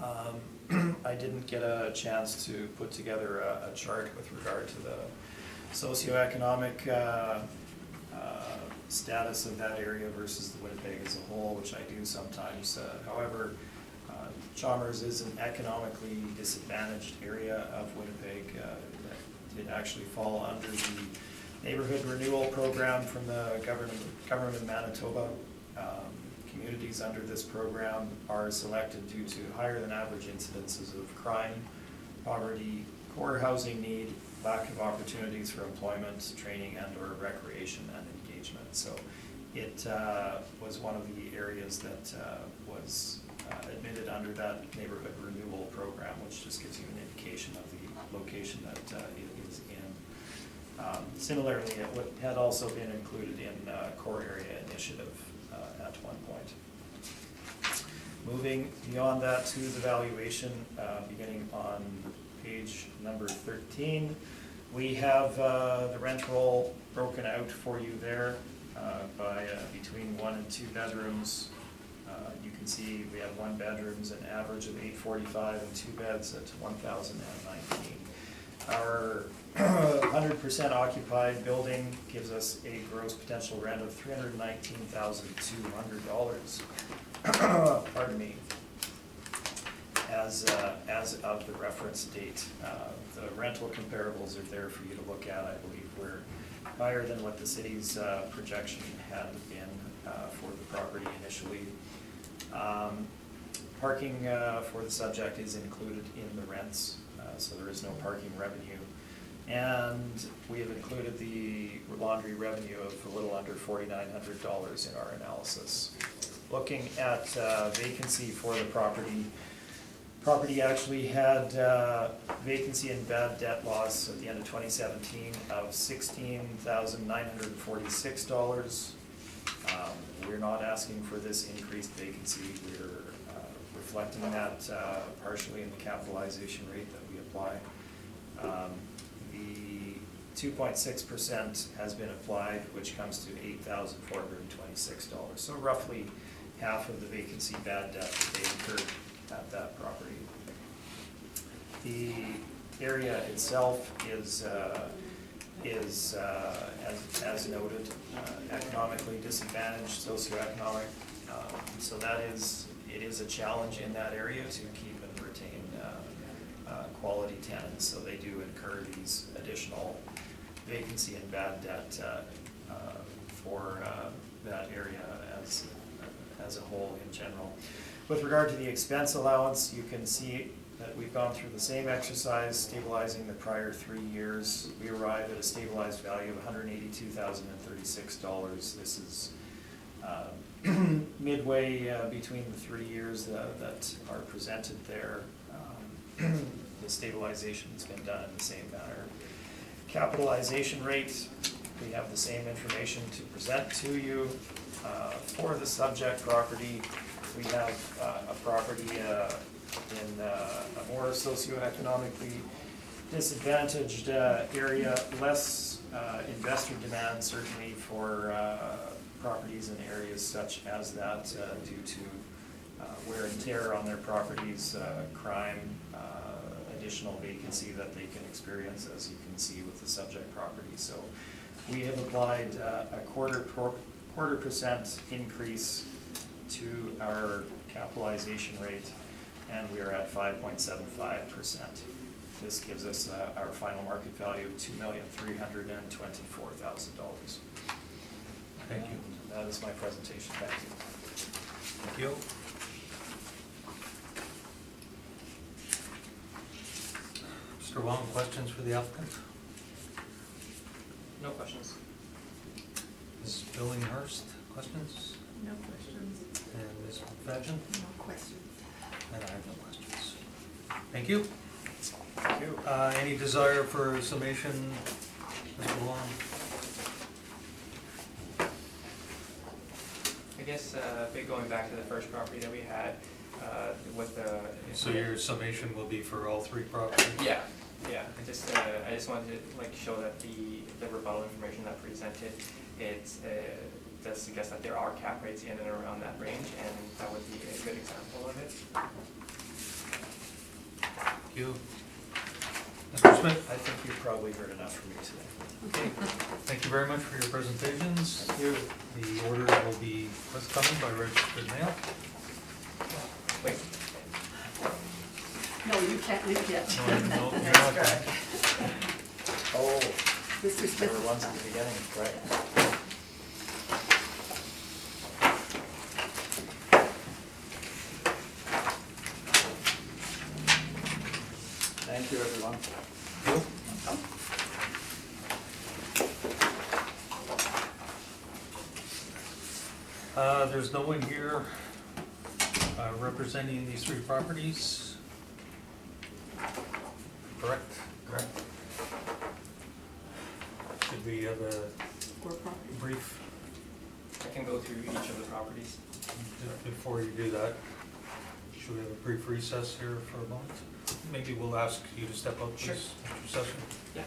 G: I didn't get a chance to put together a chart with regard to the socioeconomic status of that area versus the Winnipeg as a whole, which I do sometimes. However, Chalmers is an economically disadvantaged area of Winnipeg. That did actually fall under the neighborhood renewal program from the government of Manitoba. Communities under this program are selected due to higher than average incidences of crime, poverty, poor housing need, lack of opportunities for employment, training, and or recreation and engagement. So it was one of the areas that was admitted under that neighborhood renewal program, which just gives you an indication of the location that it is in. Similarly, it had also been included in core area initiative at one point. Moving beyond that to the valuation, beginning on page number 13, we have the rent roll broken out for you there by between 1 and 2 bedrooms. You can see we have 1 bedrooms, an average of $845, and 2 beds at $1,019. Our 100% occupied building gives us a gross potential rent of $319,200. Pardon me. As of the reference date, the rental comparables are there for you to look at. I believe we're higher than what the city's projection had been for the property initially. Parking for the subject is included in the rents, so there is no parking revenue. And we have included the laundry revenue of a little under $4,900 in our analysis. Looking at vacancy for the property actually had vacancy and bad debt loss at the end of 2017 of $16,946. We're not asking for this increased vacancy. We're reflecting that partially in the capitalization rate that we apply. The 2.6% has been applied, which comes to $8,426. So roughly half of the vacancy bad debt that they incurred at that property. The area itself is as noted, economically disadvantaged, socioeconomic. So it is a challenge in that area to keep and retain quality tenants. So they do incur these additional vacancy and bad debt for that area as a whole in general. With regard to the expense allowance, you can see that we've gone through the same exercise, stabilizing the prior 3 years. We arrive at a stabilized value of $182,036. This is midway between the 3 years that are presented there. The stabilization has been done in the same manner. Capitalization rate, we have the same information to present to you. For the subject property, we have a property in a more socioeconomically disadvantaged area, less investor demand certainly for properties in areas such as that due to wear and tear on their properties, crime, additional vacancy that they can experience, as you can see with the subject property. So we have applied a quarter percent increase to our capitalization rate, and we are at 5.75%. This gives us our final market value of $2,324,000.
A: Thank you.
G: And that is my presentation. Thank you.
A: Thank you. Mr. Wong, questions for the applicant?
C: No questions.
A: Ms. Billinghurst, questions?
E: No questions.
A: And Ms. McFadden?
F: No questions.
A: And I have no questions. Thank you.
G: Thank you.
A: Any desire for summation, Mr. Wong?
C: I guess going back to the first property that we had with the.
A: So your summation will be for all 3 properties?
C: Yeah. I just wanted to show that the rebuttal information that presented, it does suggest that there are cap rates in and around that range, and that would be a good example of it.
A: Thank you. Mr. Smith?
G: I think you've probably heard enough from me today.
A: Okay. Thank you very much for your presentations.
G: Thank you.
A: The orders will be forthcoming by registered mail.
C: Wait,
F: No, you can't leave yet.
A: No, no, you're not done.
C: Oh,
F: Mr.
C: there
F: Smith.
C: were ones at the beginning, right? Thank you, everyone.
A: There's no one here representing these three properties? Correct? Correct. Should we have a brief,
C: I can go through each of the properties.
A: before you do that, should we have a brief recess here for a moment? Maybe we'll ask you to step up,
C: Sure.
A: please, Mr. Session.
C: Yeah.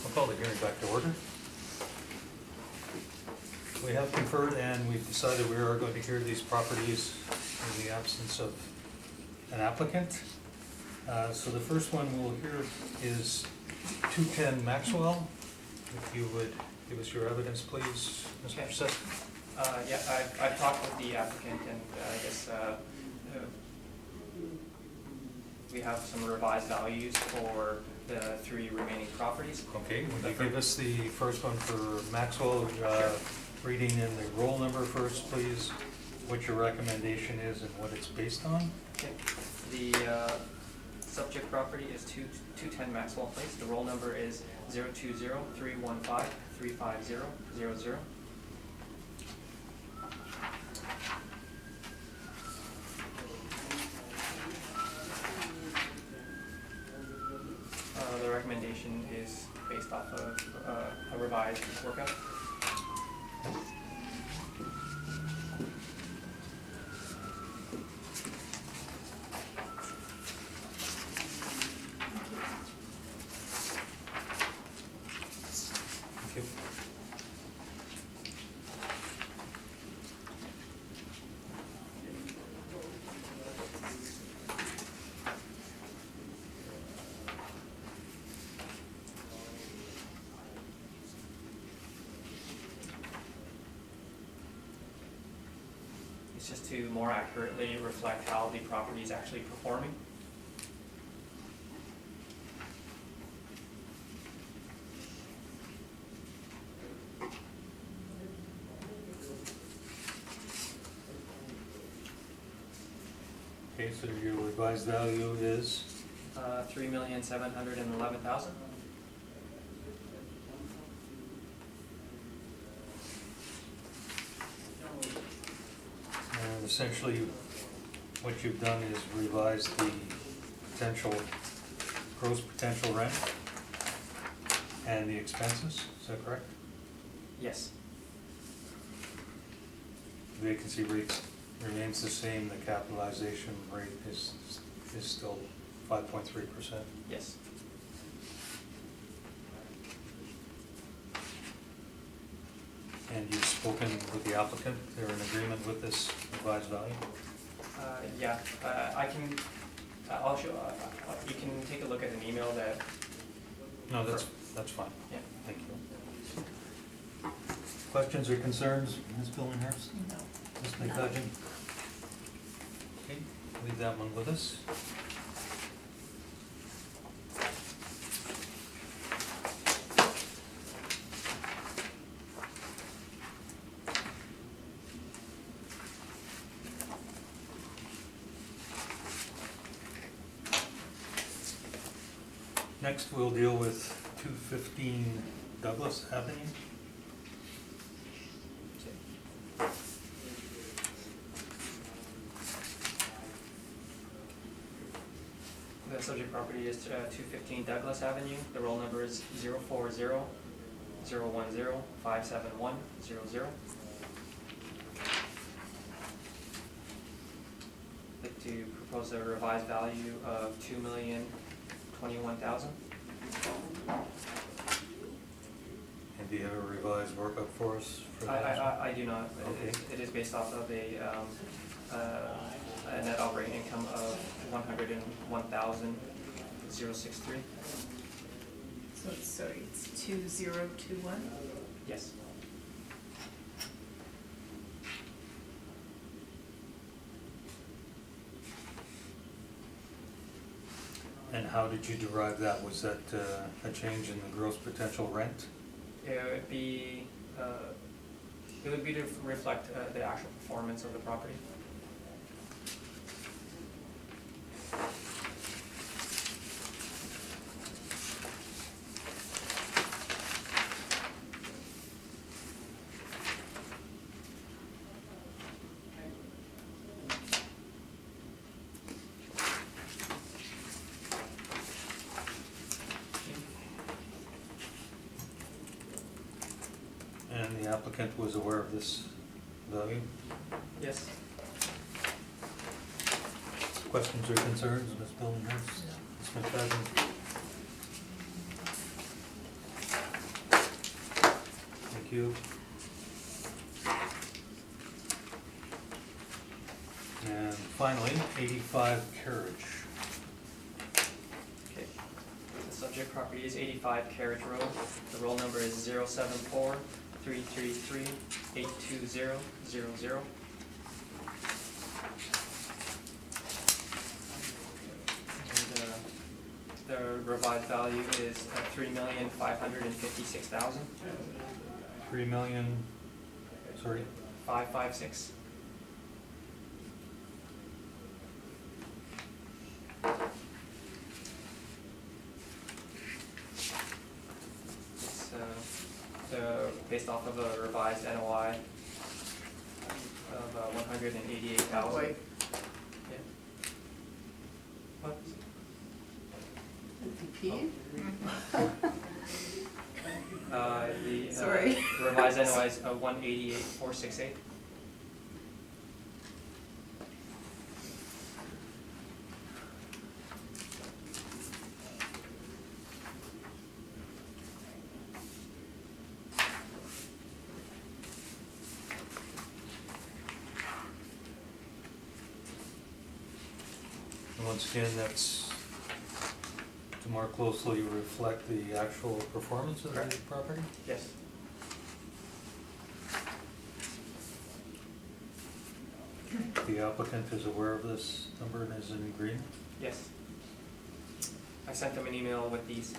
A: I'll call the hearing back to order. We have conferred and we've decided we are going to hear these properties in the absence of an applicant. So the first one we'll hear is 210 Maxwell. If you would give us your evidence, please, Mr.
C: Okay.
A: Session.
C: Yeah, I've talked with the applicant and I guess we have some revised values for the three remaining properties.
A: Okay, would you give us the first one for Maxwell? Reading in the roll number first, please, what your recommendation is and what it's based on.
C: Okay. The subject property is 210 Maxwell Place. The roll number is 020-315-35000. The recommendation is based off of a revised workout.
A: Thank you.
C: It's just to more accurately reflect how the property is actually performing.
A: Okay, so your revised value is?
C: 3,711,000.
A: And essentially, what you've done is revised the potential, gross potential rent and the expenses, is that correct?
C: Yes.
A: Vacancy rate remains the same, the capitalization rate is still 5.3%.
C: Yes.
A: And you've spoken with the applicant, they're in agreement with this revised value?
C: Yeah, I can, I'll show, you can take a look at an email that,
A: No, that's fine,
C: yeah.
A: thank you. Questions or concerns, Ms. Billinghurst?
E: No.
A: Ms. McFadden? Okay, leave that one with us. Next, we'll deal with 215 Douglas Avenue.
C: The subject property is 215 Douglas Avenue. The roll number is 040-010-57100. I'd like to propose a revised value of $2,021,000.
A: And do you have a revised workup for us for that?
C: I do not.
A: Okay.
C: It is based off of a net operating income of $101,063.
E: So it's, sorry, it's 2021?
C: Yes.
A: And how did you derive that? Was that a change in the gross potential rent?
C: It would be, to reflect the actual performance of the property.
A: And the applicant was aware of this value?
C: Yes.
A: Questions or concerns, Ms. Billinghurst? Ms. McFadden? Thank you. And finally, 85 Carriage.
C: Okay. The subject property is 85 Carriage Road. The roll number is 074-333-82000. And the revised value is $3,556,000.
A: 3 million, sorry,
C: 556. Based off of a revised NOI of 188,000.
F: Wait.
C: Yeah. What?
F: P?
C: The
F: Sorry.
C: revised NOI is 188,468.
A: and once again, that's to more closely reflect the actual performance of the
C: Correct.
A: property?
C: Yes.
A: The applicant is aware of this number and is in agreement?
C: Yes. I sent them an email with these,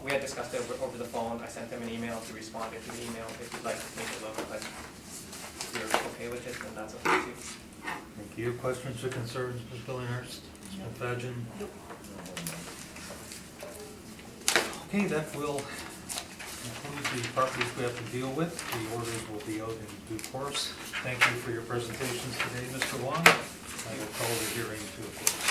C: we had discussed it over the phone. I sent them an email to respond to the email if you'd like to take a look, but if you're okay with it, then that's okay too.
A: Thank you. Questions or concerns, Ms. Billinghurst? Ms. McFadden? Okay, that will conclude the properties we have to deal with. The orders will be out in due course. Thank you for your presentations today, Mr. Wong. I will call the hearing to a close.